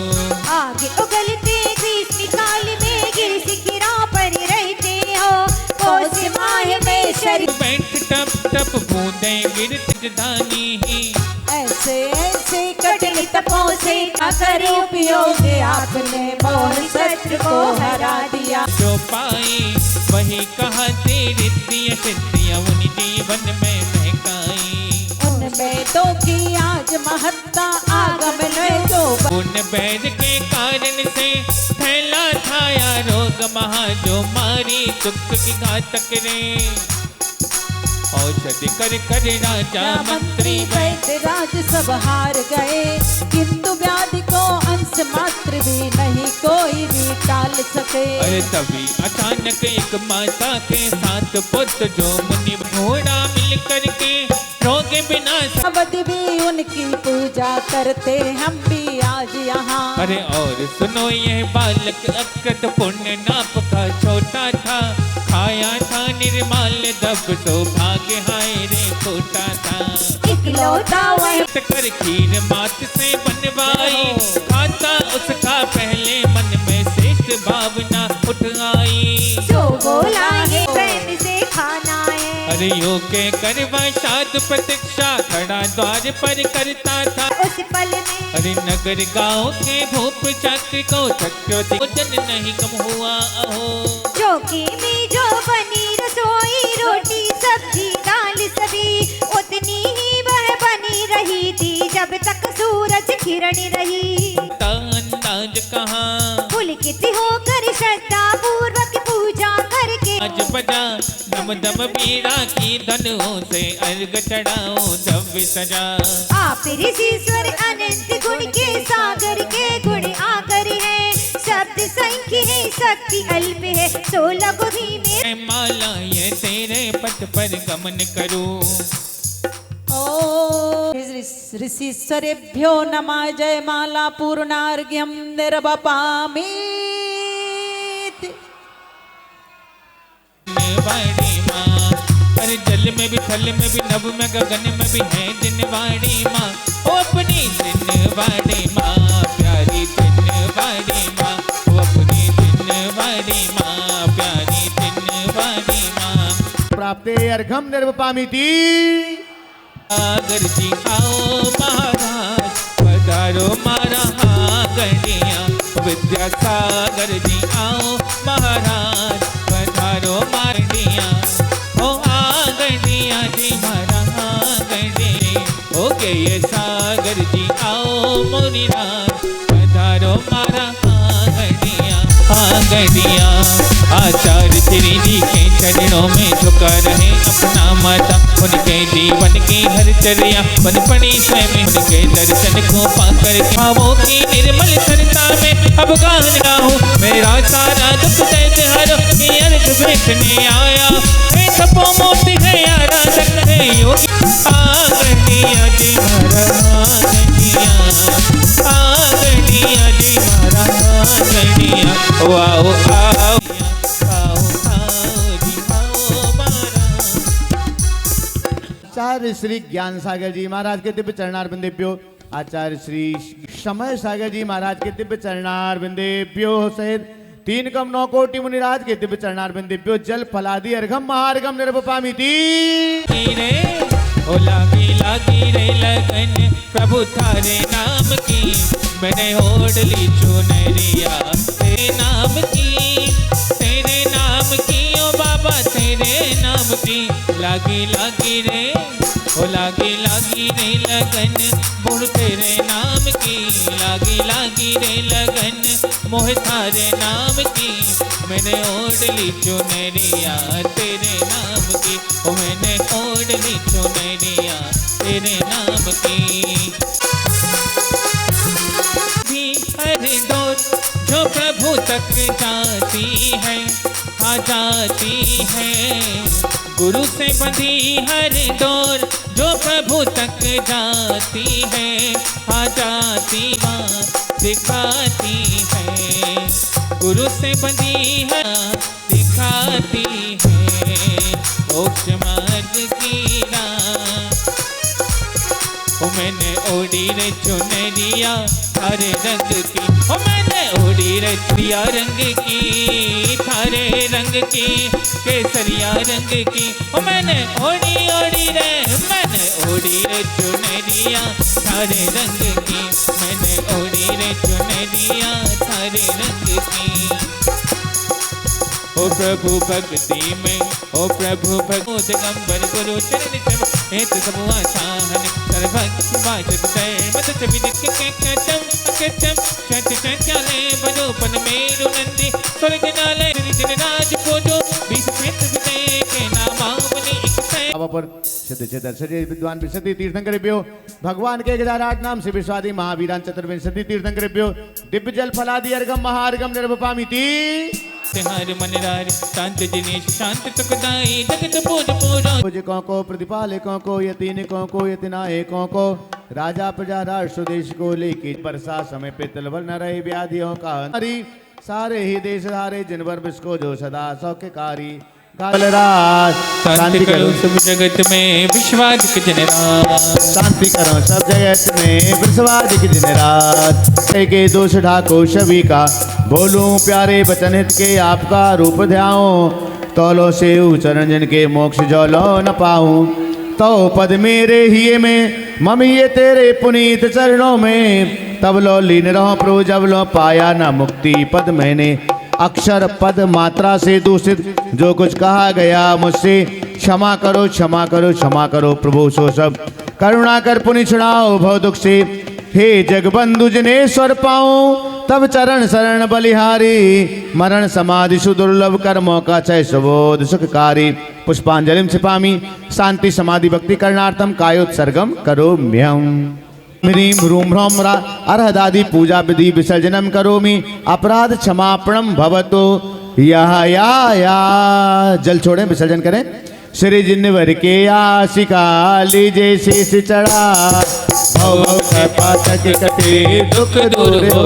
आगे उगलते ग्रीष्म काल में गिर शिखिरा पर रहते हो। पौष माह में शरीर बैठ टप टप बूंदे गिरत धानी ही ऐसे ऐसे कठिन तपों से कर उपयोग आपने मोह शत्रु को हरा दिया। जो पाई वही कहा तेरी सिद्धियां उन जीवन में महकाई। उनमें तो की आज महत्ता आगम ने तो बैर के कारण से फैला छाया रोग महा जो मारी दुख की घातक रे। औषधि कर कर राजा मंत्री वैद्य राज सब हार गए, किंतु व्याधि को अंश मात्र भी नहीं कोई भी टाल सके। अरे तभी अचानक एक माता के साथ पुत्र जो मुनि घोड़ा मिल करके रोगे बिना अवधि भी उनकी पूजा करते हम भी आज यहाँ। अरे और सुनो ये बालक अकृत पुण्य नाप का छोटा था, खाया था निर्माल दब तो भाग्य हाय रे खोटा था। इकलौता वही कर खीर मात से बनवाई, खाता उसका पहले मन में श्रेष्ठ भावना उठ आई। जो बोला ये प्रेम से खाना है। अरे योग्य करवा साध प्रतीक्षा खड़ा द्वार पर करता था। उस पल में अरे नगर गांव के भूप चक्र को चक्र भोजन नहीं कम हुआ अहो। चौकी में जो बनी रसोई रोटी सब्जी दाल सभी उतनी ही वह बनी रही थी जब तक सूरज किरण रही। अंदाज कहाँ पुलकित होकर श्रद्धा पूर्वक पूजा करके आज बजा दम दम बीड़ा की धनुओं से अर्घ चढ़ाओ दव्य सजा। आप ऋषीश्वर अनंत गुण के सागर के गुण आकर है, शब्द संख्य है शक्ति अल्प है 16 गुणी में माला ये तेरे पथ पर गमन करूं। ओ ऋषीश्वरेभ्यो नमः जय माला पूर्णार्घ्यं निर्वपामि। जिनवाड़ी माँ अरे जल में भी थल में भी नभ में गगन में भी है जिनवाड़ी माँ। ओ अपनी जिनवाड़ी माँ प्यारी जिनवाड़ी माँ, ओ अपनी जिनवाड़ी माँ प्यारी जिनवाड़ी माँ। प्राप्ते अर्घम निर्वपामिति। सागर जी आओ महाराज पधारो मारा गणिया। विद्या सागर जी आओ महाराज पधारो मारडिया। ओ आगडिया जी मारा गणिया। ओ गए सागर जी आओ मुनिराज पधारो मारा गणिया। आगडिया आचार्य श्री जी के चरणों में झुका रहे अपना माता, उनके जीवन की हर चर्या बन पड़ी स्वयं उनके दर्शन को पाकर भावों की निर्मल सरता में अब गान गाऊं मेरा सारा दुख दर्द हरो ये अर्घ भेटने आया। हे तपो मोती है आराधन है योगी आगनिया जी महाराज गनिया। आगनिया जी महाराज गनिया। आओ आओ आचार्य श्री ज्ञान सागर जी महाराज के दिव्य चरणारविंदेभ्यो, आचार्य श्री समय सागर जी महाराज के दिव्य चरणारविंदेभ्यो सहित 3 कम 9 कोटि मुनिराज के दिव्य चरणारविंदेभ्यो जल फलादि अर्घम महार्घम निर्वपामिति। ओ लागी लागी रे लगन प्रभु थारे नाम की, मैंने ओढ़ ली चुनरिया तेरे नाम की। तेरे नाम की ओ बाबा तेरे नाम की। लागी लागी रे ओ लागी लागी रे लगन बुढ़ तेरे नाम की। लागी लागी रे लगन मोह थारे नाम की। मैंने ओढ़ ली चुनरिया तेरे नाम की। ओ मैंने ओढ़ ली चुनरिया तेरे नाम की। भी हर डोर जो प्रभु तक जाती है आ जाती है। गुरु से बंधी हर डोर जो प्रभु तक जाती है आ जाती माँ दिखाती है। गुरु से बंधी है दिखाती है मोक्ष मार्ग की राह। ओ मैंने ओढ़ी रे चुनरिया थारे रंग की। ओ मैंने ओढ़ी रे चिड़िया रंग की थारे रंग की केसरिया रंग की। ओ मैंने ओढ़ी ओढ़ी रे मैंने ओढ़ी रे चुनरिया थारे रंग की। मैंने ओढ़ी रे चुनरिया थारे रंग की। ओ प्रभु भक्ति में ओ प्रभु भगो दिगंबर गुरु चरण सेवा हेत सब आसान सर्वज्ञ वाचक मत विदित के कदम कच्चम चट चंचले बजो पन मेरो नंदी स्वर्ग नाले दिन राज को जो 20 क्षेत्र के नामावली पर सिद्ध चेतर शरीर विद्वान विशति तीर्थंकरेभ्यो भगवान के 1008 नाम से विश्वादी महावीरान चतुर्विंशति तीर्थंकरेभ्यो दिव्य जल फलादि अर्घम महार्घम निर्वपामिति हर मनरार शांत जिनेश शांत सुखदाई जगत पूज पूजा पूजकों को प्रतिपालकों को यतीनिकों को यतिनायकों को राजा प्रजा राष्ट्र देश को लेके वर्षा समय पे तलवर न रहे व्याधियों का हरी सारे ही देश धारे जिनवर विश्व जो सदा सौख्यकारी शांति करो सब जगत में विश्वाधिक दिन रात शांति करो सब जगत में विश्वाधिक दिन रात के दोष ढाको सभी का बोलूं प्यारे वचन हित के आपका रूप ध्याओ तौलो से चरण जन के मोक्ष जौलो न पाऊं तो पद मेरे हिये में मम ये तेरे पुनीत चरणों में तब लो लीन रहो प्रभु जब लो पाया न मुक्ति पद मैंने अक्षर पद मात्रा से दूषित जो कुछ कहा गया मुझसे क्षमा करो क्षमा करो क्षमा करो प्रभु सो सब करुणा कर पुनि छुड़ाओ भव दुख से हे जगबंधु जिनेश्वर पाऊं तब चरण शरण बलिहारी मरण समाधि सुदुर्लभ कर्मों का चय सुबोध सुखकारी पुष्पांजलिम छिपामी शांति समाधि भक्ति करणार्थम कायोत्सर्गम करोम्यहम् ह्रीं ह्रूं ह्रौं अर्हदादि पूजा विधि विसर्जनम करोमि अपराध क्षमापणम भवतो या जल छोड़ें विसर्जन करें श्री जिन्वर के आशिका लीजे शीश चढ़ा भव भव पातक कटे दुख दूर हो